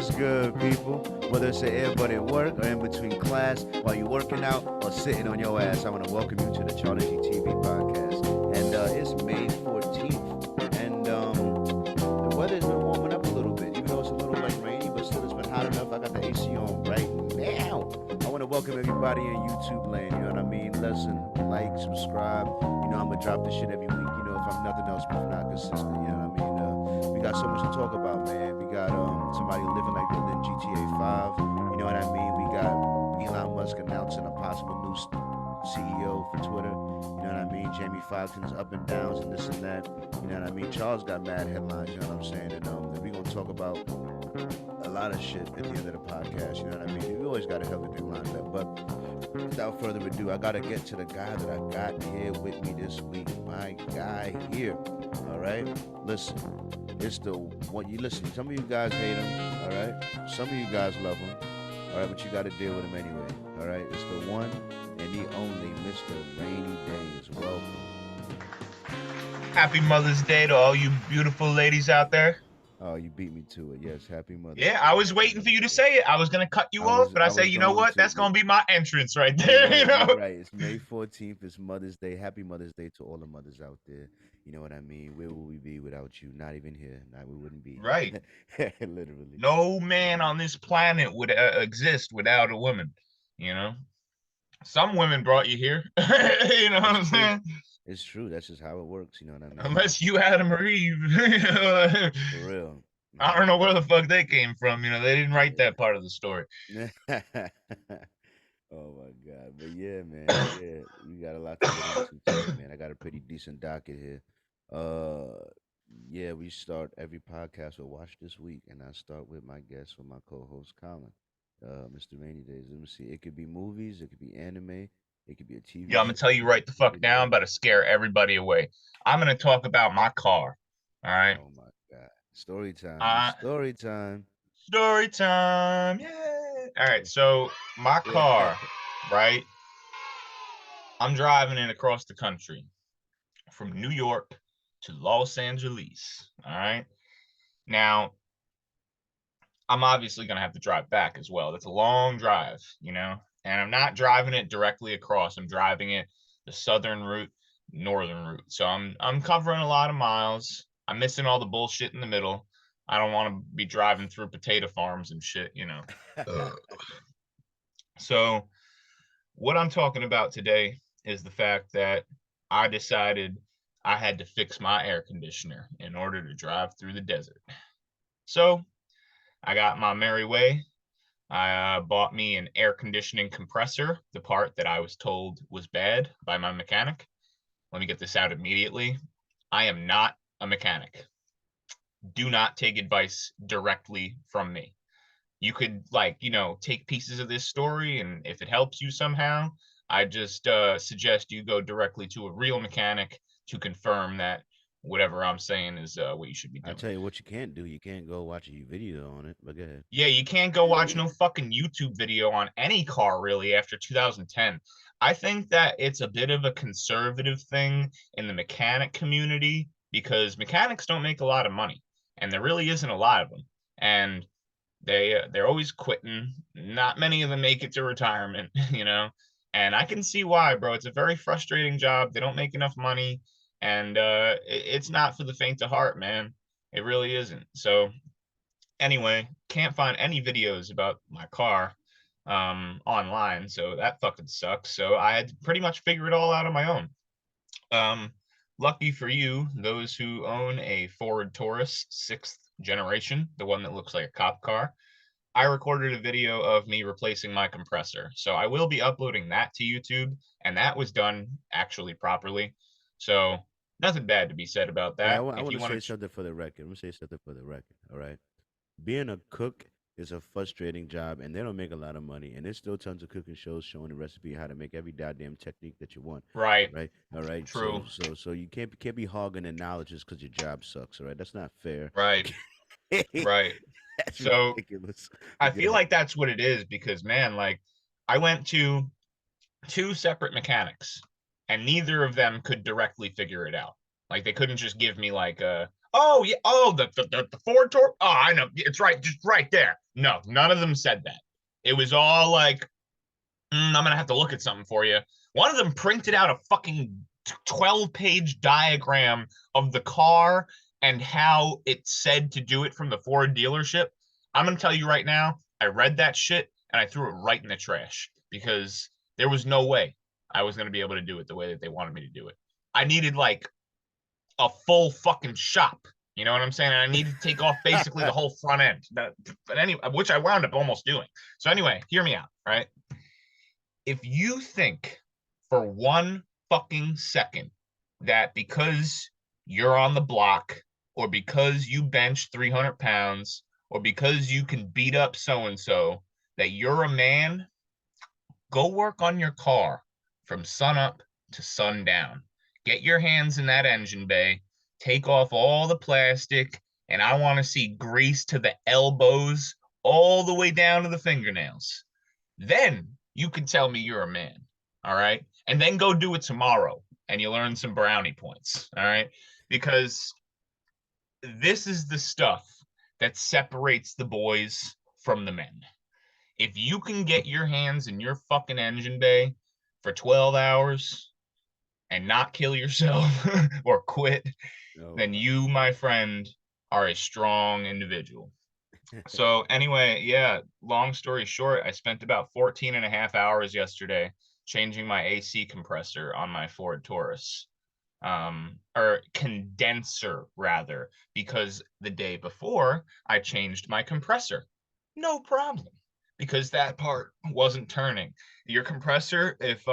What's good, people? Whether it's an earbud at work or in between class, while you're working out or sitting on your ass, I want to welcome you to the CharlieGtv Podcast. And it's May 14th. And the weather's been warming up a little bit, even though it's a little like rainy, but still it's been hot enough. I got the AC on right now. I want to welcome everybody in YouTube land, you know what I mean? Listen, like, subscribe. You know, I'm going to drop this shit every week, you know, if I'm nothing else, but if not consistent, you know what I mean? We got so much to talk about, man. We got somebody living like they live in GTA 5. You know what I mean? We got Elon Musk announcing a possible new CEO for Twitter. You know what I mean? Jamie Foxx's up and downs and this and that. You know what I mean? Charles got mad headlines, you know what I'm saying? And we're going to talk about a lot of shit at the end of the podcast. You know what I mean? We always got to have everything lined up. But without further ado, I got to get to the guy that I got here with me this week. My guy here. All right? Listen. It's the one you listen. Some of you guys hate him, all right? Some of you guys love him, all right? But you got to deal with him anyway, all right? It's the one and the only Mr. Rainy Days. Welcome. Happy Mother's Day to all you beautiful ladies out there. Oh, you beat me to it. Yes, happy Mother's Day. Yeah, I was waiting for you to say it. I was going to cut you off, but I say, you know what? That's going to be my entrance right there, right, you know? Right. It's May 14th. It's Mother's Day. Happy Mother's Day to all the mothers out there. You know what I mean? Where would we be without you? Not even here. We wouldn't be. Right. Literally. No man on this planet would exist without a woman, you know? Some women brought you here. You know what I'm saying? It's true. That's just how it works. You know what I mean? Unless you Adam or Eve. For real. I don't know where the fuck they came from. You know, they didn't write that part of the story. Oh my God. But yeah, man. Yeah, we got a lot to get into today, man. I got a pretty decent docket here. Yeah, we start every podcast with Watch This Week, and I start with my guest, with my co-host Colin. Mr. Rainy Days. Let me see. It could be movies, it could be anime, it could be a TV. Yeah, I'm gonna tell you right the fuck now. I'm about to scare everybody away. I'm gonna talk about my car. All right. Oh my God. Story time. Story time. Story time. Yeah. All right. So my car, right? I'm driving it across the country from New York to Los Angeles. All right. Now, I'm obviously going to have to drive back as well. That's a long drive, you know, and I'm not driving it directly across. I'm driving it the southern route, northern route. So I'm covering a lot of miles. I'm missing all the bullshit in the middle. I don't want to be driving through potato farms and shit, you know. So what I'm talking about today is the fact that I decided I had to fix my air conditioner in order to drive through the desert. So I got my merry way. I bought me an air conditioning compressor, the part that I was told was bad by my mechanic. Let me get this out immediately. I am not a mechanic. Do not take advice directly from me. You could, like, you know, take pieces of this story, and if it helps you somehow, I just suggest you go directly to a real mechanic to confirm that whatever I'm saying is what you should be doing. I'll tell you what you can't do. You can't go watch a video on it, but go ahead. Yeah, you can't go watch no fucking YouTube video on any car really after 2010. I think that it's a bit of a conservative thing in the mechanic community because mechanics don't make a lot of money, and there really isn't a lot of them. And they're always quitting. Not many of them make it to retirement, you know. And I can see why, bro. It's a very frustrating job. They don't make enough money. And it's not for the faint of heart, man. It really isn't. So anyway, can't find any videos about my car online. So that fucking sucks. So I had to pretty much figure it all out on my own. Lucky for you, those who own a Ford Taurus 6th generation, the one that looks like a cop car, I recorded a video of me replacing my compressor. So I will be uploading that to YouTube, and that was done actually properly. So nothing bad to be said about that. I want to say something for the record. I'm going to say something for the record, all right? Being a cook is a frustrating job, and they don't make a lot of money. And there's still tons of cooking shows showing the recipe how to make every goddamn technique that you want. Right. Right. All right. True. So you can't be hogging the knowledge just because your job sucks. All right. That's not fair. Right. Right. That's so ridiculous. I feel like that's what it is because, man, like I went to 2 separate mechanics and neither of them could directly figure it out. Like they couldn't just give me like Oh yeah, the Ford Tour. Oh, I know, it's right, just right there. No, none of them said that. It was all like, I'm gonna have to look at something for you. One of them printed out a fucking 12-page diagram of the car and how it said to do it from the Ford dealership. I'm gonna tell you right now, I read that shit and I threw it right in the trash because there was no way I was gonna be able to do it the way that they wanted me to do it. I needed like a full fucking shop. You know what I'm saying? And I needed to take off basically the whole front end. But anyway, which I wound up almost doing. So anyway, hear me out, right? If you think for one fucking second that because you're on the block or because you bench 300 pounds or because you can beat up so and so that you're a man, go work on your car from sunup to sundown. Get your hands in that engine bay, take off all the plastic, and I want to see grease to the elbows all the way down to the fingernails. Then you can tell me you're a man. All right. And then go do it tomorrow and you'll earn some brownie points. All right. Because this is the stuff that separates the boys from the men. If you can get your hands in your fucking engine bay for 12 hours and not kill yourself or quit, Oh, then you, my friend, are a strong individual. So anyway, yeah, long story short, I spent about 14 and a half hours yesterday changing my AC compressor on my Ford Taurus. Or condenser rather, because the day before I changed my compressor. No problem. Because that part wasn't turning. Your compressor, if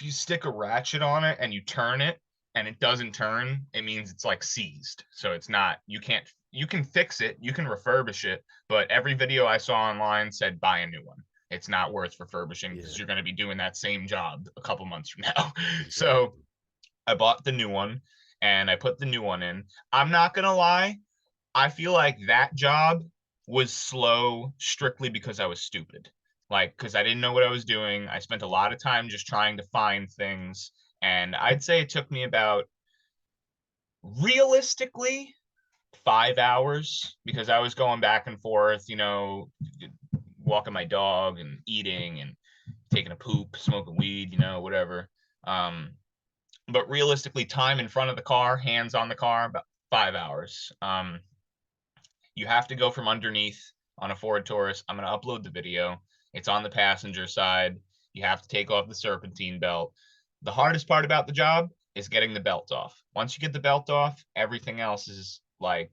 you stick a ratchet on it and you turn it and it doesn't turn, it means it's like seized. So it's not, you can fix it, you can refurbish it, but every video I saw online said buy a new one. It's not worth refurbishing because you're going to be doing that same job a couple months from now. exactly. So I bought the new one and I put the new one in. I'm not going to lie, I feel like that job was slow strictly because I was stupid. Like, because I didn't know what I was doing. I spent a lot of time just trying to find things. And I'd say it took me about, realistically, 5 hours because I was going back and forth, walking my dog and eating and taking a poop, smoking weed, whatever. But realistically, time in front of the car, hands on the car, about 5 hours. You have to go from underneath on a Ford Taurus. I'm going to upload the video. It's on the passenger side. You have to take off the serpentine belt. The hardest part about the job is getting the belt off. Once you get the belt off, everything else is like,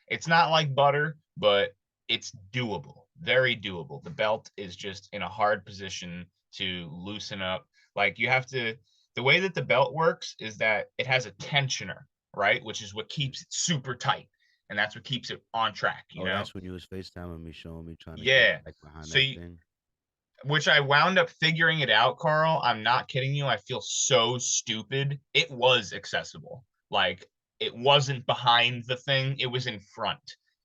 it's not like butter, but it's doable, very doable. The belt is just in a hard position to loosen up. Like you have to, the way that the belt works is that it has a tensioner, right? Which is what keeps it super tight. And that's what keeps it on track, Oh, that's when you was FaceTiming me, showing me trying to get Yeah. back behind So, that thing. which I wound up figuring it out, Carl. I'm not kidding you. I feel so stupid. It was accessible. Like, it wasn't behind the thing, it was in front.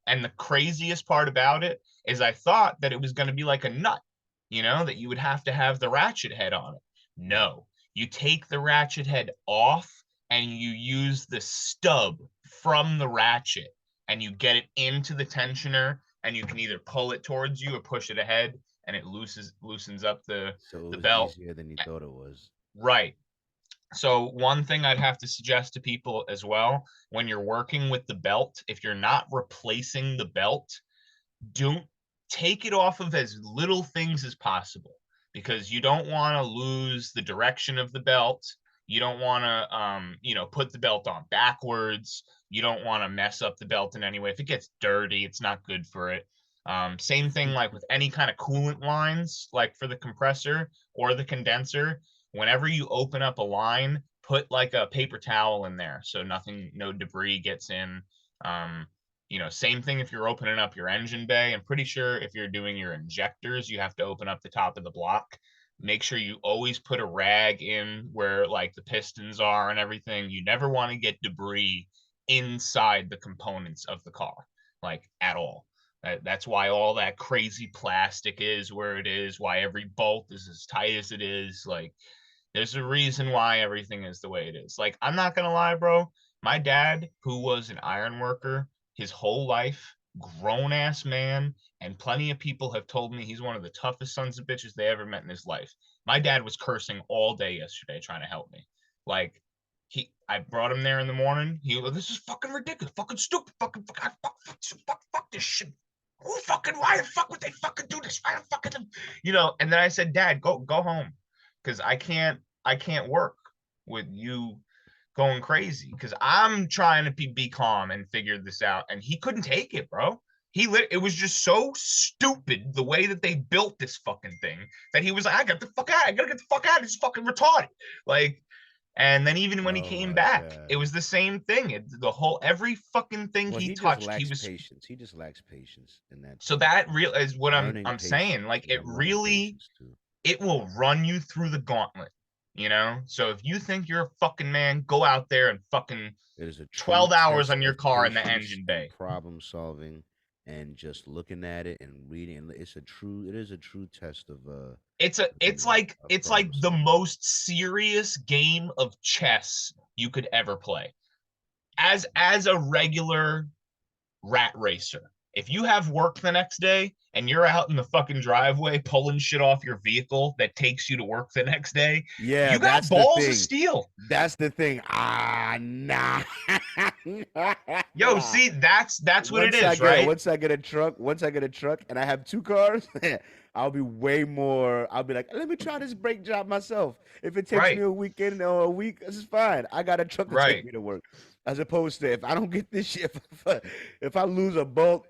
And the craziest part about it is I thought that it was going to be like a nut, that you would have to have the ratchet head on it. Yeah. No, you take the ratchet head off and you use the stub from the ratchet and you get it into the tensioner and you can either pull it towards you or push it ahead and it loosens up the So it the was belt. easier than you thought it was. Right. So one thing I'd have to suggest to people as well, when you're working with the belt, if you're not replacing the belt, don't take it off of as little things as possible because you don't want to lose the direction of the belt. You don't want to put the belt on backwards. You don't want to mess up the belt in any way. If it gets dirty, it's not good for it. Same thing like with any kind of coolant lines, like for the compressor or the condenser. Whenever you open up a line, put like a paper towel in there so no debris gets in. Same thing if you're opening up your engine bay. I'm pretty sure if you're doing your injectors, you have to open up the top of the block. Make sure you always put a rag in where like the pistons are and everything. You never want to get debris inside the components of the car, like at all. That's why all that crazy plastic is where it is, why every bolt is as tight as it is. Like, there's a reason why everything is the way it is. Like, I'm not gonna lie, bro. My dad, who was an iron worker his whole life, grown ass man, and plenty of people have told me he's one of the toughest sons of bitches they ever met in his life. My dad was cursing all day yesterday trying to help me. Like, I brought him there in the morning. He was, this is fucking ridiculous, fucking stupid, fuck this shit. Who fucking, why the fuck would they fucking do this? Why the fucking, and then I said, Dad, go home. Cause I can't work with you going crazy because I'm trying to be calm and figure this out. And he couldn't take it, bro. It was just so stupid the way that they built this fucking thing that he was like, I gotta get the fuck out. It's fucking retarded. Like, and then even when he Oh came my back, it God. was the same thing. Every fucking thing Well, he he just touched, lacks patience. He just lacks patience in that so sense. that real is what I'm Learning I'm saying. patience. Like You it gotta learn really patience too. it will run you through the gauntlet. So if you think you're a fucking man, go out there and fucking It is a true 12 hours test on your of car in the patience engine and bay. problem solving and just looking at it and reading. It is a true test of It's a you it's know, like of it's like problem the solving. most serious game of chess you could ever play. As a regular rat racer. If you have work the next day and you're out in the fucking driveway pulling shit off your vehicle that takes you to work the next day, Yeah, you got that's the balls of thing. steel. That's the thing. Nah. Yo, Nah. see, that's what it is, right? Once I get a truck and I have two cars, I'll be way more. I'll be like, let me try this brake job myself. If it takes me Right, a weekend or a week, this is fine. I got a truck to take right. me to work. As opposed to if I don't get this shit, if I lose a bolt,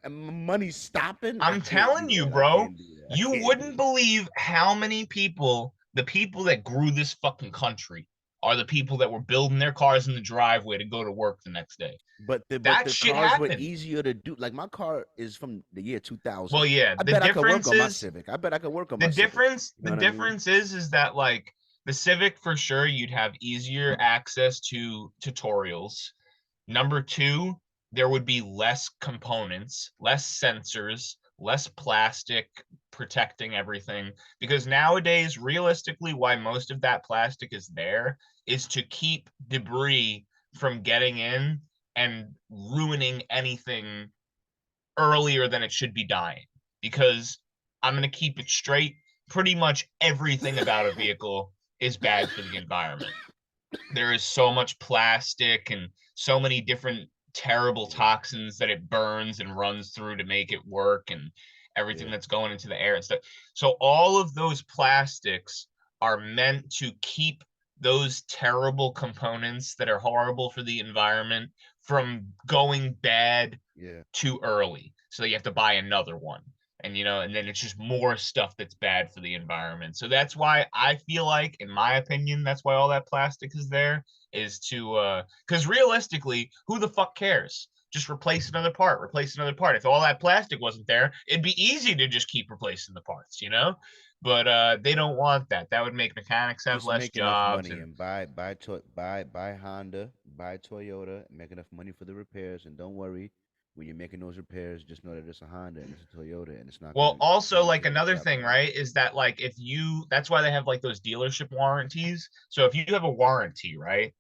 money stopping, I I'm can't telling do you, that. I bro, can't do that. I you can't do wouldn't that. believe how many people, the people that grew this fucking country, are the people that were building their cars in the driveway to go to work the next day. But That the shit cars were happened. easier to do. Like my car is from the year Well, 2000. yeah, I the bet I could work difference on my is Civic. I bet I could work on the my Civic. difference You know the what I mean? difference is that like the Civic for sure you'd have easier access to tutorials. Number two, there would be less components, less sensors, less plastic protecting everything. Because nowadays, realistically, why most of that plastic is there is to keep debris from getting in and ruining anything earlier than it should be dying. Because I'm going to keep it straight. Pretty much everything about a vehicle is bad for the environment. There is so much plastic and so many different terrible Yeah, toxins that it burns and runs through to make it work and everything yeah, that's going into the air and stuff. So all of those plastics are meant to keep those terrible components that are horrible for the environment from going bad yeah. too early. So you have to buy another one. And then it's just more stuff that's bad for the environment. So that's why I feel like, in my opinion, that's why all that plastic is there, is to because realistically, who the fuck cares? Just replace another part, replace another part. If all that plastic wasn't there, it'd be easy to just keep replacing the parts. But they don't want that. That would make mechanics have Just less make enough jobs money and and buy Honda, buy Toyota, make enough money for the repairs, and don't worry. When you're making those repairs, just know that it's a Honda and it's a Toyota, and it's not well, gonna also run like into any another traffic thing, lights. right, is that like if you that's why they have like those dealership warranties. So if you have a warranty, right,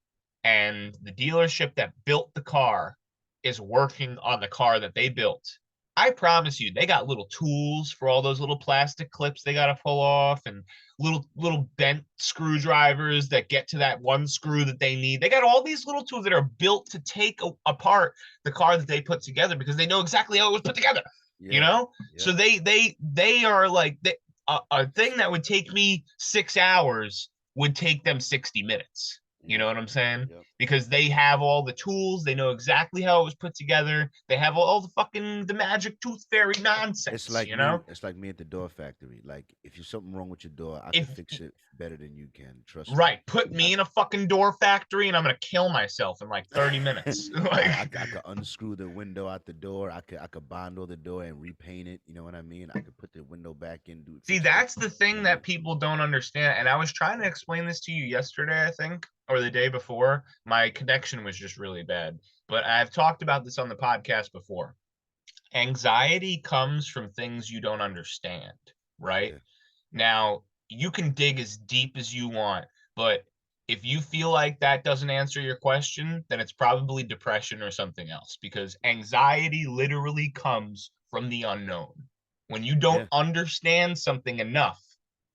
and the dealership that built the car is working on the car that they built, I promise you, they got little tools for all those little plastic clips they got to pull off and little bent screwdrivers that get to that one screw that they need. They got all these little tools that are built to take apart the car that they put together because they know exactly how it was put together you Yeah, know so yep, they are like a thing that would take me 6 hours would take them 60 minutes. You know yep, what I'm saying? yep. Because they have all the tools, they know exactly how it was put together, they have all the fucking the magic tooth fairy It's nonsense. like me. It's like me at the door factory. Like if you're something wrong with your door, I could If fix it better than you can. Trust me. Right, put I me in a fucking door factory and I'm gonna kill myself in like 30 minutes. Like, I could unscrew the window out the door. I could bondle the door and repaint it. You know what I mean? I could put the window back in, do see, fix the that's the thing that window. people don't understand. And I was trying to explain this to you yesterday, I think, or the day before. My connection was just really bad. But I've talked about this on the podcast before. Anxiety comes from things you don't understand, right? Yeah, Now, you can dig as deep as you want, but If you feel like that doesn't answer your question, then it's probably depression or something else, because anxiety literally comes from the unknown. When you don't Yeah. understand something enough,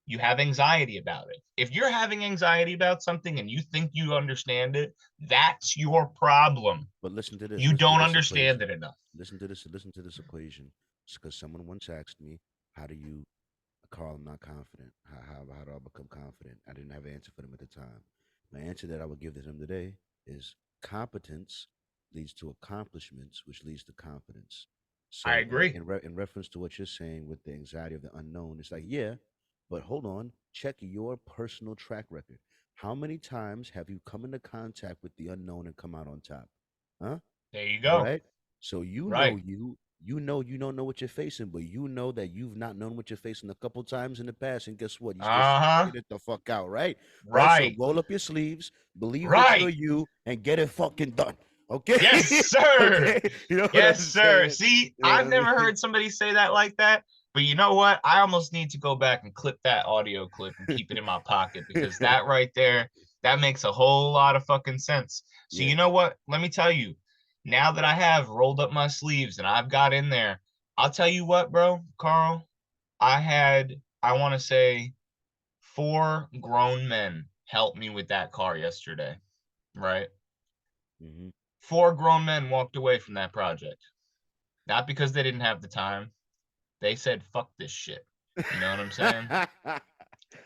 you have anxiety about it. If you're having anxiety about something and you think you understand it, that's your problem. But listen to this. You Listen to don't this understand equation. it enough. Listen to this. Listen to this equation. Because someone once asked me, "How do you, Carl? I'm not confident. How do I become confident?" I didn't have an answer for them at the time. My answer that I would give to them today is competence leads to accomplishments, which leads to confidence. I So, agree. in reference to what you're saying with the anxiety of the unknown, it's like, yeah, but hold on, check your personal track record. How many times have you come into contact with the unknown and come out on top? Huh? There you All go. right. So Right. you don't know what you're facing, but you know that you've not known what you're facing a couple times in the past, and guess what? You still Uh-huh. figured it the fuck out, right? Right. So Right. roll up your sleeves, believe that you're Right. you, and get it fucking done. Okay. Yes, sir. Okay. You know what Yes, I'm sir. saying? See, You know what I've I never mean? heard somebody say that like that. But you know what? I almost need to go back and clip that audio clip and keep it in my pocket, because that right there, that makes a whole lot of fucking sense. So Yeah. you know what? Let me tell you, now that I have rolled up my sleeves and I've got in there, I'll tell you what, bro, Carl, I want to say, 4 grown men helped me with that car yesterday, right? Hmm. 4 grown men walked away from that project. Not because they didn't have the time. They said, fuck this shit. You know what I'm saying?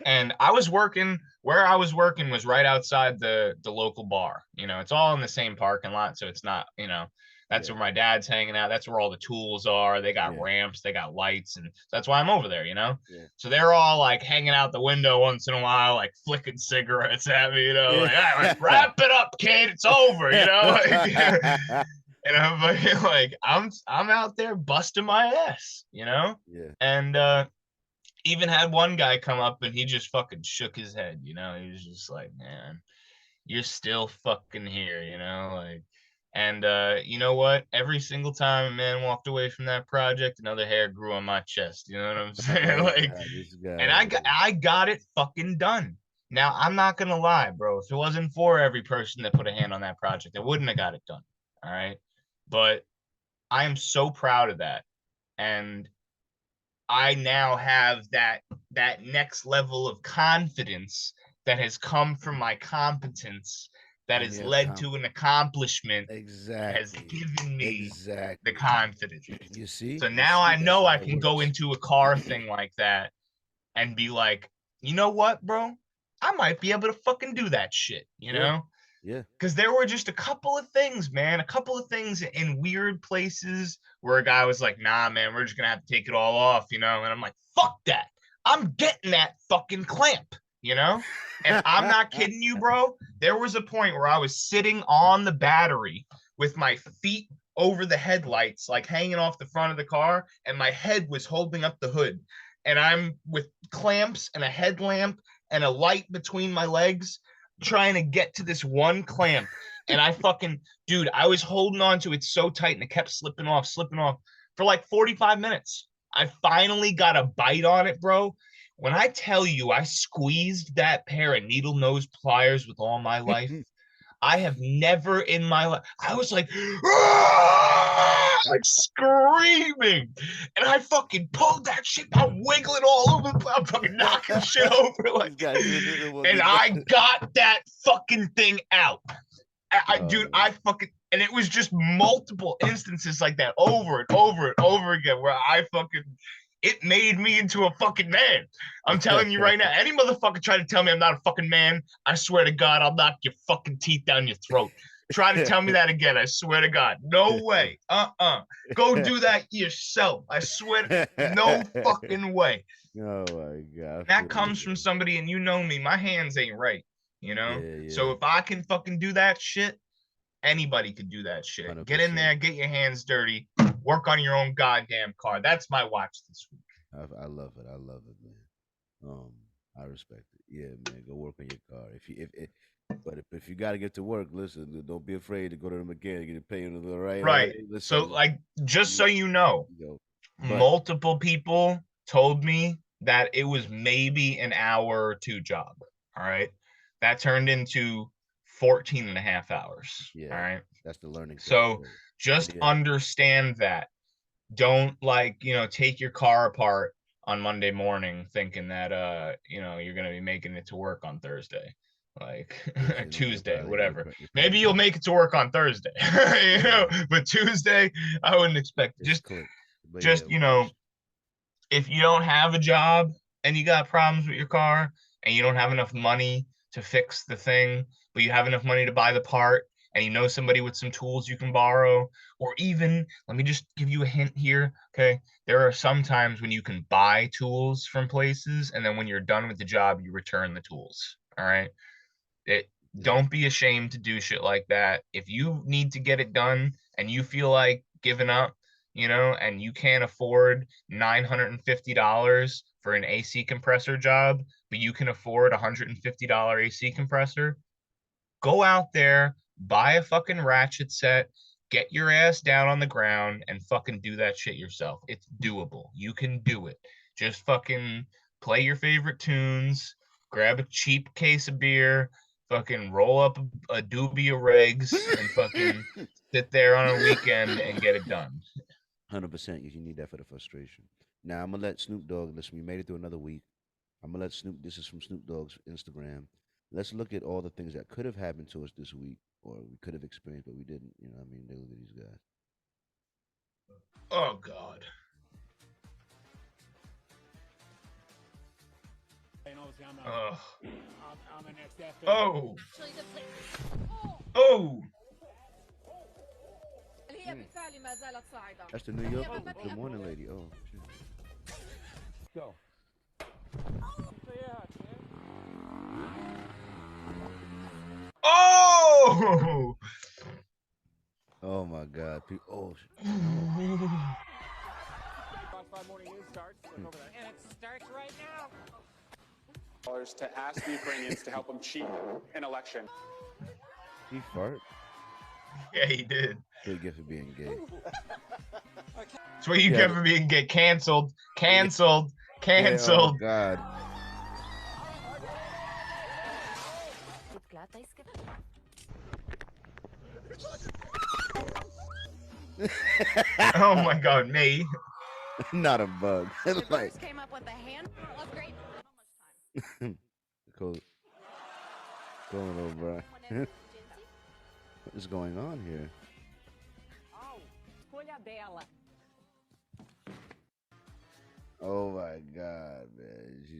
And I was working where I was working was right outside the local bar. It's all in the same parking lot, so it's not, that's Yeah. where my dad's hanging out. That's where all the tools are. They got Yeah. ramps, they got lights, and that's why I'm over there. Yeah. So they're all like hanging out the window once in a while, like flicking cigarettes at me, Yeah. like, all right, wrap it up, kid, it's over. Like, and I'm like, I'm out there busting my ass. Yeah. And even had one guy come up and he just fucking shook his head. He was just like, man, you're still fucking here. Like, and you know what? Every single time a man walked away from that project, another hair grew on my chest. You know what I'm saying? Oh Like, God, this guy, and man. I got it fucking done. Now I'm not gonna lie, bro. If it wasn't for every person that put a hand on that project, I wouldn't have got it done. All right. But I am so proud of that. And I now have that next level of confidence that has come from my competence, that And has your led to an accomplishment, has exactly, given me the exactly. confidence. So You now see, I that's know how I it can go works. into a car thing like that and be like, you know what, bro? I might be able to fucking do that shit, you Yeah, know? yeah. Because there were just a couple of things, man, a couple of things in weird places where a guy was like, nah, man, we're just gonna have to take it all off. And I'm like, fuck that. I'm getting that fucking clamp. And I'm not kidding you, bro. There was a point where I was sitting on the battery with my feet over the headlights, like hanging off the front of the car, and my head was holding up the hood. And I'm with clamps and a headlamp and a light between my legs trying to get to this one clamp. And I fucking, dude, I was holding on to it so tight and it kept slipping off for like 45 minutes. I finally got a bite on it, bro. When I tell you I squeezed that pair of needle nose pliers with all my life, I have never in my life, I was like, like screaming. And I fucking pulled that shit. I'm wiggling all over the place. I'm fucking knocking shit over. This Like, guy's a and fucking. I got that fucking thing out. Dude, Oh, I fucking, and it was just multiple instances like that over and over and over again where I fucking, it made me into a fucking man. I'm telling you right now, any motherfucker try to tell me I'm not a fucking man, I swear to God, I'll knock your fucking teeth down your throat. Try to tell me that again, I swear to God. No way. Go do that yourself. I swear, no fucking way. oh my God, I That feel you, comes from man. somebody, and you know me, my hands ain't right. Yeah, So yeah, if I can fucking do that shit, anybody could do that shit. hundred Get in percent. there, get your hands dirty, work on your own goddamn car. That's my watch this week. I love it. I love it, man. Um, I respect it. Yeah, man. Go work on your car. But if you got to get to work, listen. Don't be afraid to go to the mechanic and pay him. All right, all right. Right. So, Listen, like, just so you, you know, you know. But multiple people told me that it was maybe an hour or two job. All right. That turned into 14 and a half hours. Yeah, all right. that's the learning curve. So just understand that. Don't take your car apart on Monday morning thinking that you're gonna be making it to work on Thursday, like Tuesday, whatever. Maybe you'll make it to work on Thursday, but Tuesday I wouldn't expect. Just if you don't have a job and you got problems with your car and you don't have enough money to fix the thing, but you have enough money to buy the part and you know somebody with some tools you can borrow, or even, let me just give you a hint here, okay? There are some times when you can buy tools from places, and then when you're done with the job, you return the tools, all right? Don't be ashamed to do shit like that. If you need to get it done and you feel like giving up, and you can't afford $950 for an AC compressor job, but you can afford a $150 AC compressor, go out there, buy a fucking ratchet set, get your ass down on the ground and fucking do that shit yourself. It's doable. You can do it. Just fucking play your favorite tunes, grab a cheap case of beer, fucking roll up a doobie of regs and fucking sit there on a weekend and get it done. 100%. You need that for the frustration. Now I'm gonna let Snoop Dogg listen. We made it through another week. I'm gonna let Snoop. This is from Snoop Dogg's Instagram. Let's look at all the things that could have happened to us this week, or we could have experienced, but we didn't. You know what I mean? They look at these guys. Oh God. Oh. Oh. That's the New York. Good morning, lady. Oh. Go. Oh. Oh my God. Oh. Morning news starts. And it starts right now. To ask the Ukrainians to help them cheat an election. He fart? Yeah, he did. That's what you get for being gay. That's what you get for being gay. Canceled. Canceled. Canceled. Yeah, oh God. Oh my God, me. Not a bug. Like came up with a handful of great. Cool. Going over. What is going on here? Oh my God, man. She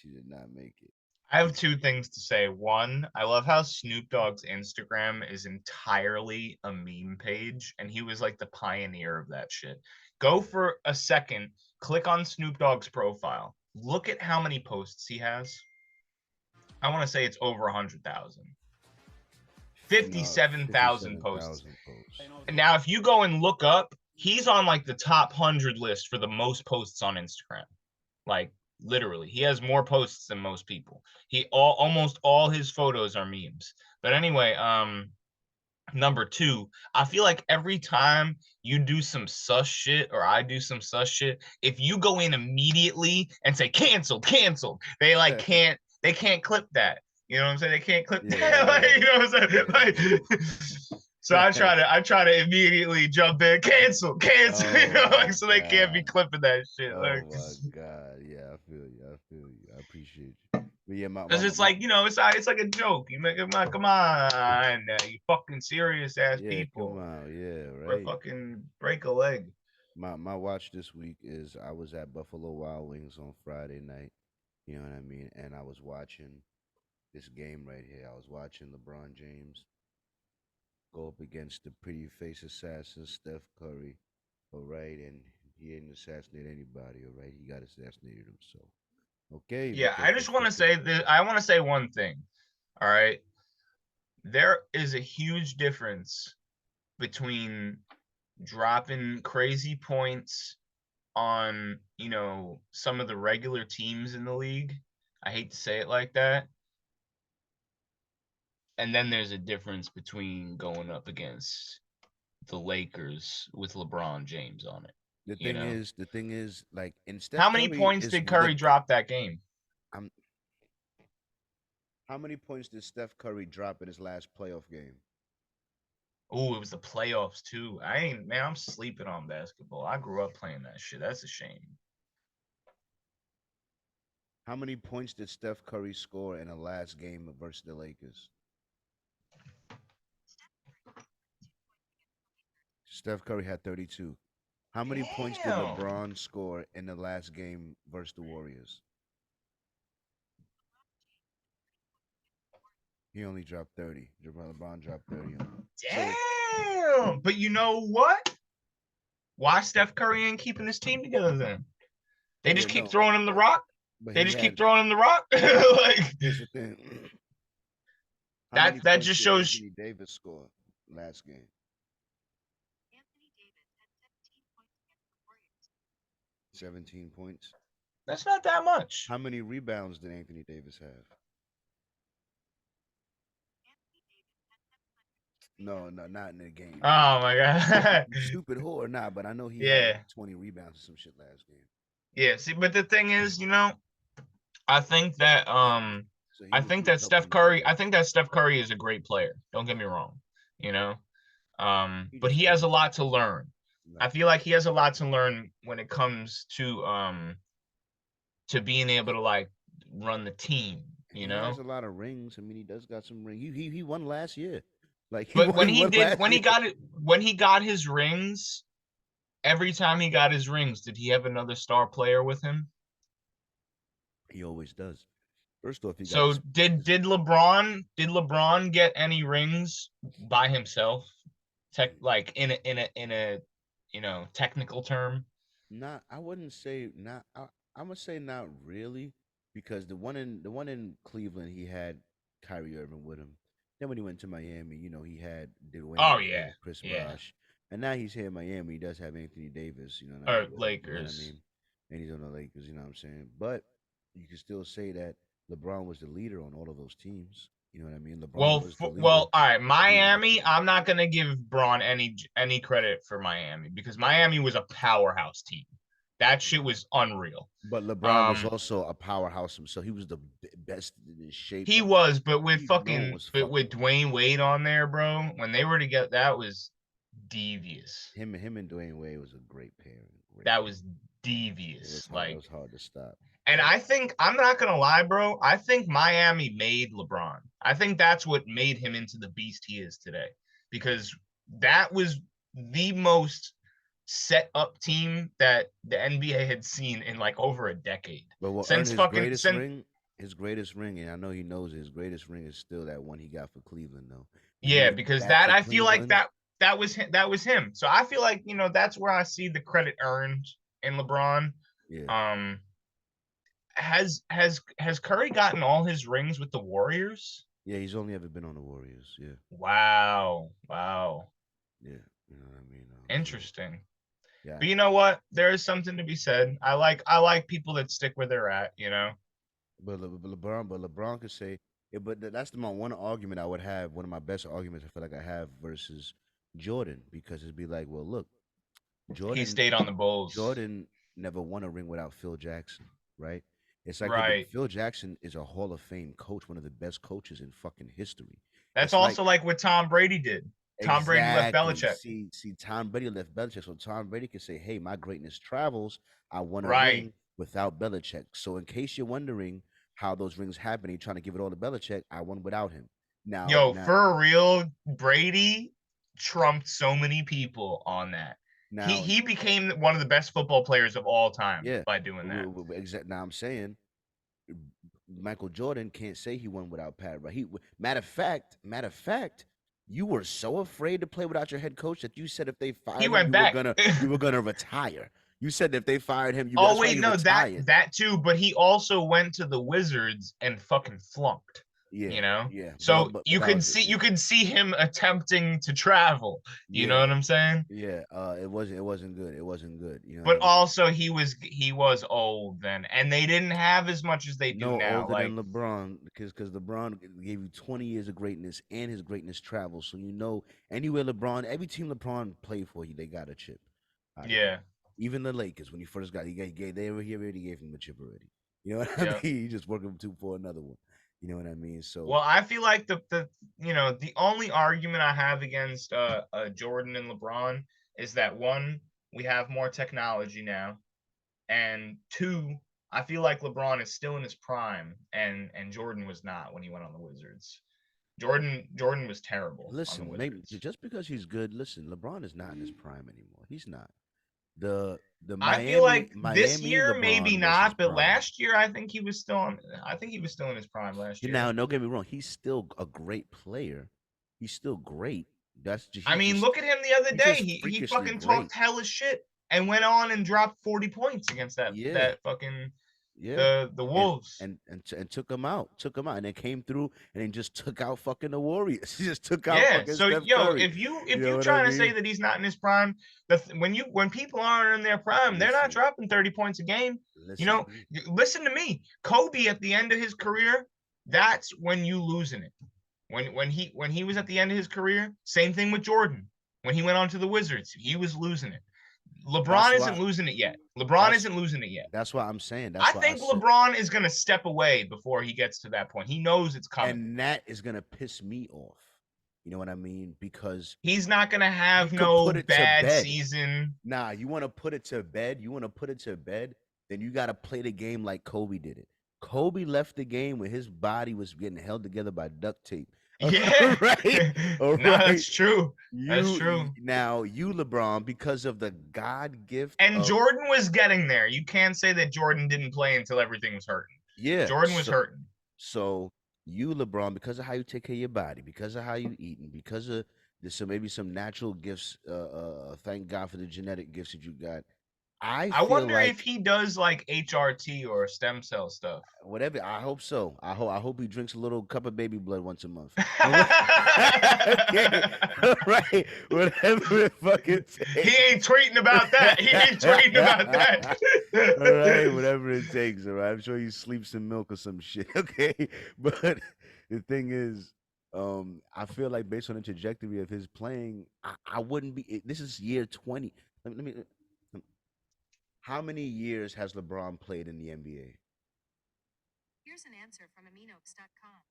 did not make it. I have two things to say. One, I love how Snoop Dogg's Instagram is entirely a meme page, and he was like the pioneer of that shit. Go for a second, click on Snoop Dogg's profile. Look at how many posts he has. I want to say it's over 100,000. 57,000 posts. And now if you go and look up, he's on like the top 100 list for the most posts on Instagram. Like literally, he has more posts than most people. Almost all his photos are memes. But anyway, number two, I feel like every time you do some sus shit or I do some sus shit, if you go in immediately and say canceled, they like can't clip that. You know what I'm saying? They can't clip that. Like, you know what I'm saying? Like, so I try to immediately jump in, cancel, so they can't be clipping that shit. Oh like, my God, yeah, I feel you. I appreciate you. But yeah, because it's like, it's like a joke. You make it, come on, you fucking serious ass people. Come on, yeah, Or right. fucking break a leg. My watch this week is I was at Buffalo Wild Wings on Friday night. You know what I mean? And I was watching this game right here. I was watching LeBron James go up against the pretty face assassin Steph Curry, all right, and he didn't assassinate anybody, all right. He got assassinated himself. Okay. Yeah, I just want to say that I want to say one thing. All right. There is a huge difference between dropping crazy points on, some of the regular teams in the league. I hate to say it like that. And then there's a difference between going up against the Lakers with LeBron James on it. The thing is, like, instead. How many points did Curry drop that game? How many points did Steph Curry drop in his last playoff game? Oh, it was the playoffs too. I'm sleeping on basketball. I grew up playing that shit. That's a shame. How many points did Steph Curry score in the last game versus the Lakers? Steph Curry had 32. How many points did Damn. LeBron score in the last game versus the Warriors? He only dropped 30. LeBron dropped 30 on him. Damn. But you know what? Why Steph Curry ain't keeping his team together then? They just keep throwing him the rock? But They just keep throwing him the rock? Like, here's the thing. that just shows Anthony Davis scored last game. Anthony Davis had 17 points. that's not that much. How many rebounds did Anthony Davis have? No, not in the game. Oh my god. You stupid whore, nah, but I know he Yeah. had 20 rebounds or some shit last game. Yeah, see, but the thing is, I think that So I think that Steph Curry is a great player. Don't get me wrong, but he has a lot to learn. I feel like he has a lot to learn when it comes to being able to like run the team, He has a lot of rings. I mean, he does got some rings. He won last year. Like, But when he got his rings, every time he got his rings, did he have another star player with him? He always does. First off, So did LeBron get any rings by himself? Like in a technical term? Not, I wouldn't say not. I'm gonna say not really, because the one in Cleveland, he had Kyrie Irving with him. Then when he went to Miami, he had Dwayne. Oh yeah, Chris yeah. Bosh, and now he's here in Miami. He does have Anthony Davis. Or Lakers. Lakers. You know what I mean? And he's on the Lakers. You know what I'm saying? But you can still say that LeBron was the leader on all of those teams. You know what I mean? LeBron all right. Miami, I'm not gonna give Braun any credit for Miami because Miami was a powerhouse team. That shit was unreal. But LeBron was also a powerhouse himself. He was the best in his shape. He was, but with Dwayne Wade on there, bro, when they were together, that was devious. Him and Dwayne Wade was a great pairing. That was devious. It was hard to stop. And I think, I'm not gonna lie, bro, I think Miami made LeBron. I think that's what made him into the beast he is today, because that was the most set up team that the NBA had seen in like over a decade. But his greatest ring, and I know he knows his greatest ring is still that one he got for Cleveland, though. Yeah, because I feel like that was him. So I feel like, that's where I see the credit earned in LeBron. Yeah. Has Curry gotten all his rings with the Warriors? Yeah, he's only ever been on the Warriors. Yeah. Wow. Yeah, you know what I mean. Interesting. Yeah. But you know what? There is something to be said. I like people that stick where they're at. But LeBron could say, but that's my one argument I would have. One of my best arguments I feel like I have versus Jordan, because it'd be like, well, look, Jordan. He stayed on the Bulls. Jordan never won a ring without Phil Jackson, right? It's like Phil Jackson is a Hall of Fame coach, one of the best coaches in fucking history. That's also like what Tom Brady did. Tom Brady left Belichick. See, Tom Brady left Belichick, so Tom Brady can say, "Hey, my greatness travels. I won a ring without Belichick." So, in case you're wondering how those rings happen, he's trying to give it all to Belichick. I won without him. Now, for real, Brady trumped so many people on that. Now, he became one of the best football players of all time by doing that. Now I'm saying Michael Jordan can't say he won without Pat. Right? Matter of fact, you were so afraid to play without your head coach that you said if they fired him, you were gonna retire. You said that if they fired him, retired. that too. But he also went to the Wizards and fucking flunked. Yeah. So you could see him attempting to travel. You know what I'm saying? Yeah. It wasn't good. It wasn't good. But also he was old then, and they didn't have as much as they do now. Older than LeBron, because LeBron gave you 20 years of greatness, and his greatness travels. So anywhere every team LeBron played for, they got a chip. Yeah. Even the Lakers, when he first got, they already gave him a chip already. You know what I mean? He just working for another one. You know what I mean? So Well, I feel like the only argument I have against Jordan and LeBron is that one, we have more technology now, and two, I feel like LeBron is still in his prime, and Jordan was not when he went on the Wizards. Jordan was terrible on the listen, maybe Wizards. just because he's good, listen, LeBron is not in his prime anymore. He's not. The I feel like this Miami year maybe LeBron was his not, but prime. last year I think he was still on. I think he was still in his prime last year. Now, don't get me wrong, he's still a great player. He's still great. That's just I he's mean, just look at him the other he's day. just He freakishly fucking great. talked hella shit and went on and dropped 40 points against Yeah, that fucking yeah. the And Wolves. and took him out, and then came through and then just took out fucking the Warriors. He just took out Yeah. fucking So Steph yo, Curry. if you What I trying to say mean? that he's not in his prime, when people aren't in their prime, they're not Listen, dropping 30 points a game. You listen. know, listen to me. Kobe at the end of his career, that's when you losing it. When he was at the end of his career, same thing with Jordan. When he went on to the Wizards, he was losing it. That's LeBron isn't why. losing it yet. LeBron That's isn't losing it yet. that's why I'm saying. I That's why I think said. LeBron is going to step away before he gets to that point. He knows it's coming. And that is gonna piss me off. You know what I mean? Because He's not going to you have could no put it to bad bed. season. Nah, you want to put it to bed. You want to put it to bed. Then you got to play the game like Kobe did it. Kobe left the game when his body was getting held together by duct tape. Yeah. Right. All No, right. that's true. That's You true. now you LeBron because of the God gift And of Jordan was getting there. You can't say that Jordan didn't play until everything was hurting. yeah. Jordan was hurting. So you LeBron because of how you take care of your body, because of how you eat, and because of there's maybe some natural gifts. Thank God for the genetic gifts that you got. I I feel wonder like if he does like HRT or stem cell stuff. whatever. I hope so. I hope he drinks a little cup of baby blood once a month. Okay, all right. Whatever it fucking He takes. ain't tweeting about that. He ain't tweeting about that. All right, whatever it takes. All right, I'm sure he sleeps in milk or some shit. Okay, but the thing is, I feel like based on the trajectory of his playing, I wouldn't be. This is year 20. Let me. How many years has LeBron played in the NBA? Here's an answer from aminox.com.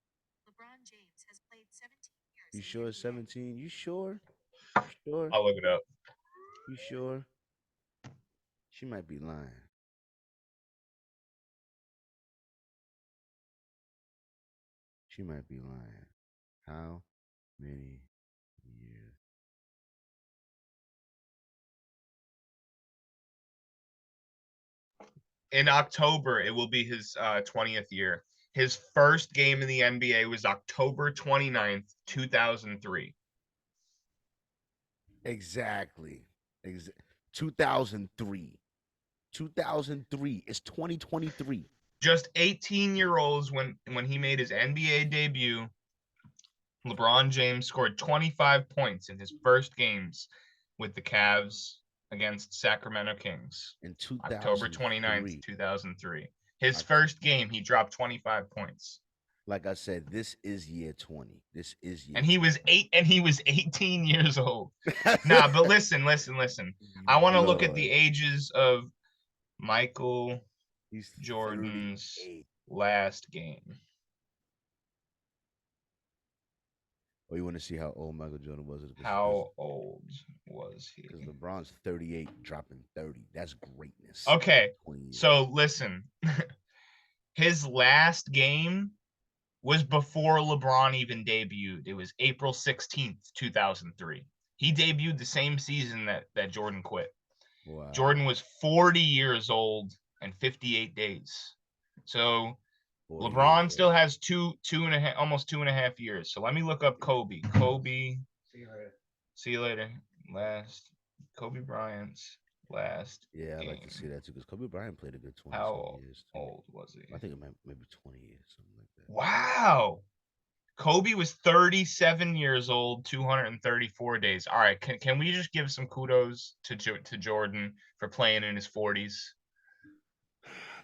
LeBron James has played 17 years. You in sure the it's NBA. 17? You sure? Sure? I'll look it up. You sure? She might be lying. She might be lying. How many years? In October, it will be his 20th year. His first game in the NBA was October 29th, 2003. Exactly. 2003. 2003. It's 2023. Just 18-year-olds when he made his NBA debut. LeBron James scored 25 points in his first games with the Cavs against Sacramento Kings. In October 29th, 2003. 2003. His Oct- first game, he dropped 25 points. Like I said, this is year 20. This is year And he was 18 years old. Nah, but listen. I want to look at the Lord. ages of Michael He's Jordan's 38. last game. Oh, you want to see how old Michael Jordan was? How old was he? Because LeBron's 38, dropping 30. That's greatness. Okay, 20 years. so listen. His last game was before LeBron even debuted. It was April 16th, 2003. He debuted the same season that Jordan quit. Wow. Jordan was 40 years old and 58 days. So 40 LeBron years still old. has almost 2.5 years. So let me look up Kobe. See you later. Kobe Bryant's last Yeah, I'd like to game. see that too. Because Kobe Bryant played a good 20 How years. Too. old was he? I think it might maybe 20 years, something like that. Wow. Kobe was 37 years old, 234 days. All right, can we just give some kudos to Jordan for playing in his 40s?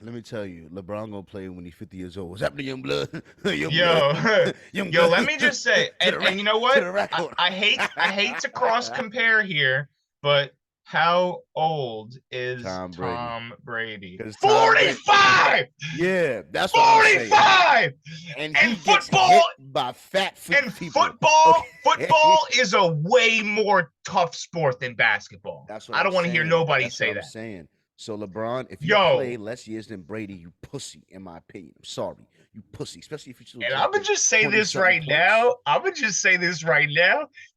Let me tell you, LeBron gonna play when he's 50 years old. What's happening, young blood? Young Yo, blood. Young yo, blood. let me just say, To the and you know to the what? record. I hate to cross compare here, but How old is Tom Brady. Tom Brady? 'Cause Tom Brady- 45! Yeah, that's what I'm saying. 45! And And he gets football- hit by fat And people. football, Okay? football is a way more tough sport than basketball. That's what I don't I'm want to hear saying. nobody That's say what I'm that. saying. So LeBron, if you Yo. play less years than Brady, you pussy, in my opinion. I'm sorry, you pussy, especially if you still. And I'm gonna just say this right now.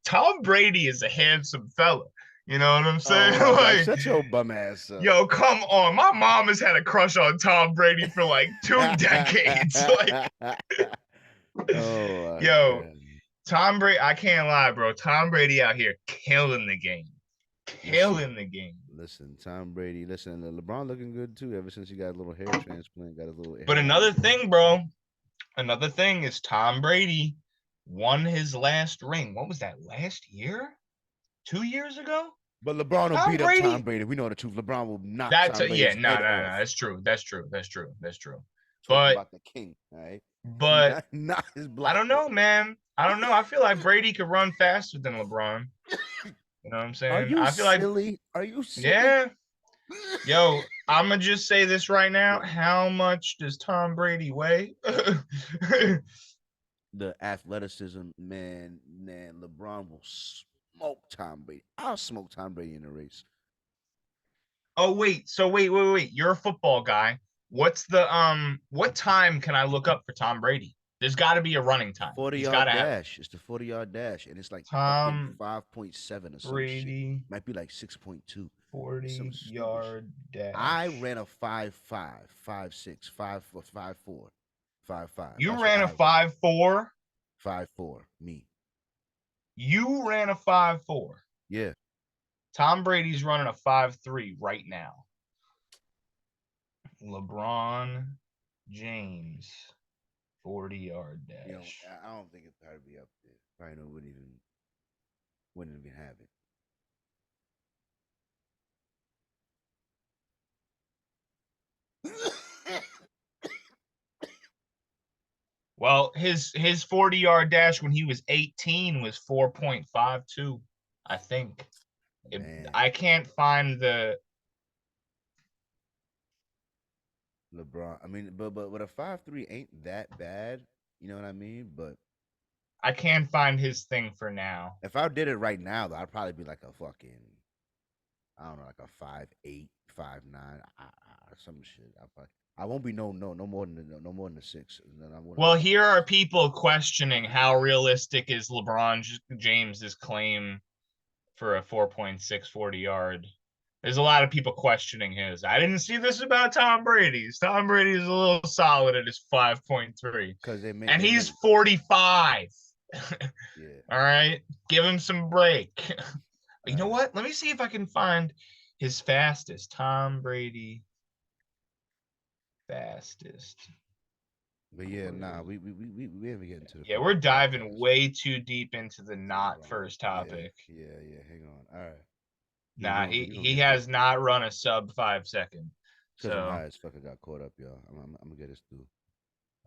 Tom Brady is a handsome fella. You know what I'm saying? Oh, Like, God, shut your bum ass up. yo, come on. My mom has had a crush on Tom Brady for like 2 decades. Like, oh, yo, God. Tom Brady, I can't lie, bro. Tom Brady out here killing the game. Killing the game. Listen, Tom Brady. Listen, LeBron looking good too. Ever since he got a little hair transplant, got his little. But hair another transplant. thing, bro. Another thing is Tom Brady won his last ring. What was that, last year? 2 years ago? But LeBron will Tom beat Brady- up Tom Brady. We know the truth. LeBron will knock That's Tom Brady's no, head off. that's true. That's true. Talking But about the king, all right? but not his I black. don't know, man. I don't know. I feel like Brady could run faster than LeBron. You know what I'm saying? Are you I feel like silly? Are you silly? yeah. Yo, I'm gonna just say this right now. How much does Tom Brady weigh? The athleticism, man. LeBron will smoke Tom Brady. I'll smoke Tom Brady in the race. Oh, wait. So wait. You're a football guy. What's the what time can I look up for Tom Brady? There's got to be a running time. 40-yard dash. It's the 40-yard dash, and it's like Tom 5.7 or something. Brady Might be like 6.2. 40-yard dash. I ran a 5.5, 5.6, 5.4, 5.5. You ran a 5.4. 5.4. Me. You ran a 5.4. Yeah. Tom Brady's running a 5.3 right now. LeBron James 40-yard dash. You know, I don't think it's hard to be up there. Probably no wouldn't even have it. Well, his 40-yard dash when he was 18 was 4.52, I think. I can't find the LeBron. I mean, but a 5.3 ain't that bad. You know what I mean? But I can't find his thing for now. if I did it right now, though, I'd probably be like a fucking, I don't know, like a 5.8, 5.9, some shit. I won't be no more than the 6. Well, here are people questioning how realistic is LeBron James's claim for a 4.6 40-yard. There's a lot of people questioning his. I didn't see this about Tom Brady's. Tom Brady is a little solid at his 5.3. And he's 45. Yeah. All right. Give him some break. You know what? Let me see if I can find his fastest. Tom Brady fastest. But yeah, nah, we haven't get into the. Yeah, we're diving way too deep into the not first topic. Yeah. Hang on. All right. Nah, he has not run a sub 5 second. So So high as fuck, I got caught up, y'all. I'm gonna get us through.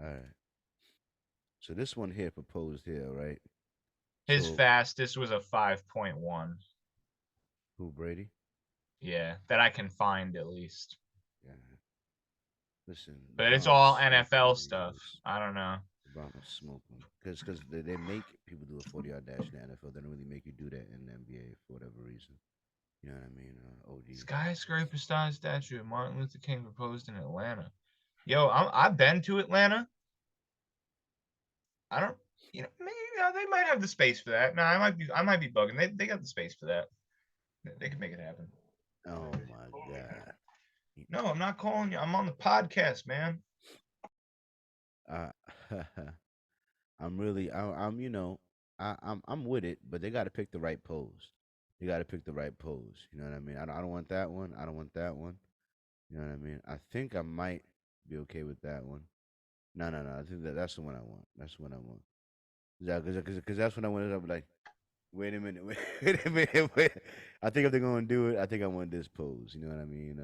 All right. So this one here proposed here, right? His fastest was a 5.1. Who, Brady? Yeah, that I can find at least. Yeah. Listen. But it's all NFL stuff. I don't know. LeBron will smoke them. Because they make people do a 40-yard dash in the NFL. They don't really make you do that in the NBA for whatever reason. You know what I mean? OG. Skyscraper style statue of Martin Luther King proposed in Atlanta. Yo, I've been to Atlanta. I don't, maybe they might have the space for that. No, I might be bugging. They got the space for that. They can make it happen. Oh my God. No, I'm not calling you. I'm on the podcast, man. I'm with it, but they got to pick the right pose. You got to pick the right pose. You know what I mean? I don't want that one. I don't want that one. You know what I mean? I think I might be okay with that one. No. I think that's the one I want. That's the one I want. Because that's when I wanted to be like, wait a minute. Wait. I think if they're going to do it, I think I want this pose. You know what I mean?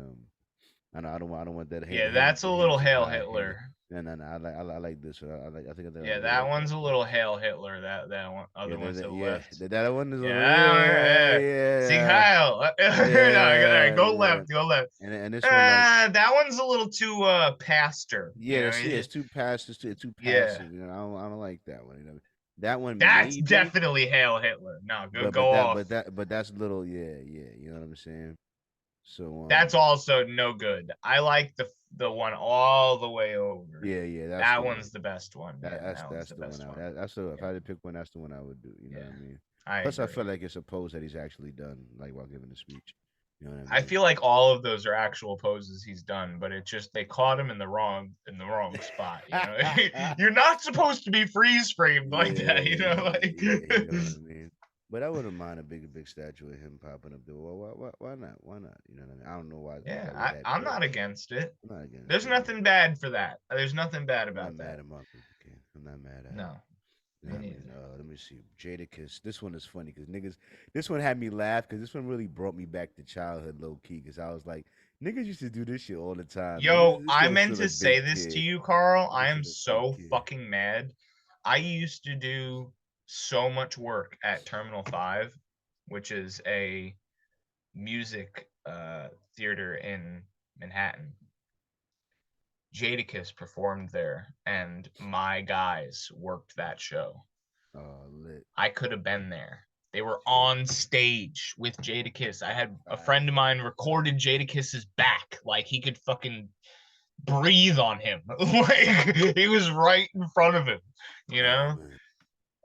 I don't want that. Yeah, that's a little Hail Hitler. No, I like this one. I think Yeah, that one's a little Hail Hitler. That one, other one to the left. That one is. Yeah. See, Kyle. All right, go left. And this one, that one's a little too pastor. Yeah, it's too passive. It's too passive. You know, I don't like that one. You know, that one. That's definitely Hail Hitler. No, go off. But that's a little. Yeah. You know what I'm saying? So that's also no good. I like the one all the way over. Yeah. That one's the best one. That's the best one. If I had to pick one, that's the one I would do. You know what I mean? Plus, agree. I feel like it's a pose that he's actually done, like while giving the speech. You know what I mean? I feel like all of those are actual poses he's done, but it just they caught him in the wrong spot. You know? You're not supposed to be freeze framed like that. You know, like. You know what I mean? But I wouldn't mind a big statue of him popping up there. Well, why not? Why not? You know what I mean? I don't know why. Yeah, I'm not against it. I'm not against There's nothing bad for that. There's nothing bad about that. I'm not mad at No. Let me see. Jadakiss. This one is funny because niggas. This one had me laugh because this one really brought me back to childhood, low key. Because I was like, niggas used to do this shit all the time. Yo, I meant to say this to you, Carl. I am so fucking mad. I used to do so much work at Terminal 5, which is a music theater in Manhattan. Jadakiss performed there, and my guys worked that show. Lit. I could have been there. They were on stage with Jadakiss. I had a friend of mine recorded Jadakiss's back, like he could fucking breathe on him. Like he was right in front of him, you know?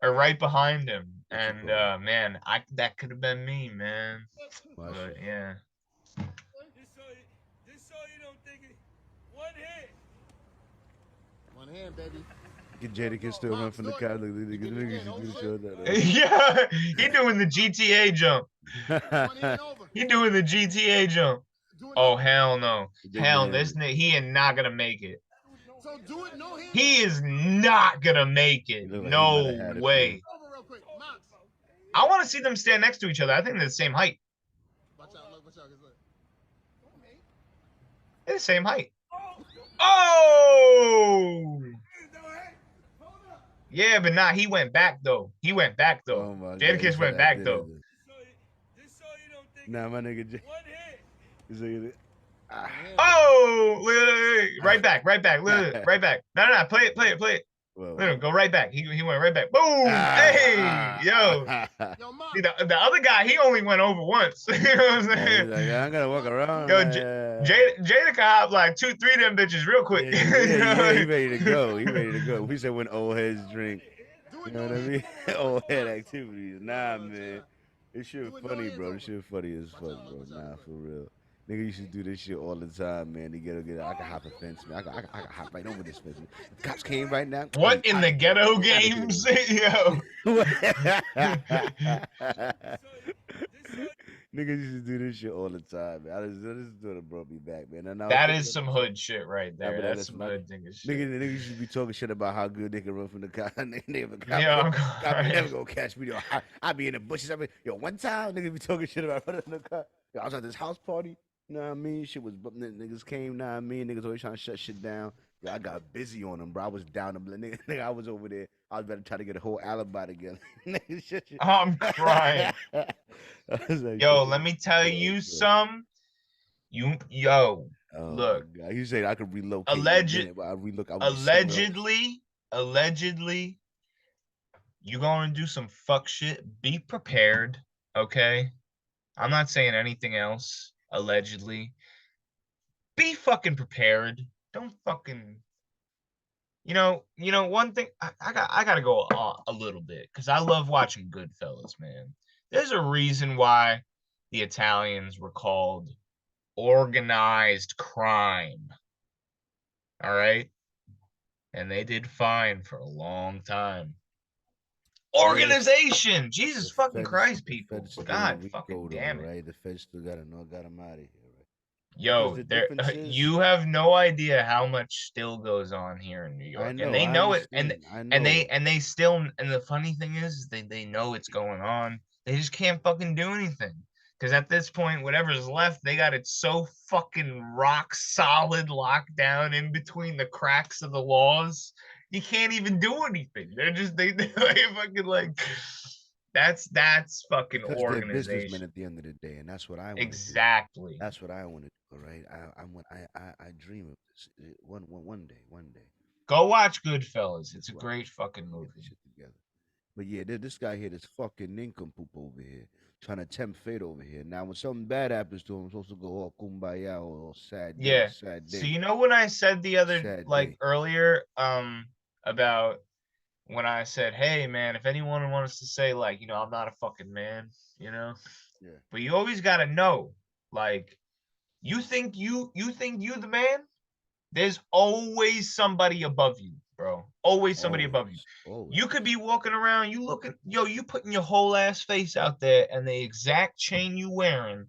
Or right behind him. And man, that could have been me, man. But yeah. Just so you don't think it. One hand, baby. Get Jadakiss still run from the car. Look, niggas do the show. Yeah, he doing the GTA jump. He doing the GTA jump. Oh hell no. Hell, this nigga, he is not gonna make it. So do it, no hand. He is not gonna make it. No way. I want to see them stand next to each other. I think they're the same height. Watch out, look. They're the same height. Oh! Yeah, but nah, he went back though. Oh Jadakiss went back though. Nah, my nigga. Oh! Look, right back. Look, right back. No. Play it. Let him go right back. He went right back. Boom! Hey, yo. See, the other guy, he only went over once. You know what I'm saying? Like, I gotta walk around. Yo, Jada can hop like 2-3 of them bitches real quick. Yeah, he ready to go. We said when old heads drink. You know what I mean? Old head activities. Nah, man. This shit funny, bro. This shit funny as fuck, bro. Nah, for real. Nigga used to do this shit all the time, man. I can hop a fence, man. I can hop right over this fence. The cops came right now. What in the ghetto games? Yo. Niggas used to do this shit all the time, man. This is what brought me back, man. That is some hood shit right there. That's some hood nigga shit. Niggas used to be talking shit about how good they can run from the car. Cop never gonna catch me. I be in the bushes. One time niggas be talking shit about running from the car. Yo, I was at this house party. You know what I mean? Shit was niggas came. Know what I mean? Niggas always trying to shut shit down. Yo, I got busy on them, bro. I was down. Nigga, I was over there. I was about to try to get a whole alibi together. I'm crying. Like, yo, let me tell you some. Look. God. You said I could relocate. Allegedly, you gonna do some fuck shit. Be prepared, okay? I'm not saying anything else. Allegedly, be fucking prepared. Don't fucking. You know. One thing I gotta go a little bit because I love watching Goodfellas, man. There's a reason why the Italians were called organized crime. All right, and they did fine for a long time. Organization, Jesus fucking Christ, people. God fucking damn it. Right, the feds still got them out of here. Yo, you have no idea how much still goes on here in New York, and they know it, and they still. And the funny thing is, they know it's going on. They just can't fucking do anything Because at this point, whatever's left, they got it so fucking rock solid locked down in between the cracks of the laws. You can't even do anything. They're just they fucking like that's fucking Because they're businessmen organization. at the end of the day, and that's what I want to do. Exactly. That's what I want to do. All right, I dream of this one day. Go watch Goodfellas. It's a Wow. great fucking Get movie. this shit together. But yeah, this guy here, this fucking nincompoop over here, trying to tempt fate over here. Now, when something bad happens to him, I'm supposed to go all kumbaya or all sad day, Yeah. sad So day. you know when I said the other Sad like day. earlier about when I said, hey man, if anyone wants to say like, you know, I'm not a fucking man, you know, Yeah. but you always gotta know, like, you think you the man? There's always somebody above you, bro. Always somebody above you. Always. You could be walking around, you looking, yo, you putting your whole ass face out there, and the exact chain you wearing,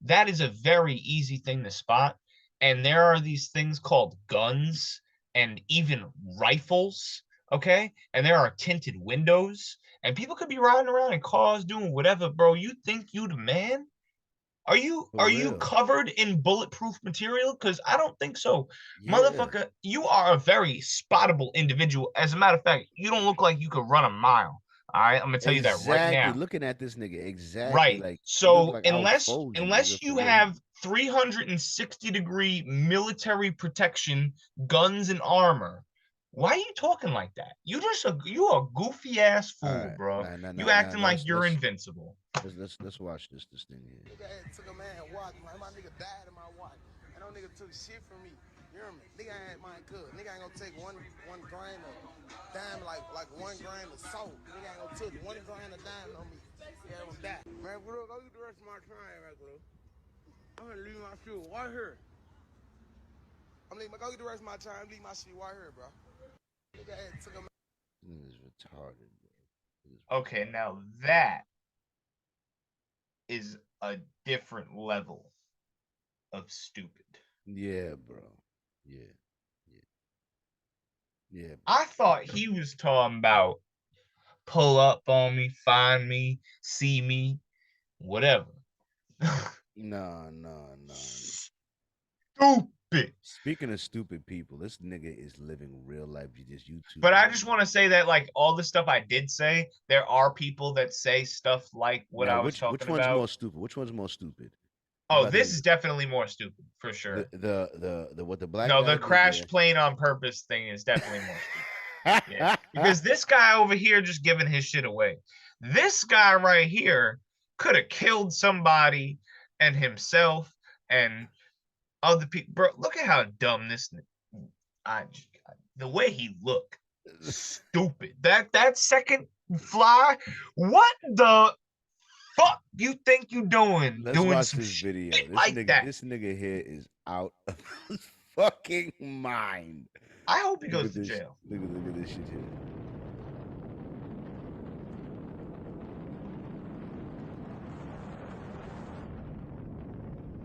that is a very easy thing to spot. And there are these things called guns and even rifles, okay? And there are tinted windows, and people could be riding around in cars doing whatever, bro. You think you the man? Are you For you real. covered in bulletproof material? Because I don't think so. Yeah. Motherfucker, you are a very spottable individual. As a matter of fact, you don't look like you could run a mile. All right, I'm gonna tell you that right now. Looking at this nigga, exactly. Right. Like, So like Al unless Foley, unless nigga, you for real. have 360-degree military protection, guns and armor, why are you talking like that? You a goofy ass fool, Alright, bro. nah, You nah, acting nah, like you're let's- invincible. Let's watch this thing here. Nigga had took a man watch, man. My nigga died in my watch. And no nigga took shit from me. You hear me? Nigga ain't mine good. Nigga ain't gonna take one grain of dime like 1 grain of salt. Nigga ain't gonna take 1 grain of dime on me. Yeah, I'm that. Man, bro, go get the rest of my time, right, bro. I'm gonna leave my shit right here. I'm leaving, go get the rest of my time, leave my shit right here, bro. Nigga had took a man. This is retarded, bro. Okay, now that is a different level of stupid. Yeah, bro. Yeah. Bro. I thought he was talking about pull up on me, find me, see me, whatever. No. Stupid. Speaking of stupid people, this nigga is living real life. You just YouTube. But I just want to say that, like, all the stuff I did say, there are people that say stuff like what I was talking which one's about. more stupid? Which one's more stupid? Oh, About this the- is definitely more stupid for sure. The what the black No, guy the did crash there- plane on purpose thing is definitely more stupid. Yeah. Because this guy over here just giving his shit away. This guy right here could have killed somebody and himself and other people. Bro, look at how dumb this. The way he looked, stupid. That second fly. What the fuck you think you doing? Let's doing watch some this shit video. This like nigga, that. this nigga here is out of his fucking mind. I hope he Look goes at to this- jail. Look at this shit here.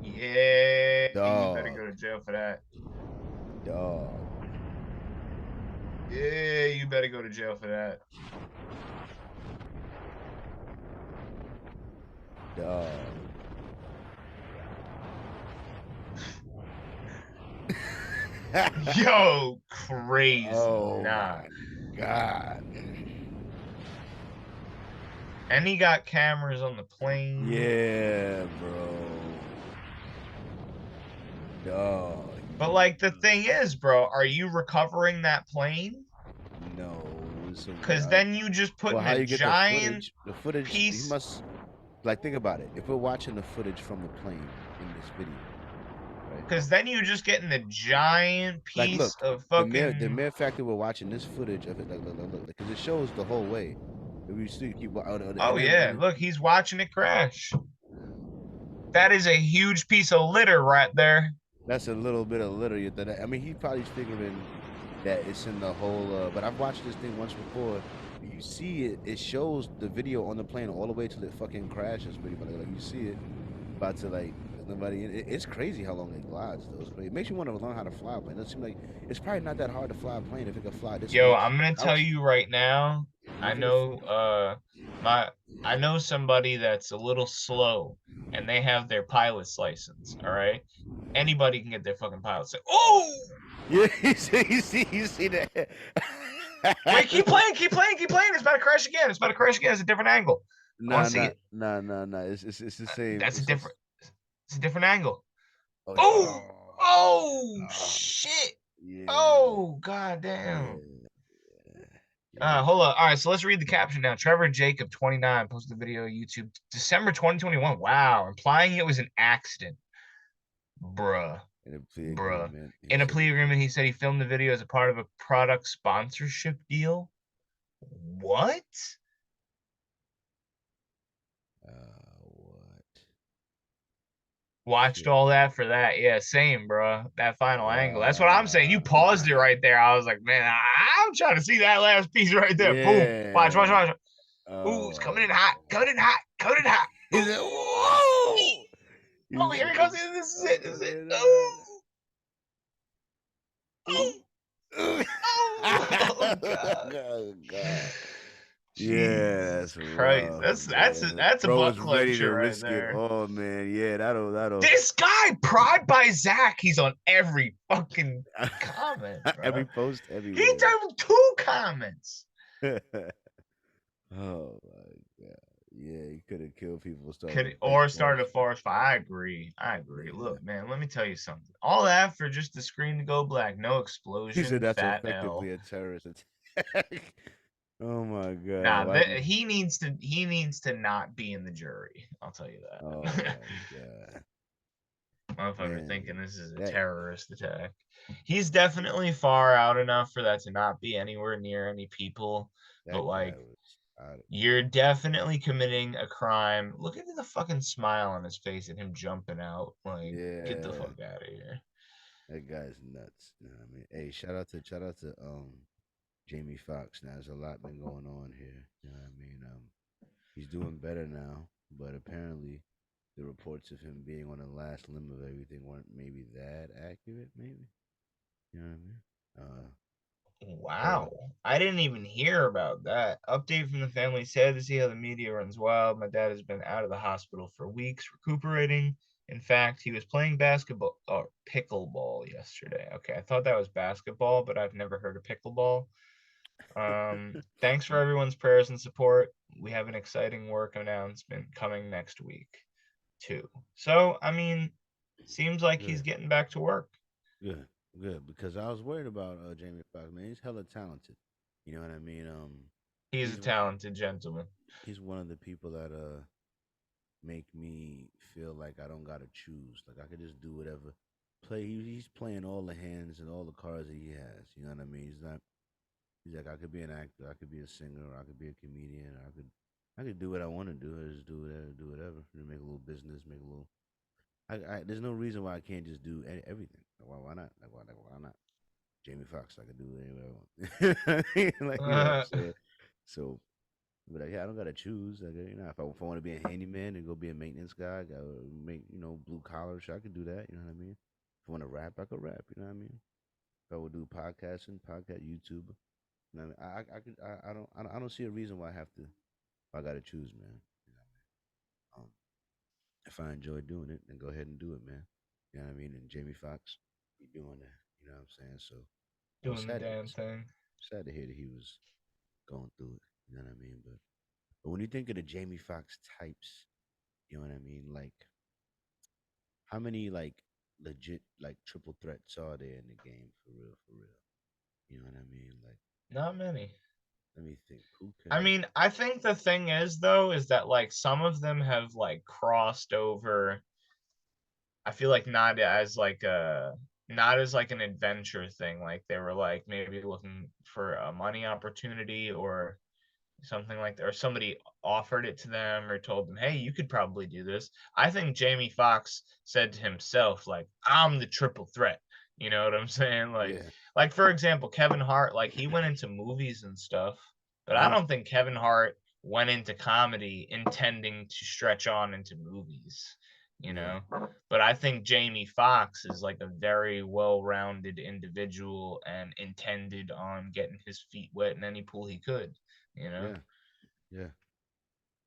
Yeah, you better Dog. go to jail for that. Dog. Yeah, you better go to jail for that. Dog. Yo, crazy. Oh Nah. my god. And he got cameras on the plane. Yeah, bro. Dog. But like the thing is, bro, are you recovering that plane? No. Because then you just put well, how in you a get giant the footage? piece. He must like think about it. If we're watching the footage from the plane in this video, right? Because then you just getting the giant piece Like, look, of the fucking. mere fact that we're watching this footage of it, look, because it shows the whole way. If we still keep. Oh yeah, look, he's watching it crash. That is a huge piece of litter right there. That's a little bit of litter. I mean, he probably figuring that it's in the whole. But I've watched this thing once before. You see it. It shows the video on the plane all the way till it fucking crashes. Pretty much. Like you see it about to like nobody. It's crazy how long it glides. Though. It's crazy. It makes you want to learn how to fly a plane. It seems like it's probably not that hard to fly a plane if it can fly this. Yo, much I'm gonna tell altitude. you right now, I know I know somebody that's a little slow and they have their pilot's license, all right? Anybody can get their fucking pilot's license. Oh! Yeah, you see that? Wait, keep playing. It's about to crash again. It's a different angle. I want to see it. Nah. It's the same. That's a different. It's a different angle. Oh, Oh, shit. yeah. Oh, goddamn. Hold on. All right, so let's read the caption now. Trevor Jacob, 29, posted the video on YouTube December 2021. Wow, implying it was an accident. Bruh. In a plea agreement, he said he filmed the video as a part of a product sponsorship deal. What? Watched all that for that. Yeah, same, bro. That final angle. That's what I'm saying. You paused it right there. I was like, man, I'm trying to see that last piece right there. Yeah. Boom. Watch. Oh, Ooh, it's coming in hot. He's like, whoa! Oh, here it goes. This is it. Oh, God. Oh, God. Yeah, that's Christ. rough, That's a Bro butt was ready to clencher right risk there. it. Oh man, yeah, that'll. This guy, Pride by Zach, he's on every fucking comment. Bro. Every post, He everywhere. done 2 comments. Oh my God. Yeah, he could have killed people. Started a forest fire. I agree. Yeah. Look, man, let me tell you something. All that for just the screen to go black. No explosion. He said that's fat effectively L. a terrorist attack. Oh my God. Nah, he needs to not be in the jury. I'll tell you that. Oh my God. Motherfucker thinking this is a terrorist attack. He's definitely far out enough for that to not be anywhere near any people. But like, you're definitely committing a crime. Look at the fucking smile on his face and him jumping out. Like, get the fuck out of here. That guy's nuts. You know what I mean? Hey, shout out to Jamie Foxx. Now there's a lot been going on here. You know what I mean? He's doing better now, but apparently the reports of him being on the last limb of everything weren't maybe that accurate, maybe. You know what I mean? Wow. I didn't even hear about that. Update from the family. Sad to see how the media runs wild. My dad has been out of the hospital for weeks recuperating. In fact, he was playing basketball or pickleball yesterday. Okay, I thought that was basketball, but I've never heard of pickleball. Thanks for everyone's prayers and support. We have an exciting work announcement coming next week, too. So, I mean, seems like he's getting back to work. Good, because I was worried about Jamie Foxx, man. He's hella talented. You know what I mean? He's a talented gentleman. He's one of the people that make me feel like I don't gotta choose. Like I could just do whatever. He's playing all the hands and all the cards that he has. You know what I mean? He's like, I could be an actor, I could be a singer, or I could be a comedian, or I could do what I want to do. I just do whatever. Make a little business, make a little. There's no reason why I can't just do everything. Why not? Why not? Jamie Foxx, I could do whatever I want. Like, you know what I'm saying? So, but I don't gotta choose. Like, you know, if I want to be a handyman and go be a maintenance guy, I gotta make blue collar shit. I could do that. You know what I mean? If I want to rap, I could rap. You know what I mean? If I would do podcast YouTube. You know what I mean? I don't see a reason why I gotta choose, man. You know what I mean? If I enjoy doing it, then go ahead and do it, man. You know what I mean? And Jamie Foxx, he doing that. You know what I'm saying? So doing the damn thing. Sad to hear that he was going through it. You know what I mean? But when you think of the Jamie Foxx types, you know what I mean? Like, how many like legit like triple threats are there in the game for real? You know what I mean? Like, not many. Let me think. I mean, I think the thing is that like some of them have like crossed over. I feel like not as like an adventure thing. Like they were like maybe looking for a money opportunity or something like that, or somebody offered it to them or told them, hey, you could probably do this. I think Jamie Foxx said to himself, like, I'm the triple threat. You know what I'm saying? Like for example, Kevin Hart, like he went into movies and stuff, but I don't think Kevin Hart went into comedy intending to stretch on into movies, you know? But I think Jamie Foxx is like a very well-rounded individual and intended on getting his feet wet in any pool he could. you know, Yeah, yeah,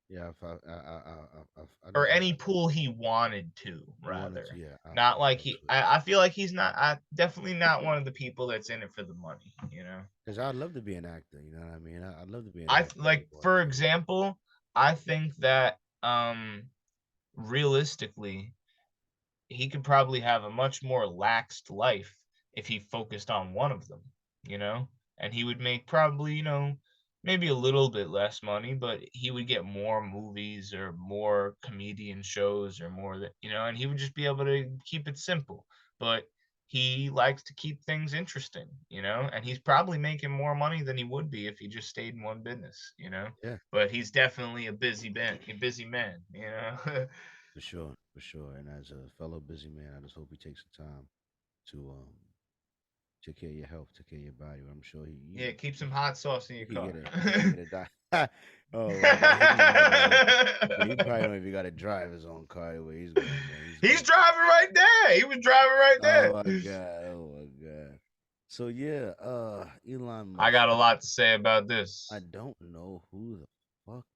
yeah. If I or know any pool he wanted to, he wanted to. rather. Yeah, Not like absolutely. I feel like he's not, definitely not one of the people that's in it for the money, you know. Because I'd love to be an actor. You know what I mean? I'd love to be an I actor. I like, would want for to. example, I think that realistically, he could probably have a much more laxed life if he focused on one of them, you know? And he would make probably, maybe a little bit less money, but he would get more movies or more comedian shows or more that, and he would just be able to keep it simple. But he likes to keep things interesting, and he's probably making more money than he would be if he just stayed in one business. Yeah, But he's definitely a busy man. for sure, for sure. And as a fellow busy man, I just hope he takes the time to take care of your health, take care of your body. I'm sure Yeah, keep some hot sauce in he your could get car. a he could get a die. Oh my god, he might not even. Yeah, he probably don't even got to drive his own car where he's going, man. He's He's good. driving right there. He was driving right Oh there. my god, oh my god. So yeah, Elon I Musk. got a lot to say about this. I don't know who the fuck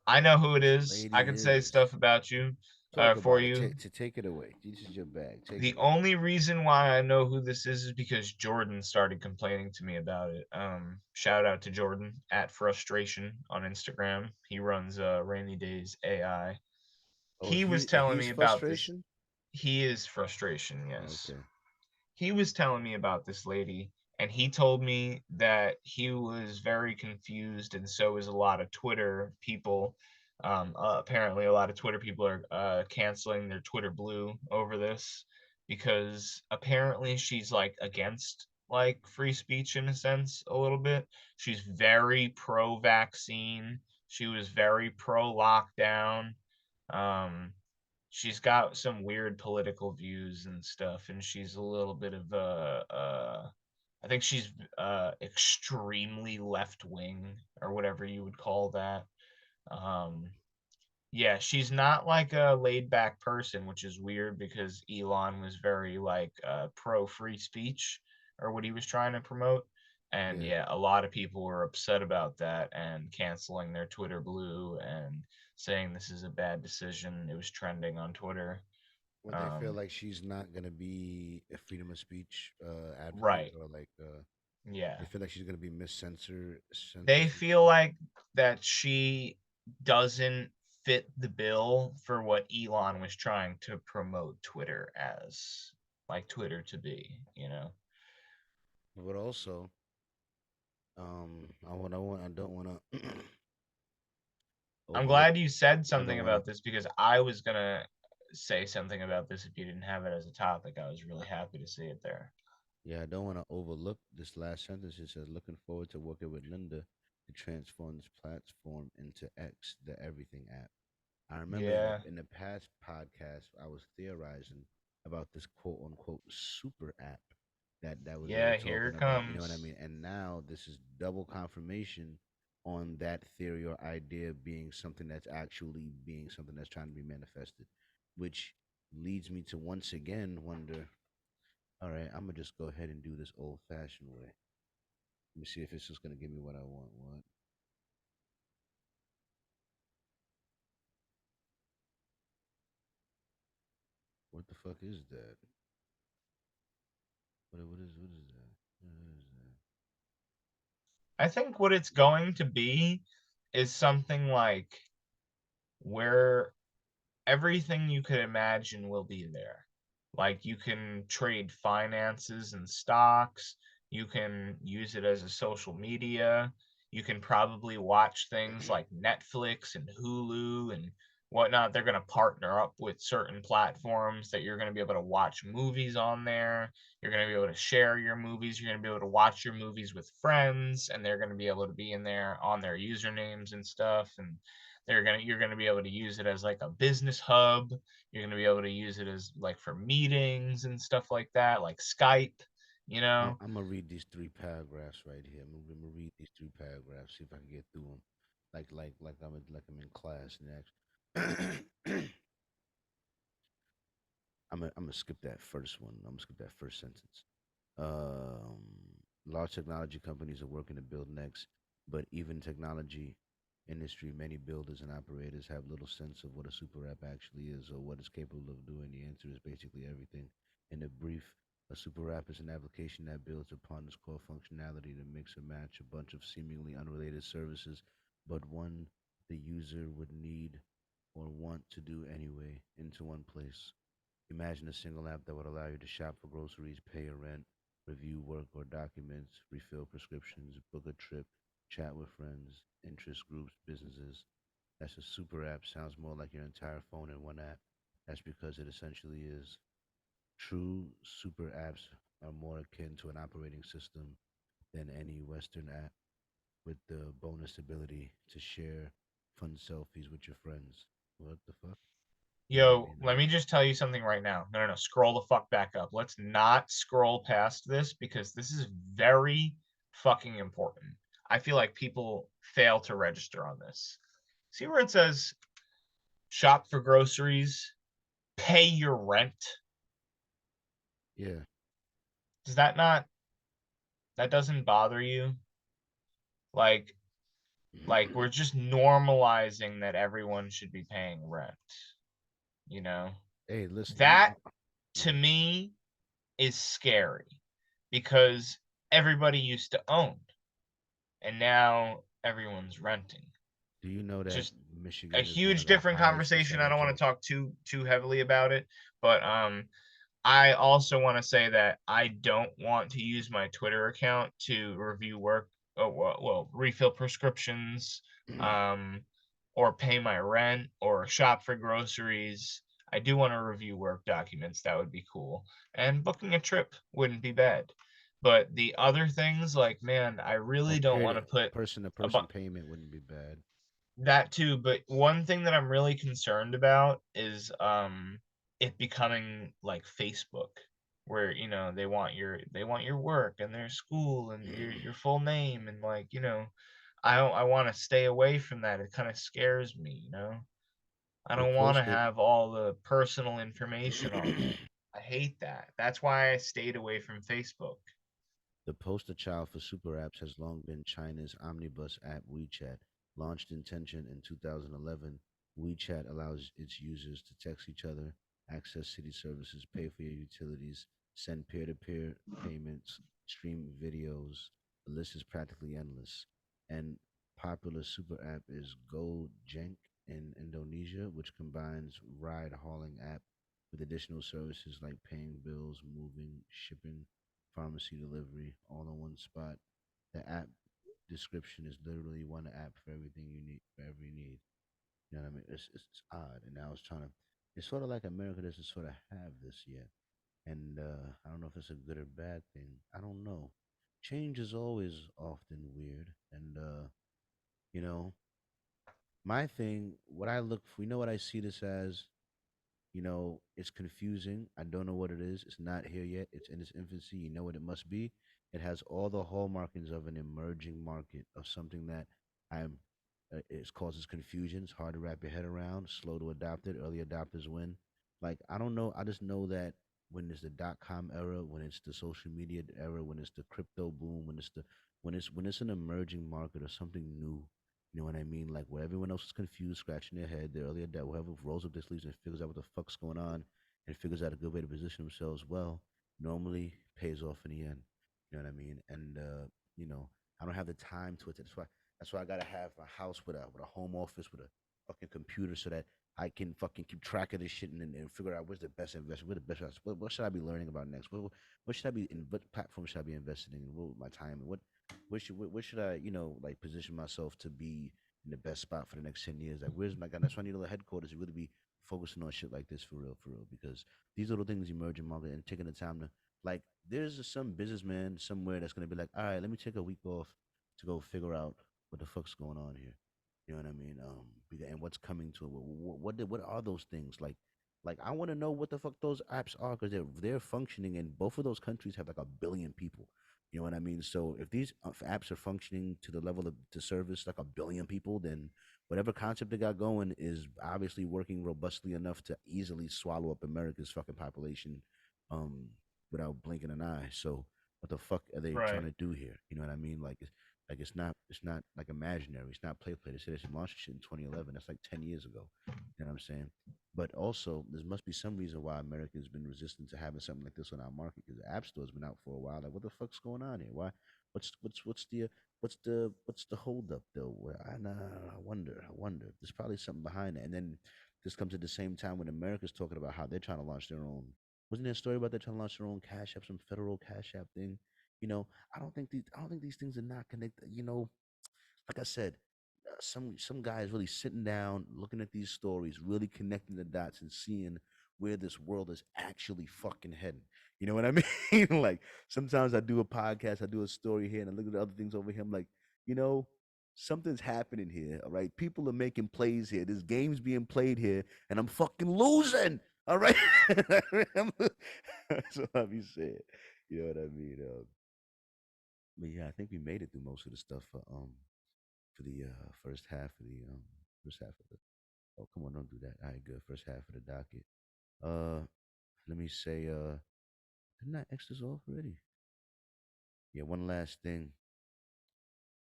I know who it this is. I lady can say is. stuff about you, Talk for about it. you. Take it away. This is your bag. Take The it away. only reason why I know who this is because Jordan started complaining to me about it. Shout out to Jordan at Frustration on Instagram. He runs Rainy Days AI. Oh, He was telling he's me about this. frustration. He is Frustration, yes. Okay. He was telling me about this lady, and he told me that he was very confused, and so is a lot of Twitter people. Apparently, a lot of Twitter people are canceling their Twitter Blue over this because apparently she's like against like free speech in a sense a little bit. She's very pro vaccine. She was very pro lockdown. Um, she's got some weird political views and stuff, and she's a little bit of I think she's extremely left wing or whatever you would call that. Um, yeah, she's not like a laid back person, which is weird because Elon was very like pro free speech or what he was trying to promote. And Yeah. yeah, a lot of people were upset about that and canceling their Twitter Blue and saying this is a bad decision. It was trending on Twitter. When they feel Um, like she's not gonna be a freedom of speech advocate, right. or like they Yeah. feel like she's gonna be miscensor They censorship. feel like that she doesn't fit the bill for what Elon was trying to promote Twitter as, like Twitter to be. But also, I don't want to I'm overlook. glad you said I don't something want to. about this because I was gonna say something about this if you didn't have it as a topic. I was really happy to see it there. Yeah, I don't want to overlook this last sentence. It says, "Looking forward to working with Linda to transform this platform into X, the everything app." I remember Yeah. in the past podcast, I was theorizing about this quote unquote super app that was they were Yeah, here talking it about. You know what I comes. mean? And now this is double confirmation on that theory or idea being something that's actually being something that's trying to be manifested, which leads me to once again wonder. All right, I'm gonna just go ahead and do this old fashioned way. Let me see if it's just gonna give me what I want. What the fuck is that? What is that? What is that? I think what it's going to be is something like where everything you could imagine will be there. Like you can trade finances and stocks, you can use it as a social media, you can probably watch things like Netflix and Hulu and whatnot. They're going to partner up with certain platforms that you're going to be able to watch movies on there. You're going to be able to share your movies. You're going to be able to watch your movies with friends, and they're going to be able to be in there on their usernames and stuff. And you're gonna be able to use it as like a business hub. You're gonna be able to use it as like for meetings and stuff like that, like Skype. You know, I'm gonna read these three paragraphs right here. I'm gonna read these three paragraphs. See if I can get through them, like I'm in class next. I'm gonna skip that first one. I'm gonna skip that first sentence. Um, Large technology companies are working to build next But even technology industry, many builders and operators have little sense of what a super app actually is or what it's capable of doing. The answer is basically everything. In a brief, a super app is an application that builds upon its core functionality to mix and match a bunch of seemingly unrelated services, but one the user would need or want to do anyway into one place. Imagine a single app that would allow you to shop for groceries, pay your rent, review work or documents, refill prescriptions, book a trip, chat with friends, interest groups, businesses. That's a super app. Sounds more like your entire phone in one app. That's because it essentially is. True super apps are more akin to an operating system than any Western app, with the bonus ability to share fun selfies with your friends. What the fuck? You know what I Yo, mean? let me just tell you something right now. No, no, no. Scroll the fuck back up. Let's not scroll past this because this is very fucking important. I feel like people fail to register on this. See where it says shop for groceries, pay your rent? Yeah. Does that not, that doesn't bother you? Like, we're just normalizing that everyone should be paying rent, you know? Hey, listen, That to mhm. me is scary because everybody used to own and now everyone's renting. Do you know that Just a Michigan is one huge of the different highest conversation. I don't percentage want of to talk too heavily about it, but I also want to say that I don't want to use my Twitter account to review work, well, refill prescriptions, um, or pay my rent or shop for groceries. I do want to review work documents. That would be cool. And booking a trip wouldn't be bad. But the other things, like, man, I or really don't peer want to put to a bu- person payment wouldn't be bad. that too, but one thing that I'm really concerned about is it becoming like Facebook where they want your work and their school and your full name and like, I want to stay away from that. It kind of scares me. I They don't want to posted have all the personal information on there. I hate that. That's why I stayed away from Facebook. the poster child for super apps has long been China's omnibus app WeChat. Launched in Tencent in 2011, WeChat allows its users to text each other, access city services, pay for your utilities, send peer-to-peer payments, stream videos. The list is practically endless. And popular super app is Gojek in Indonesia, which combines ride-hauling app with additional services like paying bills, moving, shipping, pharmacy delivery, all in one spot. The app description is literally one app for everything you need, for every need. You know what I mean? It's odd. And I was trying to, it's sort of like America doesn't sort of have this yet. And I don't know if it's a good or bad thing. I don't know. Change is always often weird. And, you know, my thing, what I look for, what I see this as, it's confusing. I don't know what it is. It's not here yet. It's in its infancy. You know what it must be. It has all the hallmarkings of an emerging market, of something that I'm. It causes confusion. It's hard to wrap your head around. Slow to adopt it. Early adopters win. Like, I don't know. I just know that when it's the .com era, when it's the social media era, when it's the crypto boom, when it's an emerging market or something new, you know what I mean? Like where everyone else is confused, scratching their head, the earlier that whoever rolls up their sleeves and figures out what the fuck's going on and figures out a good way to position themselves well, normally pays off in the end. You know what I mean? And you know, I don't have the time to it. That's why I gotta have a house with a home office with a fucking computer so that I can fucking keep track of this shit and figure out where's the best investment, where the best what should I be learning about next? What should I be in what platform should I be investing in? What my time and where should I, like position myself to be in the best spot for the next 10 years? Like, where's my God? That's why I need a little headquarters to really be focusing on shit like this for real, because these little things emerge in market and taking the time to like. There's some businessman somewhere that's gonna be like, all right, let me take a week off to go figure out what the fuck's going on here. You know what I mean? And what's coming to it? What are those things like? Like I want to know what the fuck those apps are because they're functioning, and both of those countries have like 1 billion people. You know what I mean? So if these apps are functioning to the level of to service like 1 billion people, then whatever concept they got going is obviously working robustly enough to easily swallow up America's fucking population, um, without blinking an eye. So what the fuck are they trying Right. to do here? You know what I mean? Like Like it's not like imaginary. It's not play. They said they should launch this shit in 2011. That's like 10 years ago. You know what I'm saying? But also, there must be some reason why America has been resistant to having something like this on our market because the App Store's been out for a while. Like, what the fuck's going on here? Why? What's the hold up though? I wonder. I wonder. There's probably something behind it. And then this comes at the same time when America's talking about how they're trying to launch their own. Wasn't there a story about they're trying to launch their own Cash App, some federal Cash App thing? You know, I don't think these things are not connected. Like I said, some guy is really sitting down, looking at these stories, really connecting the dots and seeing where this world is actually fucking heading. You know what I mean? Like sometimes I do a podcast, I do a story here, and I look at the other things over here. I'm like, you know, something's happening here. All right, people are making plays here. There's games being played here, and I'm fucking losing. All right, that's what I be saying. You know what I mean? But yeah, I think we made it through most of the stuff for the first half of the. Oh, come on, don't do that. All right, good. First half of the docket. Uh, let me say, didn't I X this off already? Yeah, one last thing.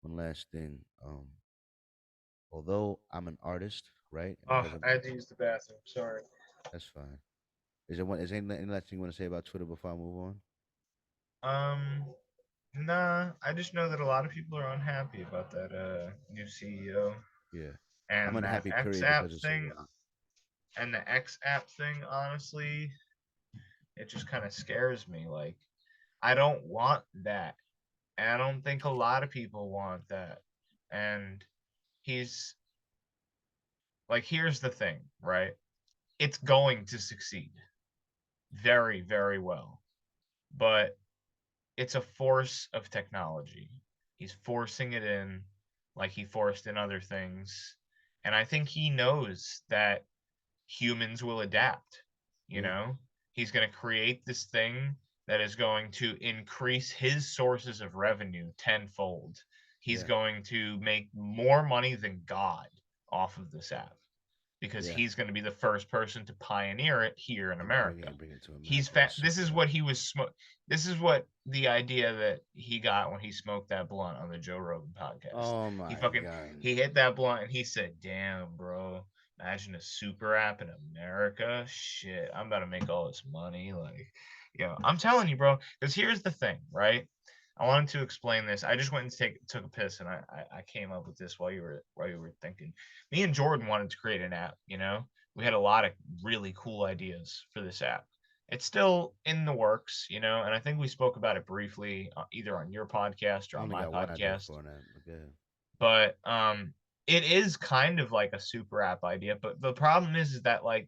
One last thing. Although I'm an artist, right? And Oh, because I'm, I had to use the bathroom. Sorry. that's fine. Is there any last thing you want to say about Twitter before I move on? Um, nah. I just know that a lot of people are unhappy about that new CEO Yeah, I'm and that unhappy. X Period. app Because it's so thing. early. And the X app thing, honestly, it just kind of scares me. Like, I don't want that. And I don't think a lot of people want that. And he's like, here's the thing, right? It's going to succeed very, very well. But it's a force of technology. He's forcing it in like he forced in other things. And I think he knows that humans will adapt, you Yeah, know? He's going to create this thing that is going to increase his sources of revenue tenfold. He's yeah, going to make more money than God off of this app because yeah. he's going to be the first person to pioneer it here in And bring it America. and bring it to He's America. That's this super is dope. what he was this is what the idea that he got when he smoked that blunt on the Joe Rogan podcast. Oh He my fucking god. he hit that blunt and he said, "Damn, bro, imagine a super app in America. Shit, I'm about to make all this money." Like, I'm telling you, bro. Because here's the thing, right? I wanted to explain this. I just went and took a piss, and I came up with this while you were thinking. Me and Jordan wanted to create an app. We had a lot of really cool ideas for this app. It's still in the works, and I think we spoke about it briefly either on your podcast or I on only my got one idea podcast. for that. But go ahead. But it is kind of like a super app idea. But the problem is that like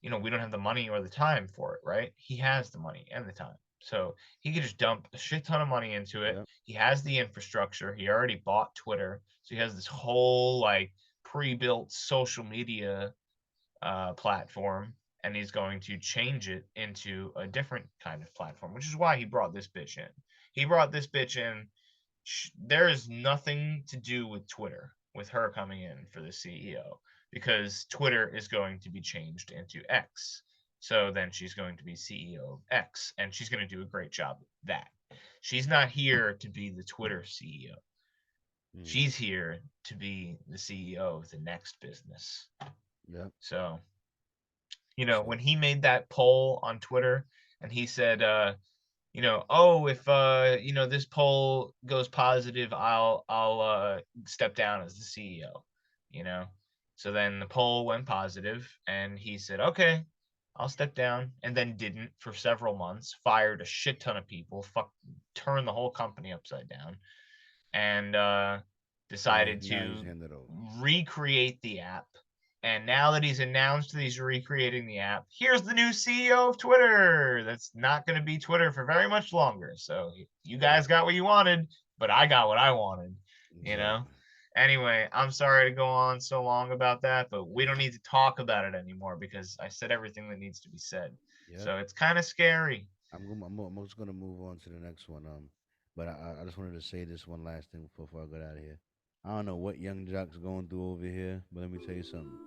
we don't have the money or the time for it, right? He has the money and the time. So he could just dump a shit ton of money into it. Yep. He has the infrastructure. He already bought Twitter. So he has this whole like pre-built social media platform, and he's going to change it into a different kind of platform, which is why he brought this bitch in. He brought this bitch in. There is nothing to do with Twitter with her coming in for the CEO because Twitter is going to be changed into X. So then she's going to be CEO of X, and she's going to do a great job of that. She's not here to be the Twitter CEO. Mm. She's here to be the CEO of the next business. Yep. So when So he made that poll on Twitter and he said, oh, if this poll goes positive, I'll step down as the CEO, you know. So then the poll went positive and he said, okay, I'll step down, and then didn't for several months, fired a shit ton of people, turned the whole company upside down, and decided now he's to handed over. recreate the app. And now that he's announced that he's recreating the app, here's the new CEO of Twitter. That's not going to be Twitter for very much longer. So you Yeah. guys got what you wanted, but I got what I wanted, you know? Exactly. Anyway, I'm sorry to go on so long about that, but we don't need to talk about it anymore because I said everything that needs to be said. Yep. So it's kind of scary. I'm just gonna move on to the next one. But I just wanted to say this one last thing before I get out of here. I don't know what young jock's going through over here, but let me tell you something.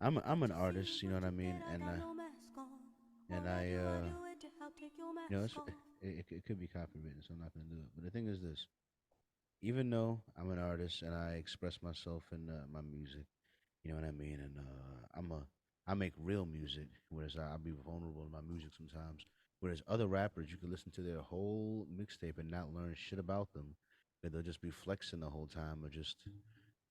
I'm an artist, you know what I mean, and I it's, it could be copywritten, so I'm not gonna do it. But the thing is this: even though I'm an artist and I express myself in my music, you know what I mean, and I make real music, whereas I'll be vulnerable in my music sometimes. Whereas other rappers, you can listen to their whole mixtape and not learn shit about them, but they'll just be flexing the whole time, or just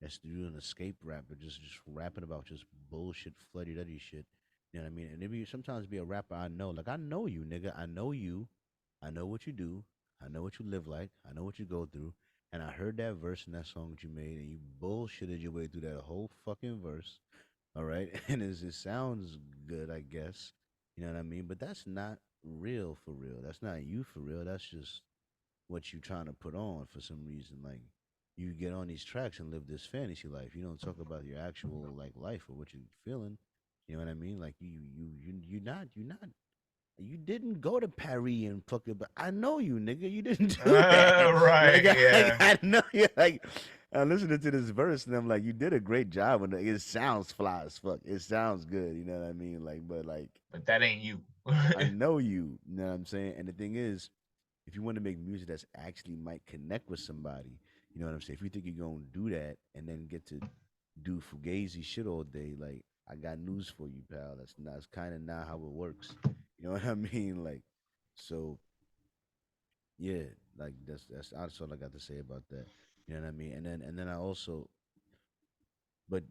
as doing an escape rap, or just rapping about just bullshit, fluddy duddy shit. You know what I mean? And maybe sometimes be a rapper I know, like I know you, nigga, I know you, I know what you do, I know what you live like, I know what you go through, and I heard that verse in that song that you made, and you bullshitted your way through that whole fucking verse. All right, and it sounds good, I guess. You know what I mean? But that's not real for real. That's not you for real. That's just what you trying to put on for some reason. Like you get on these tracks and live this fantasy life. You don't talk about your actual like life or what you're feeling. You know what I mean? Like you not you didn't go to Paris and fuck it, but I know you, nigga. You didn't do that. Right, Like yeah. I know you. Like I'm listening to this verse and I'm like, you did a great job, and it sounds fly as fuck. It sounds good. You know what I mean? Like, but like But that ain't you. I know you. You know what I'm saying? And the thing is, if you want to make music that's actually might connect with somebody, you know what I'm saying? If you think you're gonna do that and then get to do fugazi shit all day, like I got news for you, pal. That's kind of not how it works. You know what I mean? Like, so yeah, like that's all I got to say about that. You know what I mean? And then I also, but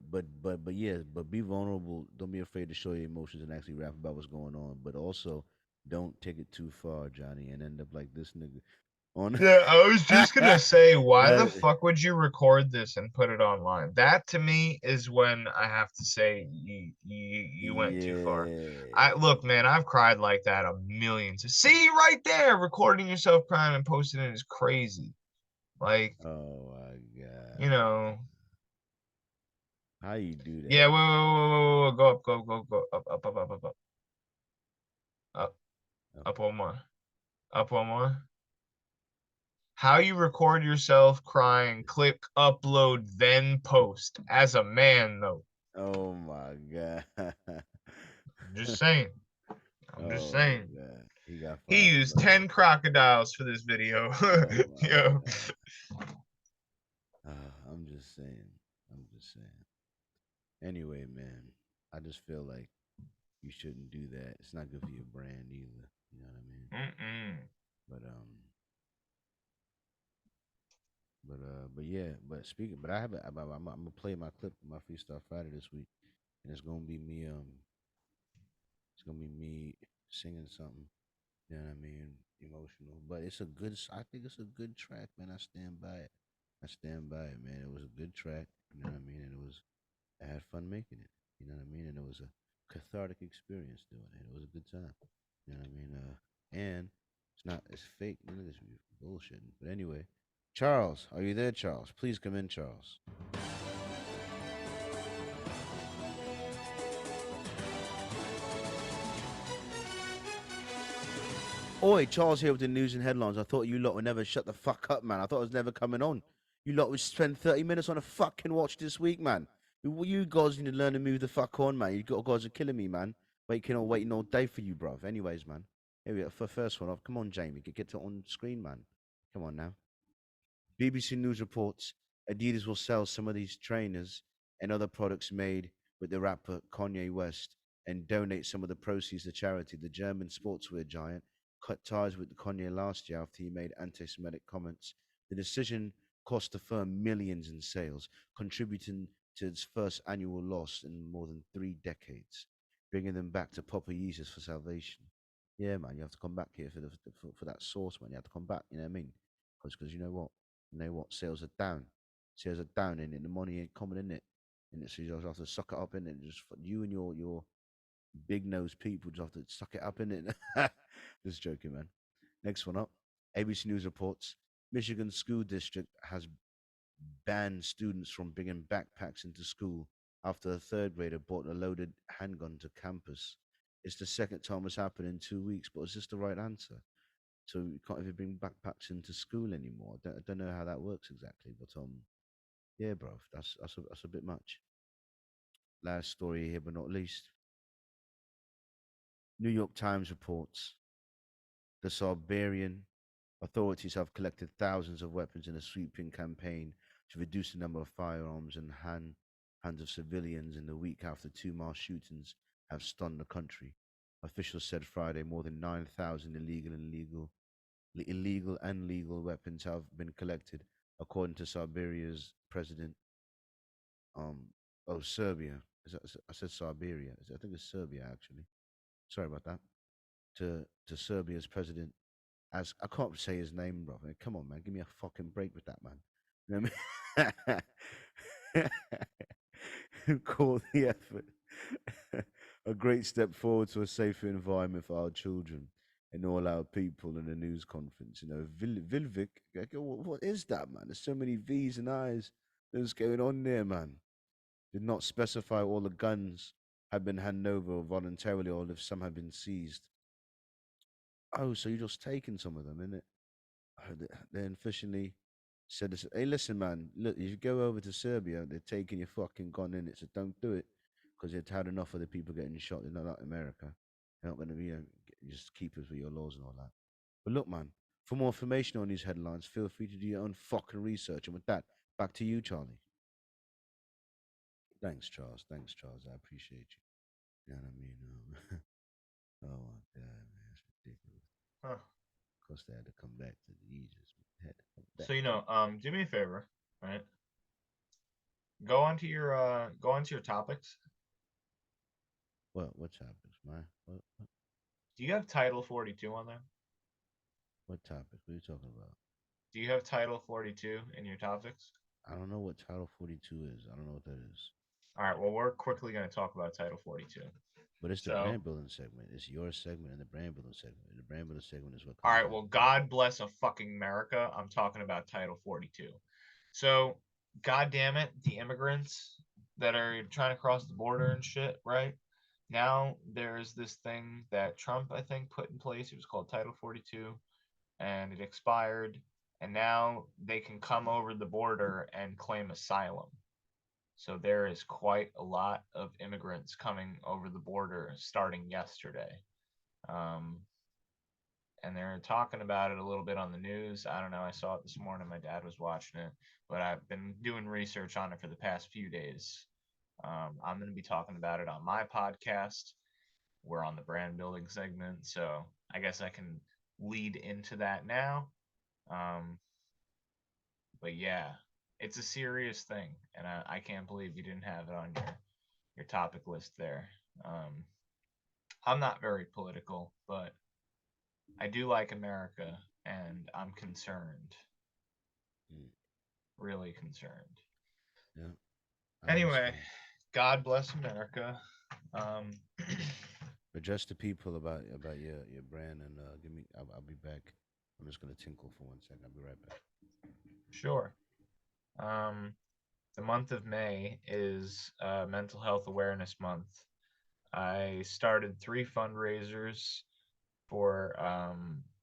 yeah, but be vulnerable. Don't be afraid to show your emotions and actually rap about what's going on. But also, don't take it too far, Johnny, and end up like this nigga on. Yeah, I was just gonna say, why the uh, fuck would you record this and put it online? That to me is when I have to say you went too far. I yeah. look, man, I've cried like that a million times. See right there, recording yourself crying and posting it is crazy. Like, Oh my you god. know, How you do yeah, that, whoa, man? whoa, whoa, whoa, go up, go up, up, Oh, up one more, up one more. How you record yourself crying, click upload, then post. As a man, though. oh my god. I'm just saying. I'm just Oh my saying. god. He got He five used stars. 10 crocodiles for this video. Oh my Yo. god. I'm just saying. I'm just saying. Anyway, man, I just feel like you shouldn't do that. It's not good for your brand either. You know what I mean? Mm-mm. But but yeah. But speaking, but I have a, I'm gonna play my clip, my Freestyle Friday this week, and it's gonna be me singing something. You know what I mean? Emotional, but it's a good. I think it's a good track, man. I stand by it. I stand by it, man. It was a good track. You know what I mean? And it was. I had fun making it. You know what I mean? And it was a cathartic experience doing it. It was a good time. You know what I mean? And it's not. It's fake. None of this bullshitting. But anyway, Charles, are you there, Charles? Please come in, Charles. Oi, Charles here with the news and headlines. I thought you lot would never shut the fuck up, man. I thought it was never coming on. You lot would spend 30 minutes on a fucking watch this week, man. You guys need to learn to move the fuck on, man. You got guys are killing me, man. Waiting all day for you, bruv. Anyways, man. Here we go. For first one off. Come on, Jamie. Get to on screen, man. Come on now. BBC News reports Adidas will sell some of these trainers and other products made with the rapper Kanye West and donate some of the proceeds to charity. The German sportswear giant cut ties with Kanye last year after he made anti Semitic comments. The decision cost the firm millions in sales, contributing to its first annual loss in more than 3 decades, bringing them back to Papa Jesus for salvation. Yeah, man, you have to come back here for that source, man. You have to come back, you know what I mean? Because you know what? You know what? Sales are down. Sales are down in it. The money ain't coming in it. And so you just have to suck it up in it. Just you and your big nose people just have to suck it up in it. Just joking, man. Next one up. ABC News reports Michigan school district has banned students from bringing backpacks into school after a third grader brought a loaded handgun to campus. It's the second time it's happened in 2 weeks, but is this the right answer? So you can't even bring backpacks into school anymore. I don't know how that works exactly, but yeah, bro, that's a bit much. Last story here, but not least, New York Times reports the Siberian Authorities have collected thousands of weapons in a sweeping campaign to reduce the number of firearms in hands of civilians in the week after two mass shootings have stunned the country. Officials said Friday more than 9,000 illegal and legal weapons have been collected, according to Siberia's president. Um, oh, Serbia. I said Siberia. I think it's Serbia actually. Sorry about that. To Serbia's president, as I can't say his name, bro. Come on, man, give me a fucking break with that, man. You know what I mean? Call the effort a great step forward to a safer environment for our children and all our people in the news conference. You know, Vilvik, what is that, man? There's so many V's and I's. What's going on there, man? Did not specify all the guns had been handed over voluntarily or if some had been seized. Oh, so you're just taking some of them, innit? They officially said, this, "Hey, listen, man. Look, if you go over to Serbia, they're taking your fucking gun in it. So don't do it because they've had enough of the people getting shot. They're not like America. They're not going to be just keep us with your laws and all that." But look, man. For more information on these headlines, feel free to do your own fucking research. And with that, back to you, Charlie. Thanks, Charles. Thanks, Charles. I appreciate you. You know what I mean? Oh my God, man, it's ridiculous. Huh. Of course, they had to come back to the Aegis. They had to come back. So do me a favor, right? Go onto your topics. What topics, man? Do you have Title 42 on there? What topics? What are you talking about? Do you have Title 42 in your topics? I don't know what Title 42 is. I don't know what that is. All right. Well, we're quickly going to talk about Title 42. But it's the So, brand building segment. It's your segment and the brand building segment. And the brand building segment is what all comes right. out. Well, God bless a fucking America. I'm talking about Title 42. So, God damn it, the immigrants that are trying to cross the border and shit, right? Now there's this thing that Trump, I think, put in place. It was called Title 42, and it expired. And now they can come over the border and claim asylum. So there is quite a lot of immigrants coming over the border starting yesterday. Um, and they're talking about it a little bit on the news. I don't know. I saw it this morning. My dad was watching it, but I've been doing research on it for the past few days. I'm going to be talking about it on my podcast. We're on the brand building segment, so I guess I can lead into that now. Um, but yeah, it's a serious thing, and I can't believe you didn't have it on your topic list there. I'm not very political, but I do like America, and I'm concerned, Mm, really concerned. yeah. I Anyway, understand. God bless America. Um, Address the people about your brand and give me. I'll be back. I'm just gonna tinkle for 1 second. I'll be right back. sure. Um, the month of May is Mental Health Awareness Month. I started 3 fundraisers for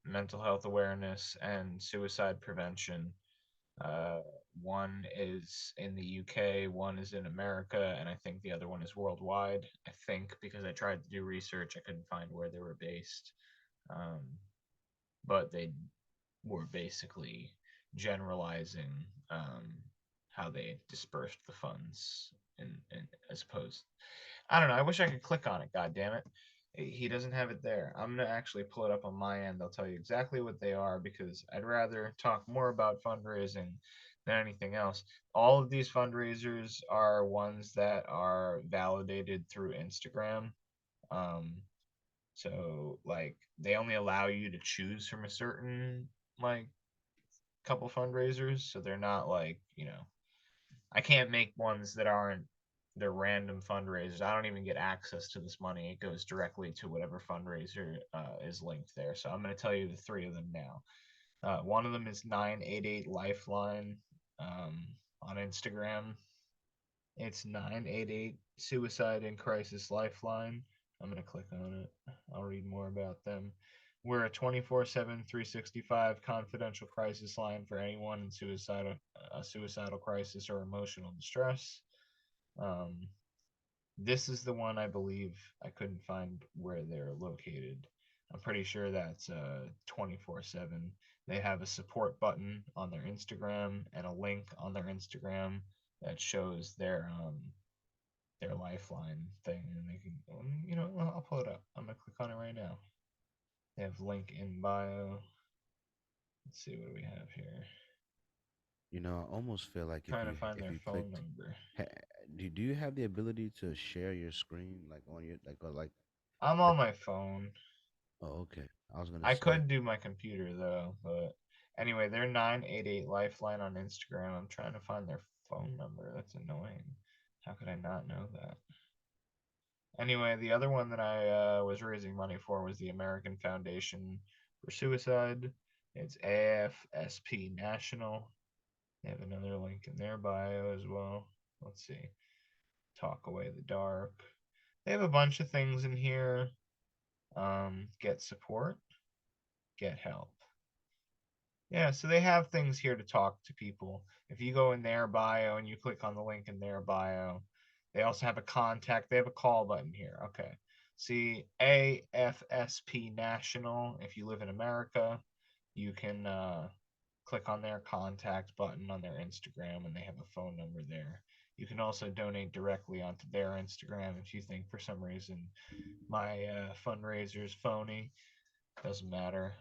mental health awareness and suicide prevention. Uh, one is in the UK, one is in America, and I think the other one is worldwide. I think because I tried to do research, I couldn't find where they were based. Um, but they were basically generalizing how they dispersed the funds and as opposed. I don't know. I wish I could click on it. God damn it. He doesn't have it there. I'm gonna actually pull it up on my end. They'll tell you exactly what they are because I'd rather talk more about fundraising than anything else. All of these fundraisers are ones that are validated through Instagram. Um, so like they only allow you to choose from a certain like couple fundraisers, so they're not like, I can't make ones that aren't they're random fundraisers. I don't even get access to this money. It goes directly to whatever fundraiser is linked there. So I'm going to tell you the 3 of them now. One of them is 988 Lifeline on Instagram. It's 988 Suicide in Crisis Lifeline. I'm going to click on it. I'll read more about them. We're a 24/7, 365 confidential crisis line for anyone in suicidal crisis or emotional distress. This is the one I believe I couldn't find where they're located. I'm pretty sure that's 24/7. They have a support button on their Instagram and a link on their Instagram that shows their Lifeline thing, and they can, I'll pull it up. I'm gonna click on it right now. They have link in bio. Let's see, what do we have here? I almost feel like Trying to find their phone clicked, number. ha, do you have the ability to share your screen like on your like? I'm on my phone. Oh, okay. I was gonna I say. could do my computer though, but anyway, they're 988 Lifeline on Instagram. I'm trying to find their phone number. That's annoying. How could I not know that? Anyway, the other one that I was raising money for was the American Foundation for Suicide. It's AFSP National. They have another link in their bio as well. Let's see. Talk Away the Dark. They have a bunch of things in here. Get support, get help. Yeah, so they have things here to talk to people. If you go in their bio and you click on the link in their bio, they also have a contact. They have a call button here. Okay. See, AFSP National. If you live in America, you can click on their contact button on their Instagram, and they have a phone number there. You can also donate directly onto their Instagram if you think for some reason my fundraiser is phony. Doesn't matter.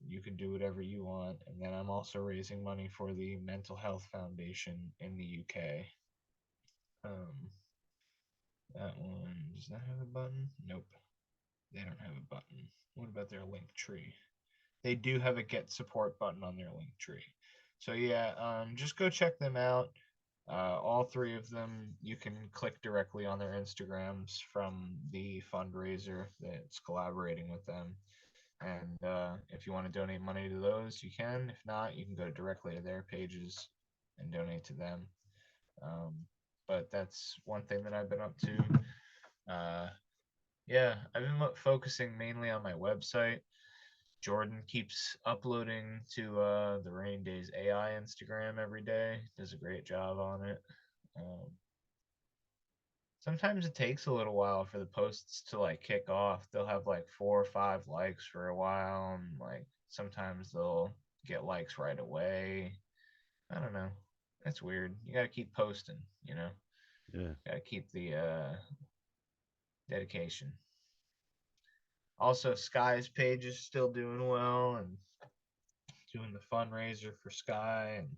You can do whatever you want. And then I'm also raising money for the Mental Health Foundation in the UK. That one, does that have a button? Nope. They don't have a button. What about their link tree? They do have a get support button on their link tree. So yeah, just go check them out. All three of them, you can click directly on their Instagrams from the fundraiser that's collaborating with them. And if you want to donate money to those, you can. If not, you can go directly to their pages and donate to them. But that's one thing that I've been up to. Yeah, I've been focusing mainly on my website. Jordan keeps uploading to the Rainy Days AI Instagram every day. Does a great job on it. Sometimes it takes a little while for the posts to like kick off. They'll have like 4 or 5 likes for a while, and like sometimes they'll get likes right away. I don't know. That's weird. You got to keep posting, you know. Yeah. Got to keep the dedication. Also, Sky's page is still doing well and doing the fundraiser for Sky, and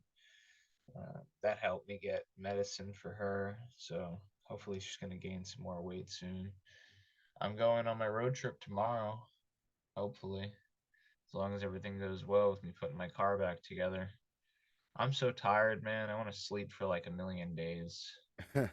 that helped me get medicine for her. So hopefully she's gonna gain some more weight soon. I'm going on my road trip tomorrow, hopefully, as long as everything goes well with me putting my car back together. I'm so tired, man. I want to sleep for like a million days, I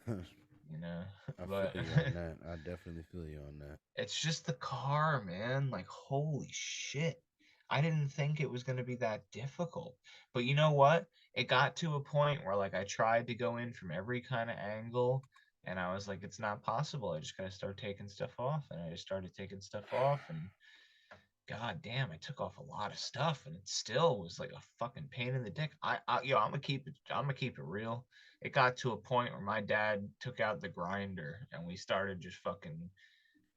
you know. feel But you on that. I definitely feel you on that. it's just the car, man. Like, holy shit. I didn't think it was going to be that difficult. But you know what? It got to a point where, like, I tried to go in from every kind of angle, and I was like, it's not possible. I just got to start taking stuff off. And I just started taking stuff off, and god damn, I took off a lot of stuff, and it still was like a fucking pain in the dick. I'm gonna keep it real. It got to a point where my dad took out the grinder, and we started just fucking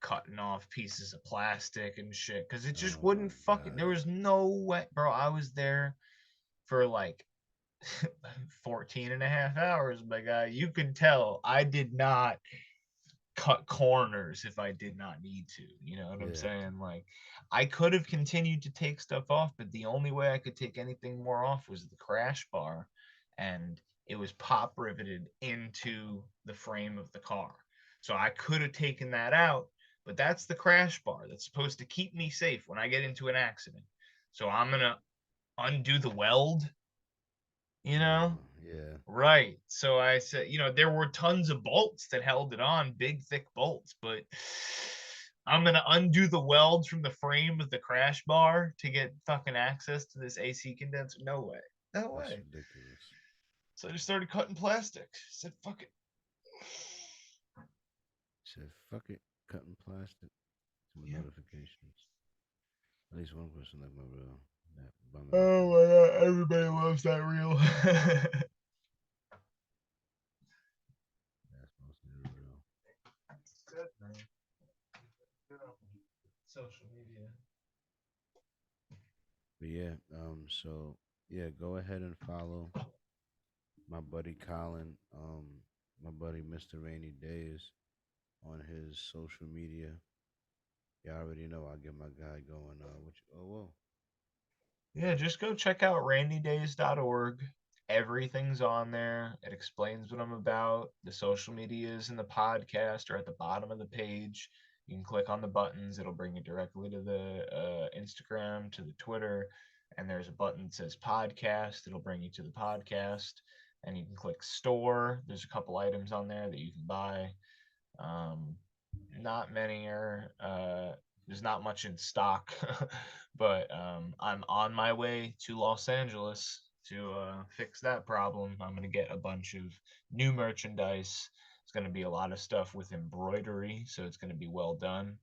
cutting off pieces of plastic and shit, because it just Oh my wouldn't fucking, god. there was no way, bro. I was there for like 14 and a half hours, my guy. You could tell I did not cut corners if I did not need to. You know what I'm Yeah. saying? Like, I could have continued to take stuff off, but the only way I could take anything more off was the crash bar, and it was pop riveted into the frame of the car. So I could have taken that out, but that's the crash bar that's supposed to keep me safe when I get into an accident. So I'm gonna undo the weld, you know? Yeah. Right. So I said, there were tons of bolts that held it on, big, thick bolts, but I'm going to undo the welds from the frame of the crash bar to get fucking access to this AC condenser. No way. No That's way. ridiculous. So I just started cutting plastic. I said, fuck it. Said fuck it, cutting plastic. Some Yeah. notifications. At least one person like my real. That bumming out Oh there. my god, everybody loves that reel. That's mostly the real. Good, man. Good on social media. But yeah, so yeah, go ahead and follow my buddy Colin, my buddy Mr. Rainy Days on his social media. You already know I'll get my guy going. Oh, whoa. Yeah, just go check out randydays.org. Everything's on there. It explains what I'm about. The social medias and the podcast are at the bottom of the page. You can click on the buttons. It'll bring you directly to the Instagram, to the Twitter, and there's a button that says podcast. It'll bring you to the podcast, and you can click store. There's a couple items on there that you can buy. Um, Not many are. There's not much in stock, but I'm on my way to Los Angeles to fix that problem. I'm gonna get a bunch of new merchandise. It's gonna be a lot of stuff with embroidery, so it's gonna be well done.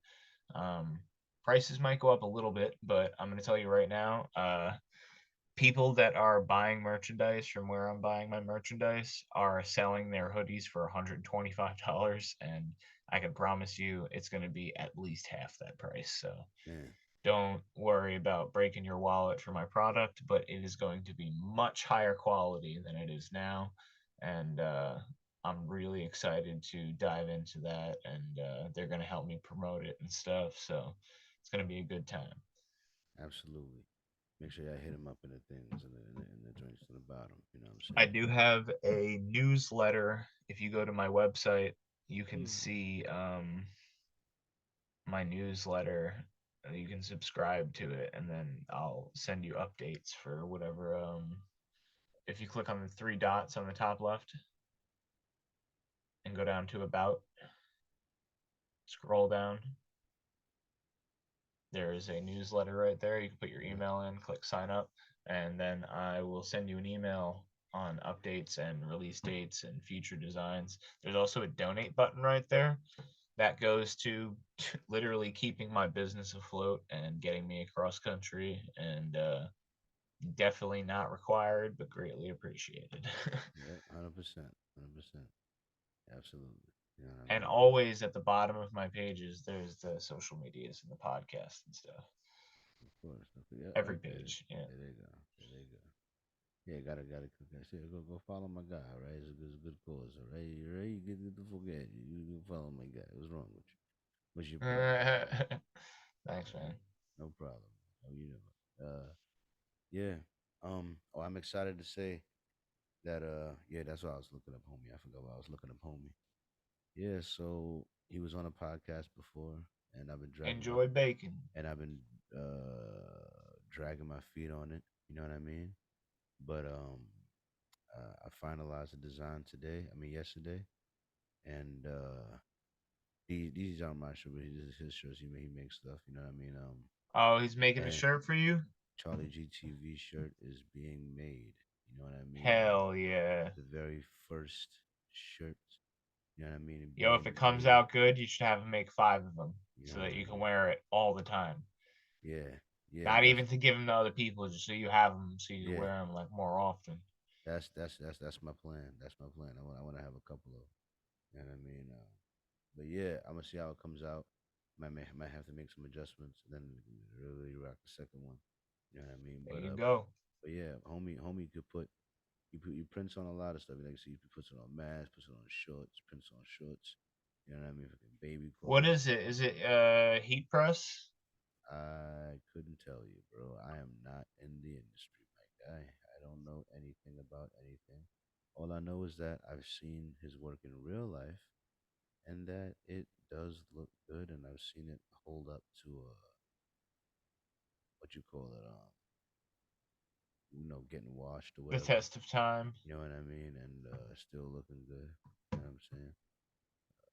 Um, Prices might go up a little bit, but I'm gonna tell you right now, people that are buying merchandise from where I'm buying my merchandise are selling their hoodies for $125, and I can promise you it's going to be at least half that price. So Man, don't worry about breaking your wallet for my product, but it is going to be much higher quality than it is now. And I'm really excited to dive into that, and they're going to help me promote it and stuff. So it's going to be a good time. absolutely. Make sure y'all hit him up in the things in the joints to the bottom. You know what I'm I saying? do have a newsletter. If you go to my website, you can see my newsletter. You can subscribe to it, and then I'll send you updates for whatever. If you click on the three dots on the top left and go down to about, scroll down. There is a newsletter right there. You can put your Yeah. email in, click sign up, and then I will send you an email on updates and release dates and future designs. There's also a donate button right there that goes to literally keeping my business afloat and getting me across country, and definitely not required but greatly appreciated. Yeah, 100%. 100%. Absolutely. You know what I And mean? always at the bottom of my pages there's the social medias and the podcast and stuff. Of course. Okay. Yeah, Every okay. page, yeah. There they go. There they go. Yeah, gotta cook that shit. Go follow my guy, all right? It's a good cause, all right? You right? You get the fuck out. You follow my guy. What's wrong with you? What's your problem? Thanks, All man. right? No problem. Oh, you know. Yeah. Oh, I'm excited to say that yeah, that's what I was looking up, homie. I forgot what I was looking up, homie. Yeah, so he was on a podcast before, and Enjoy bacon. I've been dragging my feet on it. You know what I mean? But I finalized the design today. I mean yesterday, and these aren't my shirts, but these his shirts. He makes stuff. You know what I mean? Oh, he's making a And shirt for you? CharlieGtv shirt is being made. You know what I mean? Hell yeah. The very first shirt. You know what I mean? And Yo, if being it comes made. out good, you should have him make 5 of them You know so what that I you can mean? wear it all the time. Yeah, yeah. Not even to give them to other people, just so you have them so you can Yeah. wear them like more often. That's my plan. That's my plan. I want to have a couple of. You know what I mean? But yeah, I'm gonna see how it comes out. Might have to make some adjustments, then really rock the second one. You know what I mean? There you go. But yeah, homie could put you prints on a lot of stuff. Like see, he puts it on masks, puts it on shorts, prints on shorts. You know what I mean? Fucking baby What clothes. is it? Is it heat press? I couldn't tell you, bro. I am not in the industry, my guy. I don't know anything about anything. All I know is that I've seen his work in real life, and that it does look good, and I've seen it hold up to what you call it, getting washed or The whatever. test of time. You know what I mean? And still looking good. You know what I'm saying?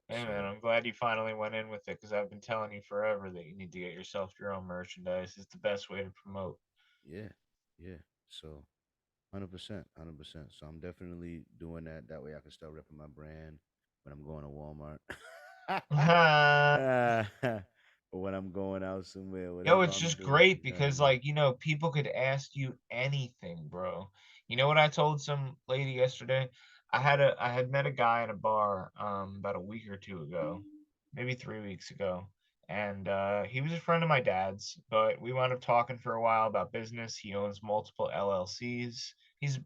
Hey man, So I'm glad you finally went in with it because I've been telling you forever that you need to get yourself your own merchandise. It's the best way to promote. yeah, yeah. So 100%, 100%. So I'm definitely doing that. That way I can start repping my brand when I'm going to Walmart. Or when I'm going out somewhere, Yo, whatever it's I'm just doing. great You know what I because, mean? like, people could ask you anything, bro. You know what I told some lady yesterday? I had met a guy in a bar about a week or two ago, maybe 3 weeks ago, and he was a friend of my dad's, but we wound up talking for a while about business. He owns multiple LLCs. He's,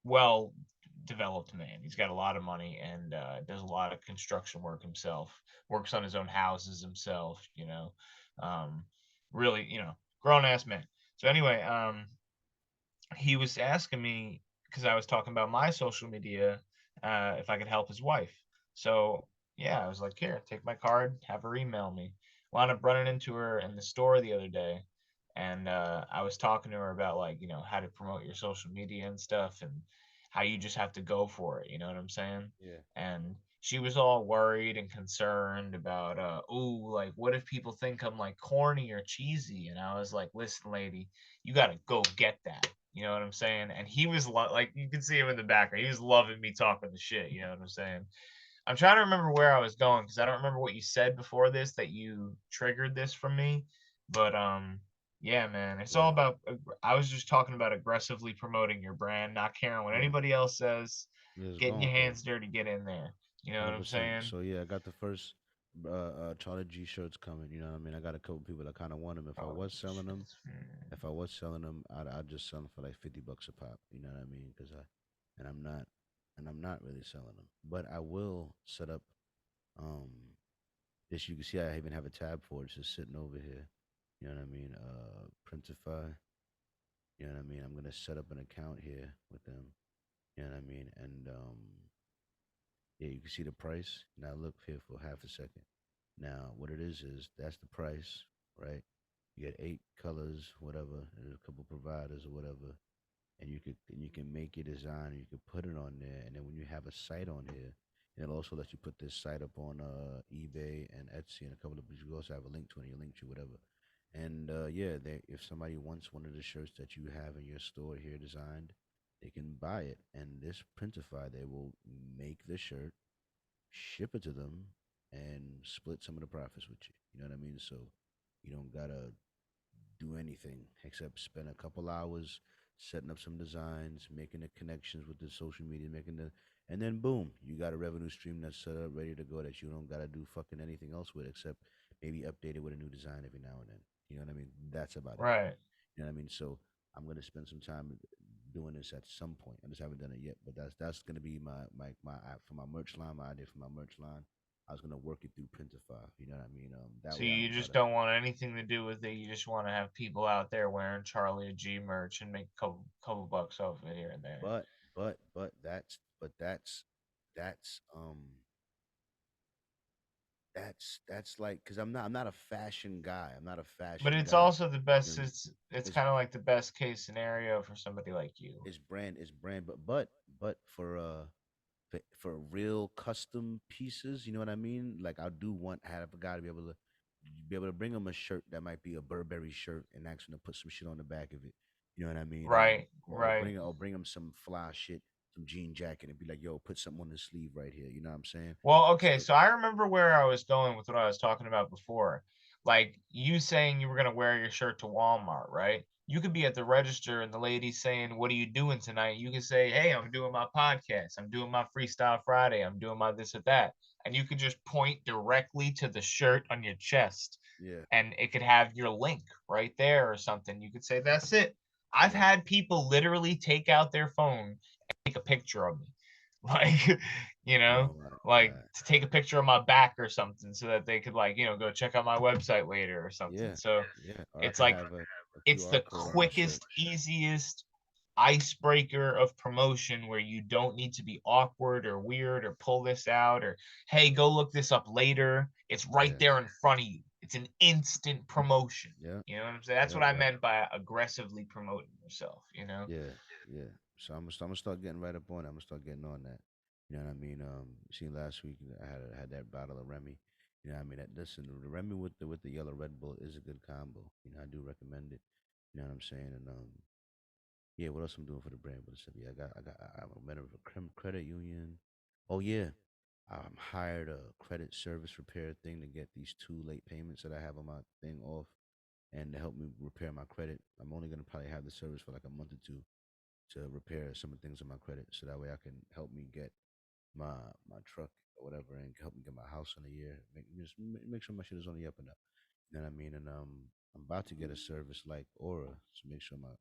well developed man. He's got a lot of money and does a lot of construction work himself. Works on his own houses himself. Um, really, grown ass man. So anyway, he was asking me because I was talking about my social media, if I could help his wife. So yeah, I was like, here, take my card, have her email me. Wound up running into her in the store the other day, and I was talking to her about, like, how to promote your social media and stuff, and how you just have to go for it. You know what I'm saying? Yeah. And she was all worried and concerned about, ooh, like, what if people think I'm like corny or cheesy? And I was like, listen, lady, you got to go get that. You know what I'm saying? And he was like, you can see him in the background. He was loving me talking the shit. You know what I'm saying? I'm trying to remember where I was going because I don't remember what you said before this that you triggered this from me. But yeah, man, it's all Yeah. about. I was just talking about aggressively promoting your brand, not caring what Yeah. anybody else says. Yeah, it's Getting your going for hands dirty, get in there. You know what I'm 100%. saying? So yeah, I got the first Charlie G shirts coming. You know what I mean? I got a couple people that kind of want them. If I Oh was selling them, shit. Hmm. if I was selling them, I'd just sell them for like $50 a pop. You know what I mean? And I'm not, and I'm not really selling them. But I will set up. Um, this you can see. I even have a tab for it. It's just sitting over here. You know what I mean? Printify. You know what I mean? I'm gonna set up an account here with them. You know what I mean? And yeah, you can see the price. Now look here for half a second. Now what it is that's the price, right? You get 8 colors, whatever. There's a couple providers or whatever, and you can make your design. And you can put it on there, and then when you have a site on here, it'll also let you put this site up on eBay and Etsy and a couple of. You also have a link to it, your link to whatever. And yeah, if somebody wants one of the shirts that you have in your store here designed, they can buy it. And this Printify, they will make the shirt, ship it to them, and split some of the profits with you. You know what I mean? So you don't gotta do anything except spend a couple hours setting up some designs, making the connections with the social media, and then boom, you got a revenue stream that's set up, ready to go that you don't gotta do fucking anything else with except maybe update it with a new design every now and then. You know what I mean? That's about it. Right. You know what I mean? So I'm gonna spend some time doing this at some point. I just haven't done it yet, but that's gonna be my for my merch line. My idea for my merch line. I was gonna work it through Printify. You know what I mean? That So way I you don't just gotta. don't want anything to do with it. You just want to have people out there wearing Charlie G merch and make a couple bucks off of it here and there. But but that's like because I'm not a fashion guy. I'm not a But fashion it's guy. also the You know best. what I mean? It's It's kind of like the best case scenario for somebody like you. it's brand, but for real custom pieces, you know what I mean? Like I do want have a guy to be able to bring him a shirt that might be a Burberry shirt and ask him to put some shit on the back of it. You know what I mean? Right. Or Right. bring him some fly shit, some jean jacket, and be like, "Yo, put something on the sleeve right here." You know what I'm saying? Well, okay, So so I remember where I was going with what I was talking about before. Like you saying you were gonna wear your shirt to Walmart, right? You could be at the register and the lady saying, "What are you doing tonight?" You could say, "Hey, I'm doing my podcast. I'm doing my Freestyle Friday. I'm doing my this or that." And you could just point directly to the shirt on your chest, yeah, and it could have your link right there or something. You could say, "That's it." I've yeah. had people literally take out their phone and take a picture of me. Like, you know, Oh my like god. to take a picture of my back or something so that they could, like, go check out my website later or something. Yeah, So yeah. Or I it's could like have a it's QR the code on my shirt. quickest, easiest icebreaker of promotion where you don't need to be awkward or weird or pull this out or hey, go look this up later. It's right Yeah, there in front of you. It's an instant promotion. yeah, You know what I'm saying? That's yeah, what I yeah. meant by aggressively promoting yourself, you know? Yeah, yeah. So I'm gonna start getting right up on it. I'm gonna start getting on that. You know what I mean? See, last week I had that bottle of Remy. You know what I mean? Listen, the Remy with the yellow Red Bull is a good combo. You know, I do recommend it. You know what I'm saying? And yeah, what else I'm doing for the brand? But listen, yeah, I'm a member of a credit union. Oh yeah, I'm hired a credit service repair thing to get these 2 late payments that I have on my thing off, and to help me repair my credit. I'm only gonna probably have the service for like a month or two to repair some of the things on my credit, so that way I can help me get my my truck or whatever and help me get my house in a year. Make sure my shit is on the up and up. You know what I mean? And I'm about to get a service like Aura to make sure my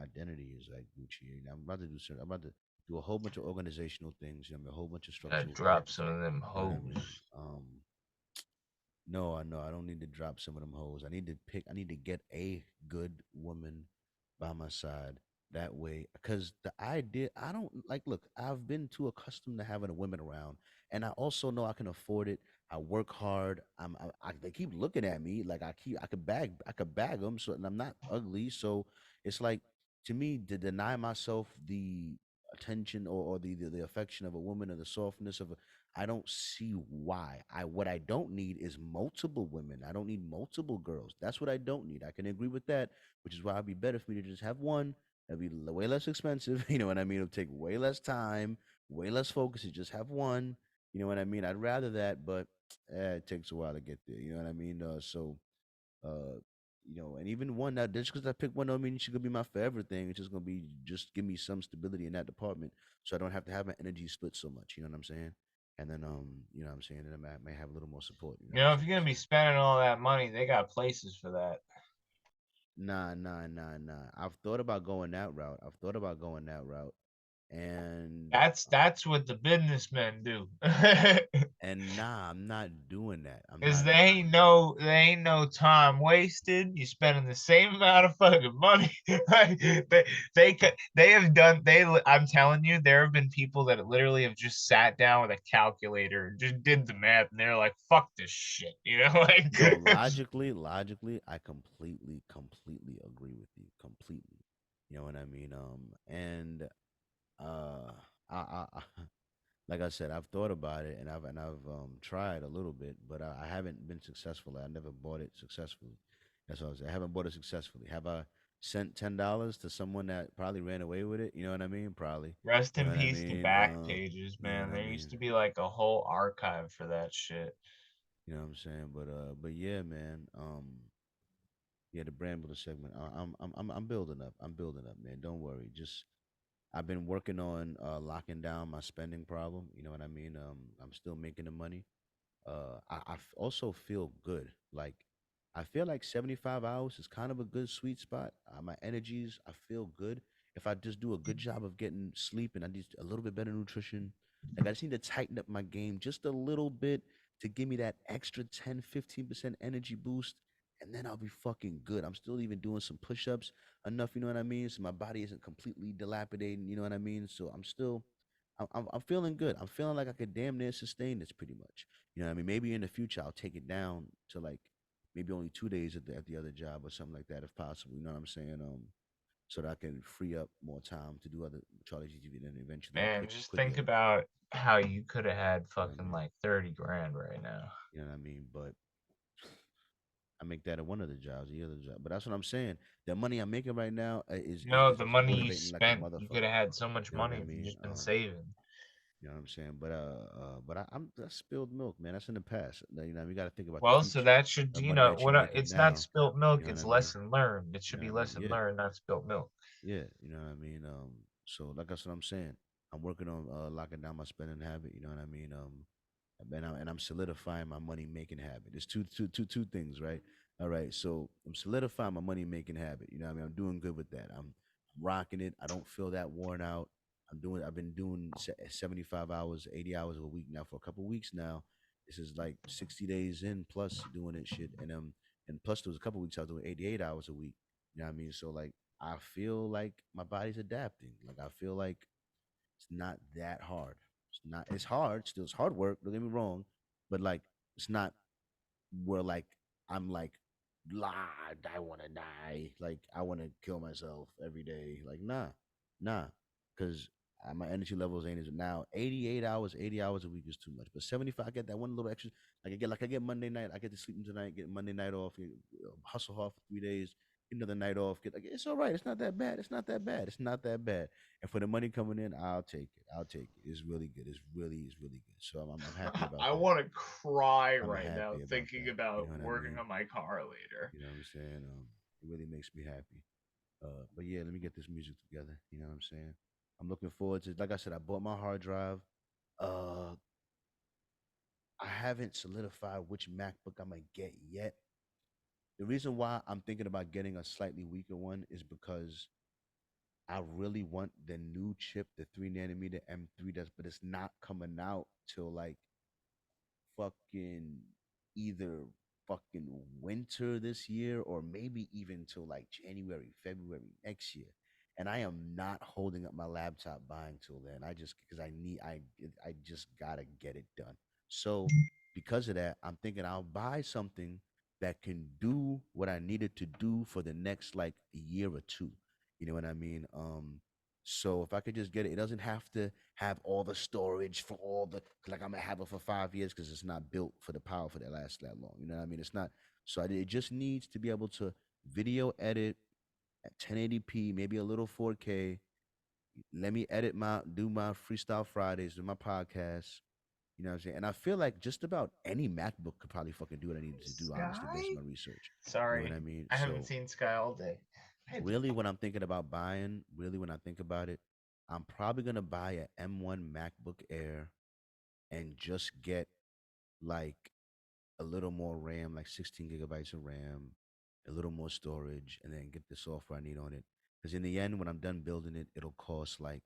identity is like Gucci. And I'm about to do a whole bunch of organizational things. You know, what I mean? A whole bunch of Gotta structural drop things. some of them You know what I mean? hoes. No, I know. I don't need to drop some of them hoes. I need to pick. I need to get a good woman by my side. That way, because the idea, I don't like. Look, I've been too accustomed to having a women around, and I also know I can afford it. I work hard. They keep looking at me like I could bag them. So, and I'm not ugly. So it's like to me to deny myself the attention or the affection of a woman or the softness of a I don't see why. What I don't need is multiple women. I don't need multiple girls. That's what I don't need. I can agree with that, which is why it'd be better for me to just have one. It'd be way less expensive. You know what I mean? It'll take way less time, way less focus to just have one. You know what I mean? I'd rather that, but it takes a while to get there. You know what I mean? Uh, and even one that just because I picked one don't mean she could be my forever thing. It's just gonna be just give me some stability in that department, so I don't have to have my energy split so much. You know what I'm saying? And then you know what I'm saying, and I may have a little more support. You know You what I'm know, if saying? you're gonna be So spending all that money, they got places for that. nah. I've thought about going that route. And That's what the businessmen do. nah, I'm not doing that. I'm Cause not they doing ain't that. no time wasted. You're spending the same amount of fucking money. Like they have done I'm telling you, there have been people that literally have just sat down with a calculator and just did the math, and they're like, "Fuck this shit," you know, like. No, logically, I completely agree with you. Completely. You know what I mean? And uh, I like I said, I've thought about it and I've tried a little bit, but I haven't been successful. I never bought it successfully. That's what I was saying. I haven't bought it successfully. Have I sent $10 to someone that probably ran away with it? You know what I mean? Probably. Rest You know in what I peace to mean? back pages, You know man. what I There used mean? to be like a whole archive for that shit. You know what I'm saying? But yeah, man. Yeah, the brand builder segment. I'm building up. I'm building up, man. Don't worry. Just I've been working on locking down my spending problem. You know what I mean? I'm still making the money. Also feel good. Like I feel like 75 hours is kind of a good sweet spot. My energies, I feel good. If I just do a good job of getting sleep and I need a little bit better nutrition, like I just need to tighten up my game just a little bit to give me that extra 10, 15% energy boost. And then I'll be fucking good. I'm still even doing some push ups enough, you know what I mean? So my body isn't completely dilapidating, you know what I mean? So I'm feeling good. I'm feeling like I could damn near sustain this pretty much. You know what I mean? Maybe in the future I'll take it down to like maybe only 2 days at the other job or something like that if possible. You know what I'm saying? So that I can free up more time to do other Charlie GTV and then eventually Man, quit just quit think yelling. about how you could have had You know what I fucking mean? like 30 grand right now. You know what I mean? But I make that at one of the jobs, the other job. But that's what I'm saying. The money I'm making right now No, is the just money you motivating like a spent, you could motherfucker. have had so much You know what money I if you mean? just been saving. You know what I'm saying? But I'm that's spilled milk, man. That's in the past. You know, we got to think about the Well, so future. that should, The money that you're making it's not now. spilt You milk, know what it's I mean? lesson learned. It You should know be what I mean? lesson Yeah, learned, not spilt milk. yeah. You know what I mean? So like that's what I'm saying. I'm working on locking down my spending habit. You know what I mean? And I'm solidifying my money making habit. There's two things, right? All right. So I'm solidifying my money making habit. You know what I mean? I'm doing good with that. I'm rocking it. I don't feel that worn out. I've been doing 75 hours, 80 hours a week now for a couple weeks now. This is like 60 days in plus doing it shit. And plus there was a couple weeks I was doing 88 hours a week. You know what I mean? So like I feel like my body's adapting. Like I feel like it's not that hard. It's hard, still it's hard work, don't get me wrong. But like it's not where like I'm like blah, I wanna die. Like I wanna kill myself every day. Like nah. Cause my energy levels ain't as now 88 hours, 80 hours a week is too much. But 75, I get that one little extra. I get Monday night, I get to sleep tonight, get Monday night off, hustle hard for 3 days, get another night off. It's all right. It's not that bad. It's not that bad. It's not that bad. And for the money coming in, I'll take it. I'll take it. It's really good. It's really good. So I'm happy about I that. want to cry I'm right now happy about thinking that. You about know what I working mean? on my car later. You know what I'm saying? It really makes me happy. But yeah, let me get this music together. You know what I'm saying? I'm looking forward to. Like I said, I bought my hard drive. Uh, I haven't solidified which MacBook I'm gonna get yet. The reason why I'm thinking about getting a slightly weaker one is because I really want the new chip, the 3 nanometer M3, but it's not coming out till like fucking either fucking winter this year or maybe even till like January, February next year. And I am not holding up my laptop buying till then. I just because I just gotta get it done. So because of that, I'm thinking I'll buy something that can do what I needed to do for the next like year or two. You know what I mean? So if I could just get it, it doesn't have to have all the storage for all the like I'm gonna have it for 5 years because it's not built for the power for that last that long. You know what I mean? It's not. So it just needs to be able to video edit at 1080p, maybe a little 4K. Let me do my freestyle Fridays, do my podcast. You know what I'm saying? And I feel like just about any MacBook could probably fucking do what I needed to do, honestly, based on my research. You know what Sorry, I mean? I haven't So seen Sky all day. really, when I'm thinking about buying, really when I think about it, I'm probably gonna buy a M1 MacBook Air and just get like a little more RAM, like 16 gigabytes of RAM, a little more storage, and then get the software I need on it. Because in the end, when I'm done building it, it'll cost like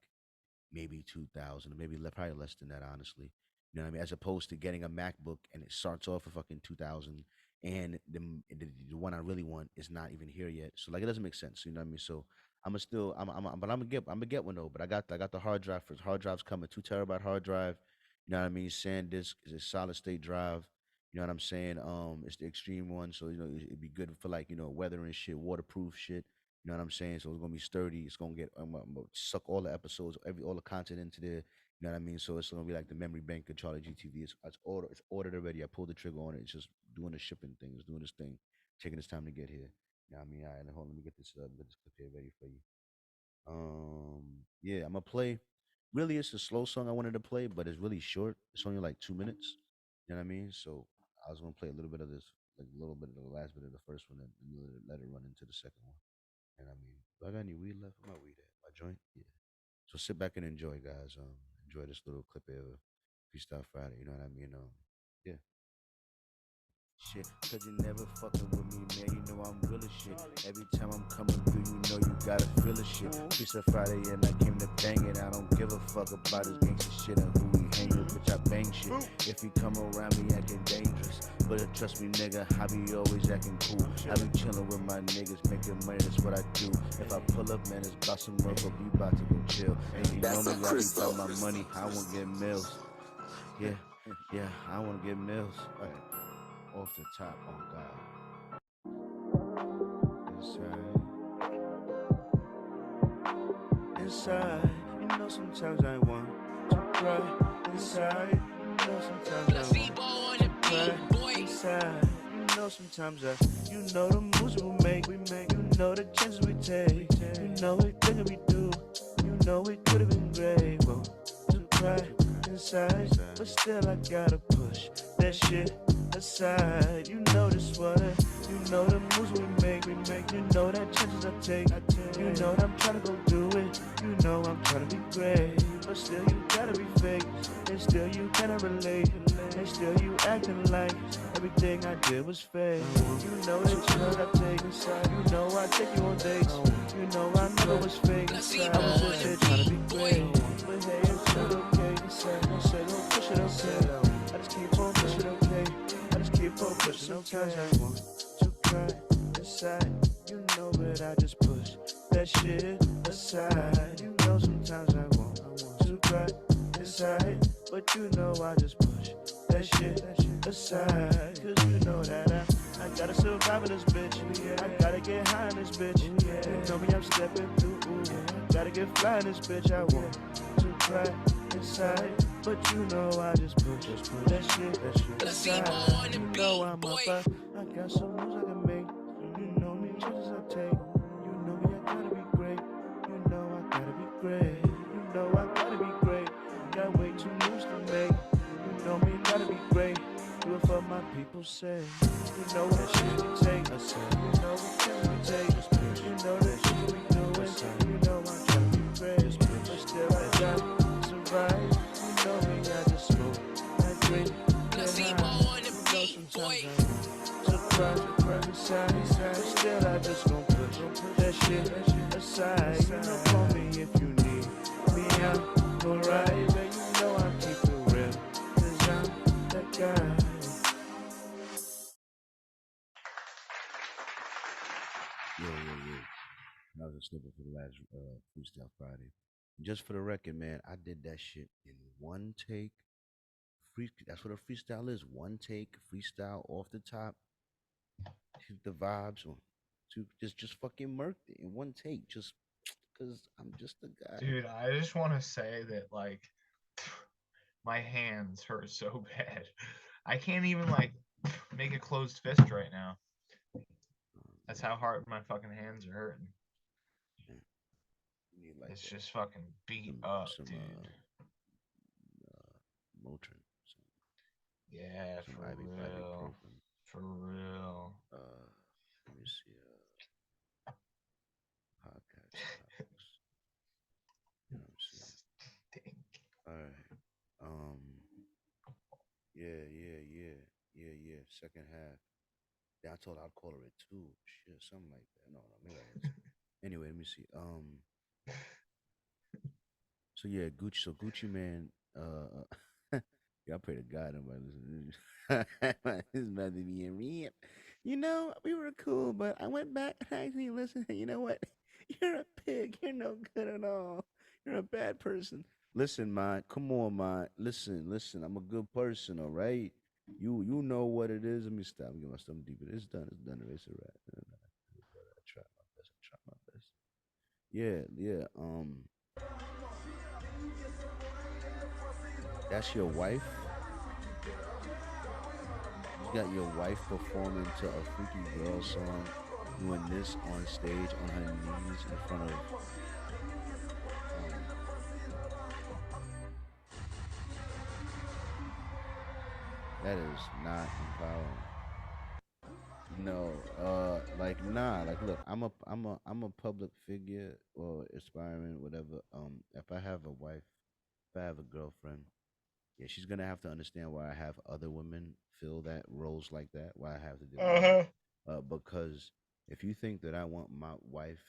maybe 2,000, maybe probably less than that, honestly. You know what I mean? As opposed to getting a MacBook and it starts off at fucking 2,000, and the one I really want is not even here yet. So like it doesn't make sense. You know what I mean? So but I'm gonna get one though. But I got the hard drive first. Hard drive's coming, 2 terabyte hard drive. You know what I mean? SanDisk is a solid state drive. You know what I'm saying? It's the extreme one, so it'd be good for like weather and shit, waterproof shit. You know what I'm saying? So it's gonna be sturdy. It's gonna get I'm gonna suck all the episodes, all the content into there. You know what I mean? So it's gonna be like the memory bank of CharlieGtv. It's ordered already. I pulled the trigger on it. It's just doing the shipping thing. It's doing this thing, taking its time to get here. You know what I mean? All right, hold on, let me get this clip here ready for you. Yeah, I'm gonna play. Really, it's a slow song I wanted to play, but it's really short. It's only like 2 minutes. You know what I mean? So I was gonna play a little bit of this, like a little bit of the last bit of the first one, and let it run into the second one. And I mean, do I got any weed left? Where my weed at? My joint? Yeah. So sit back and enjoy, guys. Enjoy this little clip here of Freestyle Friday. You know what I mean? Yeah. Shit, cause you never fucking with me, man. You know I'm real as shit. Every time I'm coming through, you know you gotta feel the shit. Freestyle Friday, and I came to bang it. I don't give a fuck about this gangsta shit and who we hang with, bitch. I bang shit. If you come around me acting dangerous, but trust me, nigga, I be always acting cool. I be chilling with my niggas, making money, that's what I do. If I pull up, man, it's about some work, but we about to go chill. And you know me, I be about my money, I won't get mills. Yeah, I wanna get mills. Right. Off the top, oh God. Inside, you know sometimes I want to cry. Inside, you know sometimes I want to cry. Inside, you know sometimes you know the moves we make, you know the chances we take, you know everything we do, you know it could have been great, well, to cry inside, but still I gotta push that shit aside. You know this water, you know the moves we make, you know that chances I take, you know that I'm trying to go do it, you know I'm trying to be great, but still you gotta be fake, and still you cannot relate, and still you acting like everything I did was fake. You know that you know I take inside, you know I take you on dates, you know I know it's fake, I was just here trying to be great, but hey, it's still okay, I said don't push it, okay, I just keep on pushing, okay, I just keep on pushing. Sometimes I want to cry inside, you know, but I just push that shit aside. You know, sometimes I want to cry inside, but you know I just push that shit aside. Cause you know that I gotta survive in this bitch. I gotta get high in this bitch. You know me, I'm stepping through. Gotta get fly in this bitch. I want to cry inside, but you know I just push that shit aside. You know I'm up, I got some moves I can make. You know me, chances I take. You know me, I gotta be great. You know I gotta be great. You know I gotta be great. Got way too moves to make. You know me, gotta be great. Do it for my people say. You know that shit we take. I said, you know what shit we take. You know that shit we do. You know I'm trying to be great, but still I gotta survive. You know me, I shit aside. You know, call me if you need me. I'm alright, but you know I keep it real. 'Cause I'm that guy. Yeah. That was a snippet for the last Freestyle Friday. Just for the record, man, I did that shit in one take. That's what a freestyle is. One take, freestyle off the top, hit the vibes on. To just fucking murked it in one take, just because I'm just a guy. Dude, I just want to say that, like, my hands hurt so bad. I can't even, like, make a closed fist right now. That's how hard my fucking hands are hurting. You need like It's just fucking beat up, dude. Motrin. Yeah, Some for real. ibuprofen. For real. Let me see. Podcast topics. You know what I'm saying? Stink. All right. Yeah. Second half. Yeah, I told her I'd call her at 2. Shit, something like that. No, maybe I didn't. Anyway, let me see. So yeah, Gucci. So Gucci man. Yeah, I pray to God nobody listen to this. This is about to be a rip. You know, we were cool, but I went back and actually listened. You know what? You're a pig. You're no good at all. You're a bad person. Listen, man. Come on, man. Listen. I'm a good person, all right? You know what it is. Let me stop. I'm get my stomach deeper. It's done. It's a wrap. I try my best. Yeah. That's your wife. You got your wife performing to a freaky girl song, doing this on stage on her knees in front of. That is not empowering. No, like nah, like look, I'm a public figure or aspiring, whatever. If I have a wife, if I have a girlfriend, yeah, she's gonna have to understand why I have other women fill that roles like that. Why I have to deal with that. Because if you think that I want my wife,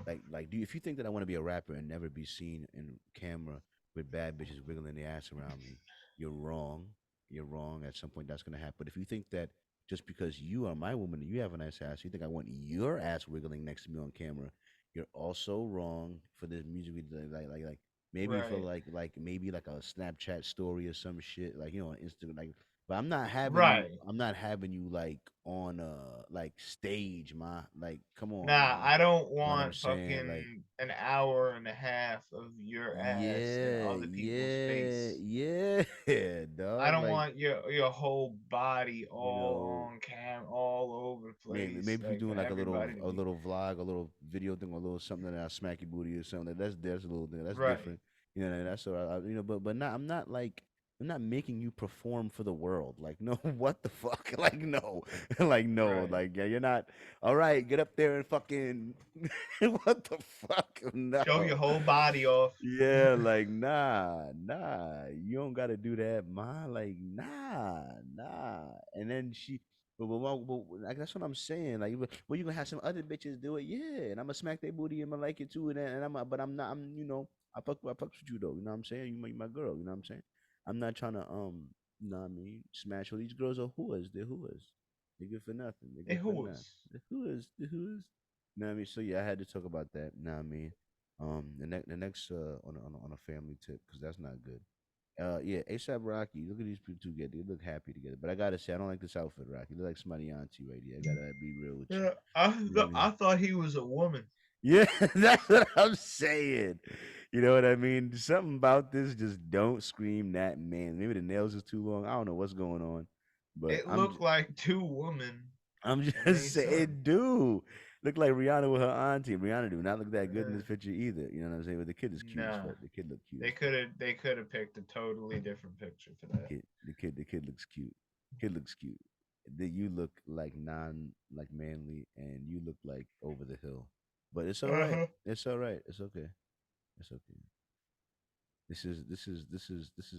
if you think that I want to be a rapper and never be seen in camera with bad bitches wiggling their ass around me, you're wrong. You're wrong. At some point, that's gonna happen. But if you think that just because you are my woman and you have a nice ass, you think I want your ass wiggling next to me on camera, you're also wrong for this music video. Like maybe for Right. maybe like a Snapchat story or some shit, like on Instagram, like. But I'm not having you. Right. I'm not having you like on like stage, ma. Like, come on, Nah, man. I don't You know what I'm want saying? Like, fucking an hour and a half of your ass in yeah, other people's face. yeah, I dog. don't Like, want your whole body you all know, on cam, all over the place, maybe if you're like for doing like everybody to a be little vlog, a little video thing, a little something that I smack your booty or something. That's a little thing. That's right. different. You know, that's all right. But not. I'm not like. I'm not making you perform for the world. Like, no, what the fuck? Like, no, like, no, Right. like, yeah, you're not. All right, get up there and fucking. What the fuck? Show your No. whole body off. Yeah, like you don't gotta do that, ma. Like nah. And then like that's what I'm saying. Like, well, you gonna have some other bitches do it, yeah. And I'm gonna smack their booty and I like it too. And but I'm not. I fucks with you though. You know what I'm saying? You my girl. You know what I'm saying? I'm not trying to you know what I mean, smash all these girls are whores. They're whores. They're good for nothing. They're Hey, good for who nothing. was? The whores. You know what I mean? So yeah, I had to talk about that. You know what I mean? The next on a family tip because that's not good. Yeah, ASAP Rocky. Look at these people together. They look happy together. But I gotta say, I don't like this outfit, Rocky. You look like somebody auntie right here. I gotta be real with you. Yeah, You know what I I mean? thought he was a woman. Yeah, that's what I'm saying. You know what I mean? Something about this just don't scream that man. Maybe the nails is too long. I don't know what's going on, but It looked like two women, I'm and just they saying, son. it do look like Rihanna with her auntie. Rihanna do not look that good in Uh, this picture either. You know what I'm saying? But the kid is cute as nah, fuck. The kid look cute they as fuck. could have picked a totally different picture for that. The kid looks cute. Kid looks cute. You look like like manly, and you look like over the hill. But it's all right. Uh-huh. It's all right. It's okay. It's okay. This is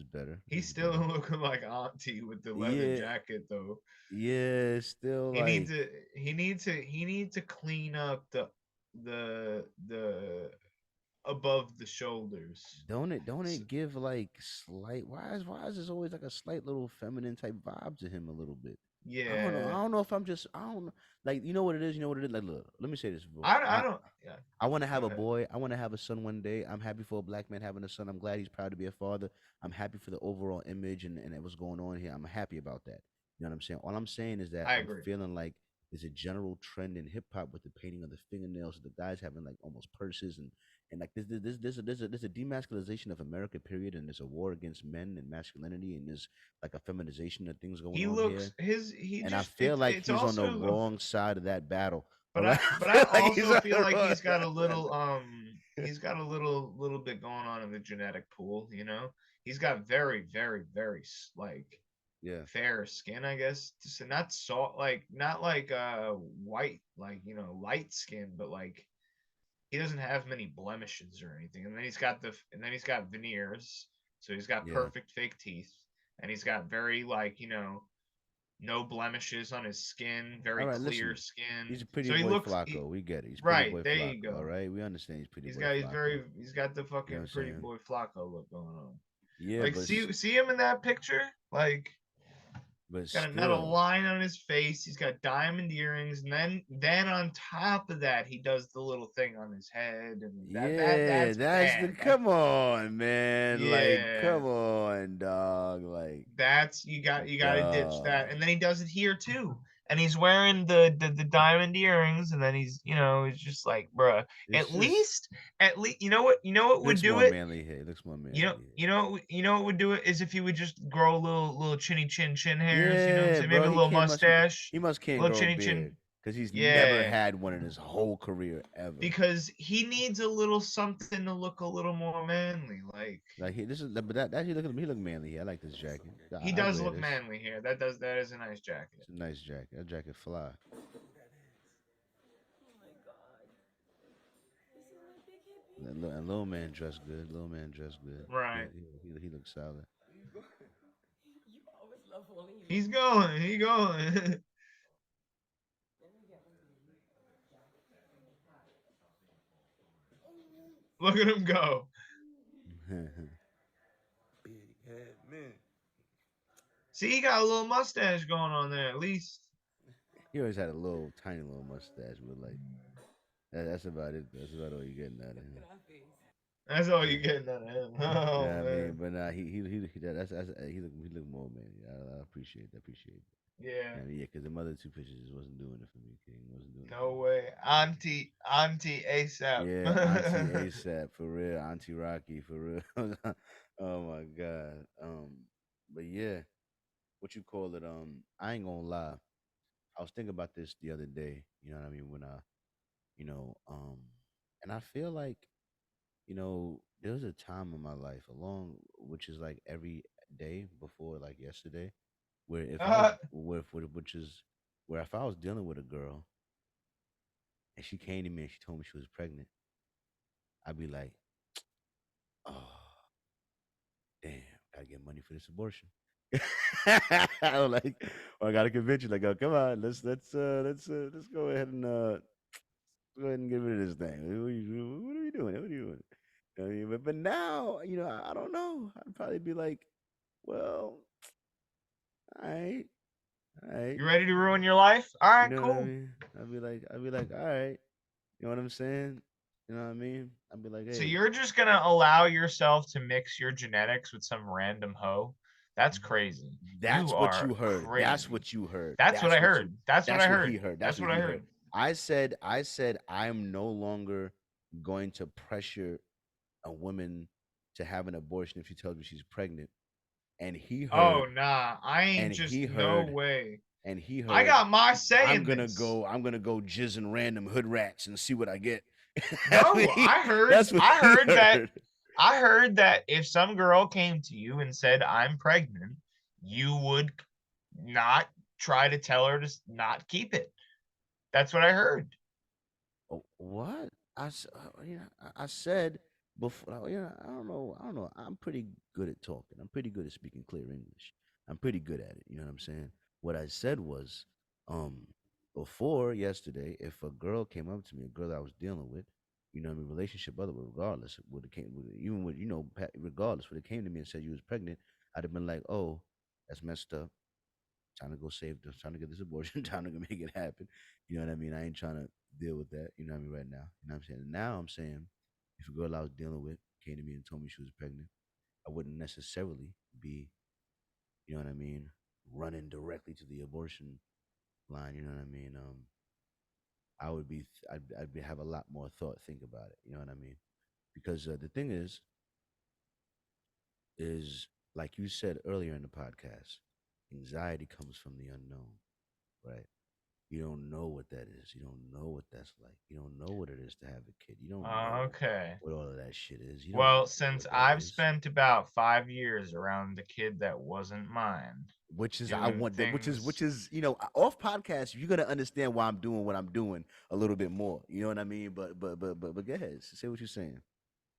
better. This He's is still better. looking like Auntie with the leather Yeah, jacket though. yeah. Still He needs like to he needs to clean up the the above the shoulders. Don't it give like slight why is this always like a slight little feminine type vibe to him a little bit? I don't know. I Yeah. don't know if I'm just I don't know. Like you know what it is. You know what it is. Like look, let me say this. Bro. I don't. Yeah. I want to Go have a ahead. boy. I want to have a son one day. I'm happy for a black man having a son. I'm glad he's proud to be a father. I'm happy for the overall image and what's going on here. I'm happy about that. You know what I'm saying? All I'm saying is that I I'm agree. feeling like there's a general trend in hip hop with the painting of the fingernails, the guys having like almost purses and like there's a demasculization of America period, and there's a war against men and masculinity, and there's like a feminization of things going He on here. looks his he And I just feel like it's he's on the also wrong side of that battle. All but right, I I feel like he's also on feel the like wrong he's got a side of that little he's got a little bit going on in the genetic pool, you know. He's got very like yeah. fair skin, I guess. Just not salt like not like white like, you know, light skin, but like he doesn't have many blemishes or anything. And then he's got veneers. So he's got Yeah. perfect fake teeth and he's got very like, you know, no blemishes on his skin, All very right, clear listen. He's skin. a pretty So he boy looks Flacco. We get it. He's pretty right, boy there you Flacco. All go. right, we understand he's pretty boy Flacco. He's got the You know what fucking I'm pretty saying? boy Flacco look going on. Yeah, Like see him in that picture? Like but he's got another still, line on his face. He's got diamond earrings, and then on top of that, he does the little thing on his head, and yeah, that's that's the bad. That's come on, man. Like, yeah. come on, dog. Like, That's you got to ditch that, dog. and then he does it here too. And he's wearing the diamond earrings, and then he's you know he's just like, bruh. It's At just least you know what would looks do more it. manly here. Looks more manly here. You know what would do it is if he would just grow little chinny chin hairs. You know what I'm Yeah, saying? Maybe bro. a little mustache, He must can't little grow a chinny beard chin. because he's never Yeah, had one in his whole career ever. because he needs a little something to look a little more manly. Like Like this is, but that he look at him. He look manly here. I like this jacket. he I does wear look this. manly here. That is a nice jacket. It's a nice jacket. That jacket fly. And little man dressed good. Little man dressed good. Right. He looks solid. He's going. He going. Look at him go. Big head man. See, he got a little mustache going on there at least. He always had a little tiny little mustache, but like that's about it. That's about all you're getting out of him. That's all Yeah. you getting out of him. Oh Yeah, I mean, man. but that's he look more man. I appreciate that. Appreciate that. Yeah. I mean, yeah, because the other two pictures just wasn't doing it for me, King. Wasn't doing it for No me. way. Auntie ASAP. Yeah, Auntie ASAP for real, Auntie Rocky for real. Oh my God. But yeah, what you call it? I ain't gonna lie. I was thinking about this the other day. You know what I mean? When you know, and I feel like there was a time in my life, along which is like every day before like yesterday, where if I was which is where if I was dealing with a girl and she came to me and she told me she was pregnant, I'd be like, oh damn, gotta get money for this abortion. I'm like, or I gotta convince you, like, oh, come on, let's go ahead and go ahead and get rid of this thing. What are we doing? What are you doing? I mean, but now, I don't know. I'd probably be like, well, all right, all right. You ready to ruin your life? All You right, know what I cool. mean? I'd be like, all right. You know what I'm saying? You know what I mean? I'd be like, So hey, you're just gonna allow yourself to mix your genetics with some random hoe? That's crazy. You that's what are you heard. That's crazy. what you heard. That's what I heard. That's what I That's what he heard. heard. That's That's what what I he heard. heard. I said I'm no longer going to pressure a woman to have an abortion if she tells me she's pregnant. And he Oh heard, nah, I ain't and just he no heard, way. and he I heard, got my say I'm in gonna this. go, I'm gonna go jizz in random hood rats and see what I get. No, That's what I he heard that heard. I heard that if some girl came to you and said I'm pregnant, you would not try to tell her to not keep it. That's what I heard. Oh, what? I said before. I don't know. I'm pretty good at talking. I'm pretty good at speaking clear English. I'm pretty good at it. You know what I'm saying? What I said was, um, before yesterday, if a girl came up to me, a girl that I was dealing with, you know, what I mean, relationship, other regardless, would it came, even with regardless, would it came to me and said you was pregnant, I'd have been like, oh, that's messed up. Time to go save this, time to get this abortion, time to go make it happen. You know what I mean? I ain't trying to deal with that. You know what I mean? Right now, you know what I'm saying. Now I'm saying, if a girl I was dealing with came to me and told me she was pregnant, I wouldn't necessarily be, you know what I mean, running directly to the abortion line. You know what I mean? I would be, I'd be, have a lot more thought, think about it. You know what I mean? Because the thing is like you said earlier in the podcast, anxiety comes from the unknown, right? You don't know what that is. You don't know what that's like. You don't know what it is to have a kid. You don't know Okay. what all of that shit is. You don't Well, know since what that I've is. spent about 5 years around the kid that wasn't mine, Which is doing which things. is off podcast. You're gonna understand why I'm doing what I'm doing a little bit more. You know what I mean? But go ahead. Say what you're saying.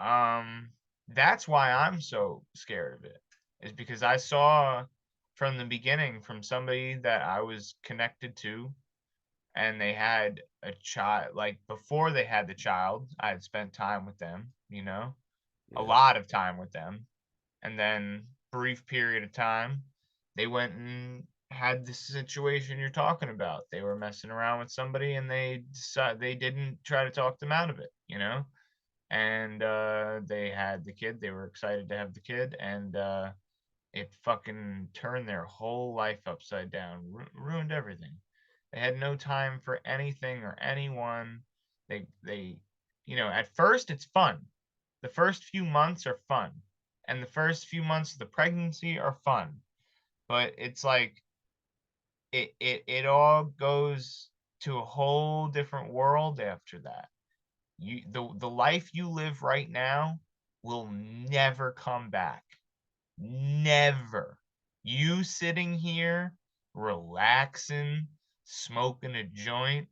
That's why I'm so scared of it, is because I saw from the beginning from somebody that I was connected to, and they had a child. Like before they had the child, I had spent time with them, a Yeah. lot of time with them. And then brief period of time, they went and had this situation you're talking about. They were messing around with somebody and they didn't try to talk them out of it. And they had the kid. They were excited to have the kid, and it fucking turned their whole life upside down, ruined everything. They had no time for anything or anyone. At first it's fun. The first few months are fun, and the first few months of the pregnancy are fun. But it's like it all goes to a whole different world after that. The life you live right now will never come back. Never. You sitting here, relaxing, smoking a joint,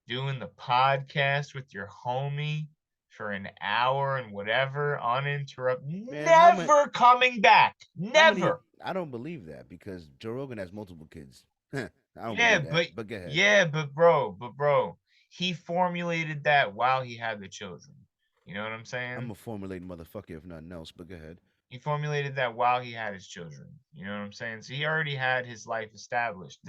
doing the podcast with your homie for an hour and whatever, uninterrupted, Man, never coming back. how many? Never. I don't believe that because Joe Rogan has multiple kids. I don't Yeah, believe that. but But go ahead. yeah, but bro, he formulated that while he had the children. You know what I'm I'm saying? a formulating motherfucker if nothing else. But go ahead. He formulated that while he had his children. You know what I'm saying? So he already had his life established.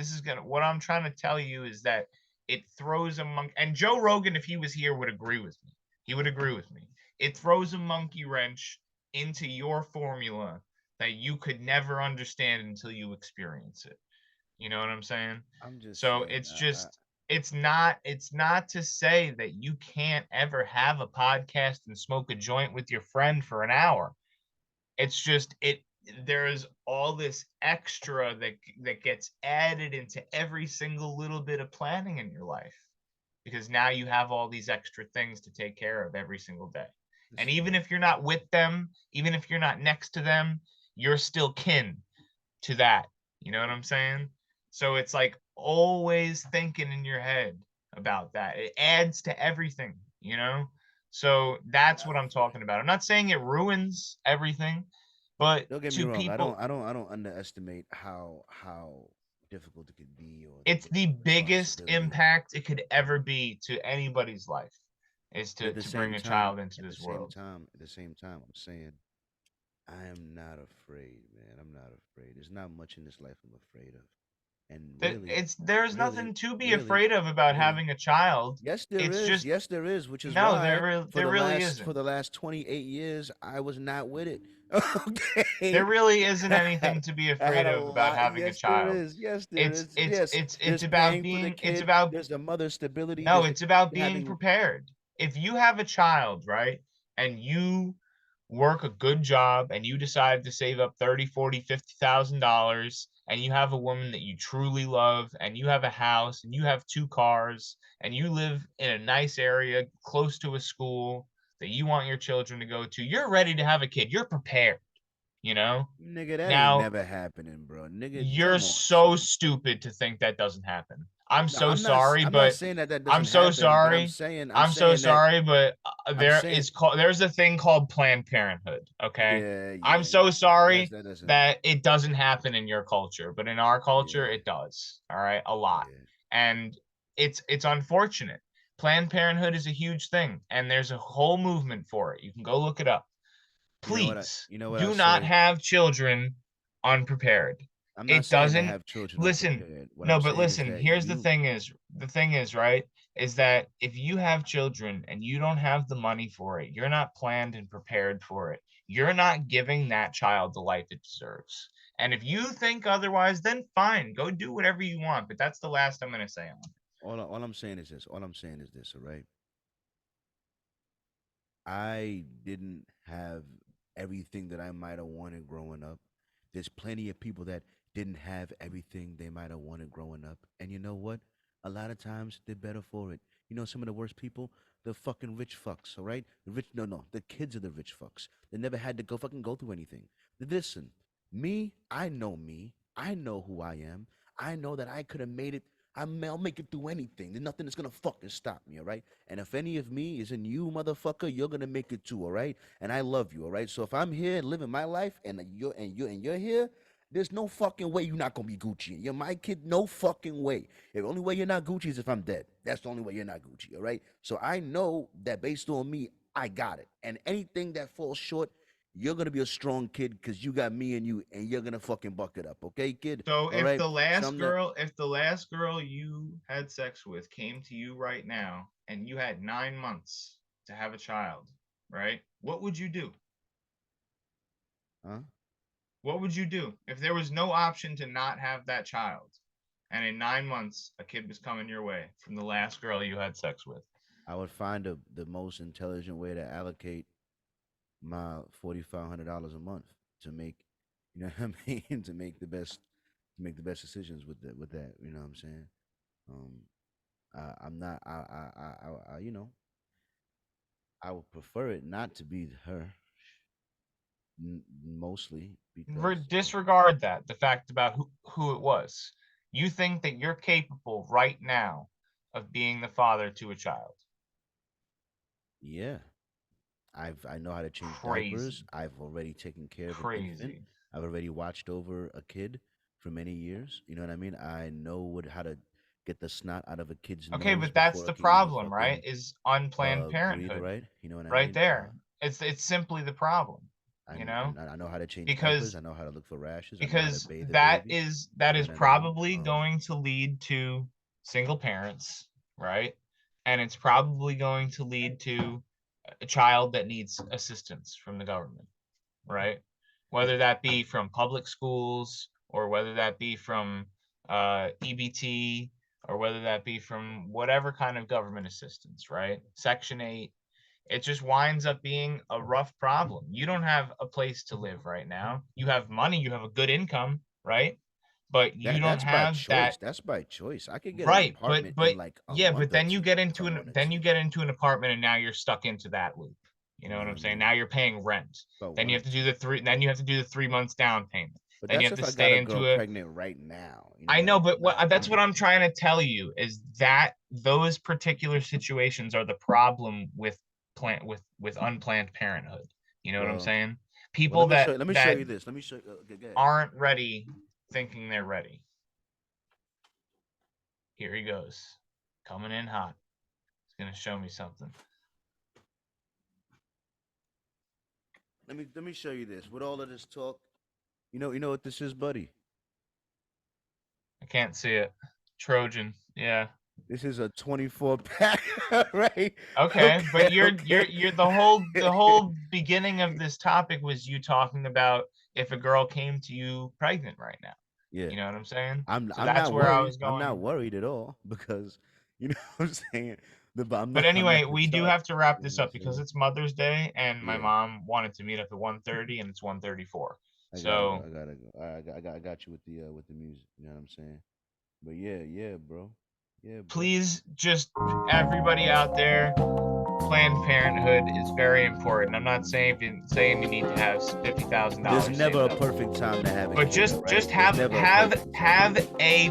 What I'm trying to tell you is that it throws a monkey, and Joe Rogan, if he was here, would agree with me. He would agree with me. It throws a monkey wrench into your formula that you could never understand until you experience it. You know what I'm saying? I'm just So saying. it's not to say that you can't ever have a podcast and smoke a joint with your friend for an hour. It's just there's all this extra that gets added into every single little bit of planning in your life, because now you have all these extra things to take care of every single day. And even if you're not with them, even if you're not next to them, you're still kin to that. You know what I'm saying? So it's like always thinking in your head about that. It adds to everything. So that's what I'm talking about. I'm not saying it ruins everything, but Don't get me to wrong. people, I don't underestimate how difficult it could be or it's the the biggest responsibility. impact it could ever be to anybody's life, is But to bring a child into this world. at the same time, I'm saying I am not afraid, man. I'm not afraid. There's not much in this life I'm afraid of. And There's nothing to be really, afraid of about really, having a child. yes, there It's is. just Yes, there is. Which is no, why there really isn't. for the last 28 years I was not with it. There Okay, really isn't I anything had, to be I had afraid a of about lot. having a Yes, there child. is. Yes, there It's is. it's Yes, it's it's there's about paying for the being it's kid. about There's the mother stability. no, There's the it's about being having. prepared. If you have a child, right, and you work a good job and you decide to save up 30, 40, $50,000, and you have a woman that you truly love, and you have a house and you have two cars and you live in a nice area close to a school that you want your children to go to, you're ready to have a kid. You're prepared, you know? Nigga, that ain't Now, never happening, bro. Nigga, you're come on, so son. stupid to think that doesn't happen. I'm No, so sorry, I'm not but saying that that I'm doesn't so happen, but sorry. I'm I'm so saying that sorry, but I'm saying there's a thing called Planned Parenthood, okay? yeah, I'm yeah, so yeah. sorry That doesn't that it doesn't happen in your culture, but in our culture yeah, it does. All right? A lot. yeah. And it's unfortunate. Planned Parenthood is a huge thing, and there's a whole movement for it. You can go look it up. Please do not have children unprepared. I'm not It saying to doesn't have children listen. unprepared. What No, I'm but saying is listen, that here's the you- thing is, right, is that if you have children and you don't have the money for it, you're not planned and prepared for it. You're not giving that child the life it deserves. And if you think otherwise, then fine, go do whatever you want. But that's the last I'm gonna say on it. all I'm saying is this. All right? I didn't have everything that I might have wanted growing up. There's plenty of people that didn't have everything they might have wanted growing up. And you know what? A lot of times they're better for it. You know, some of the worst people, the fucking rich fucks, all right? The kids are the rich fucks. They never had to go through anything. Listen, I know who I am. I know that I could have made it. I'll make it through anything. There's nothing that's gonna fucking stop me, all right? And if any of me is in you, motherfucker, you're gonna make it too, all right? And I love you, all right? So if I'm here living my life and you're here, there's no fucking way you're not gonna be Gucci. You're my kid, no fucking way. The only way you're not Gucci is if I'm dead. That's the only way you're not Gucci, all right? So I know that based on me, I got it. And anything that falls short, you're gonna be a strong kid because you got me and you, and you're gonna fucking buck it up, okay, kid? So All if right? the last Something if the last girl you had sex with came to you right now and you had 9 months to have a child, right? What would you do? Huh? What would you do if there was no option to not have that child, and in 9 months a kid was coming your way from the last girl you had sex with? I would find the most intelligent way to allocate my $4,500 a month to make, you know what I mean, to make the best decisions with that. You know what I'm saying? I'm not. You know, I would prefer it not to be her. Mostly because Disregard that, the fact about who it was. You think that you're capable right now of being the father to a child. yeah, I know how to change Crazy. diapers. I've already taken care of an infant. Crazy. I've already watched over a kid for many years. You know what I mean? I know how to get the snot out of a kid's Okay, nose but that's before the it can even problem, fucking, right? Is unplanned breathe, parenthood. right? You know what I Right mean? there. It's simply the problem. You know? I know how to change Because- diapers. I know how to look for rashes. I know how Because to bathe the that baby. is You know what I mean? probably going to lead to single parents, right? And it's probably going to lead to a child that needs assistance from the government, right? Whether that be from public schools or whether that be from EBT or whether that be from whatever kind of government assistance, right? Section 8. It just winds up being a rough problem. You don't have a place to live right now. You have money, you have a good income, right? But you don't That's by have choice. that. That's by choice. I could get Right, an apartment but in like a yeah, month but or then you two get if into I an wanted then to. you get into an apartment and now you're stuck into that loop. You know what I'm saying? Now you're paying rent. But Then you have to do the 3 months down payment. But Then you that's have if to I got stay a girl into a pregnant right now. You know I what know, mean? but that's what I'm trying to tell you is that those particular situations are the problem with unplanned parenthood. You know what I'm Well, saying? Well, People let me show that you this. Let me show you. Okay, go ahead. aren't ready thinking they're ready. Here he goes. Coming in hot. He's going to show me something. Let me show you this. With all of this talk, you know what this is, buddy? I can't see it. Trojan. Yeah. This is a 24 pack, right? Okay, but you're okay. the whole beginning of this topic was you talking about if a girl came to you pregnant right now. Yeah. You know what I'm saying? I'm So I'm that's not where I worried. was I'm going. not worried at all because you know what I'm saying. But anyway, we do have to wrap you this know up what I'm because saying? it's Mother's Day and my Yeah. mom wanted to meet up at 1:30 and it's 1:34. I So gotta go. I got you with the music. You know what I'm saying? But yeah, bro. Yeah, bro. please, just everybody out there, Planned Parenthood is very important. I'm not saying you need to have $50,000. There's never a perfect time to have it. But just have a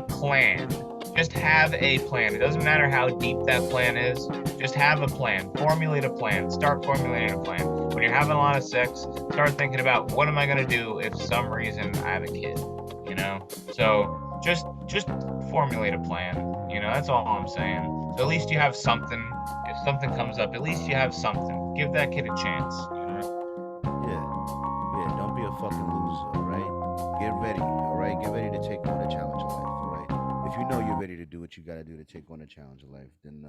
plan. Just have a plan. It doesn't matter how deep that plan is. Just have a plan. Formulate a plan. Start formulating a plan. When you're having a lot of sex, start thinking about what am I gonna do if some reason I have a kid. You know? So just formulate a plan. You that's all I'm saying. So at least you have something. If something comes up, at least you have something. Give that kid a chance. Yeah, don't be a fucking loser, all right? Get ready, all right? Get ready to take on a challenge of life, all right? If you know you're ready to do what you gotta do to take on a challenge of life, then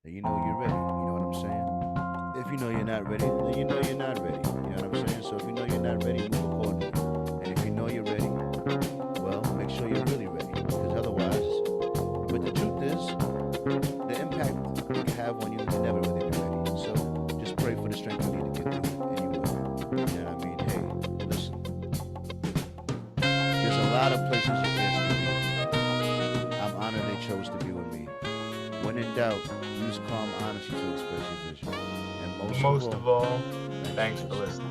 you know you're ready. You know what I'm saying? If you know you're not ready, then you know you're not ready. You know what I'm saying? So if you know you're not ready, move accordingly. And if you know you're ready, well, make sure you're really ready. Because otherwise, but the truth is, the impact it can have on you, you're never really ready. So just pray for the strength you need to get through it, and you will. You know what I mean? Hey, listen. There's a lot of places you can speak. I'm honored they chose to be with me. When in doubt, use calm honesty to express your vision. And Most of all, thanks for listening.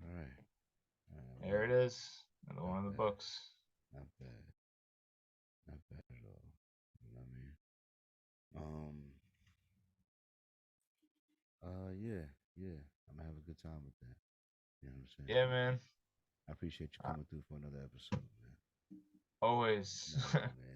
All right. There it is. Another one of the books. Not bad. Not bad at all. You know what I mean? Yeah. I'm gonna have a good time with that. You know what I'm saying? Yeah, man. I appreciate you coming through for another episode, man. Always. Nah, man.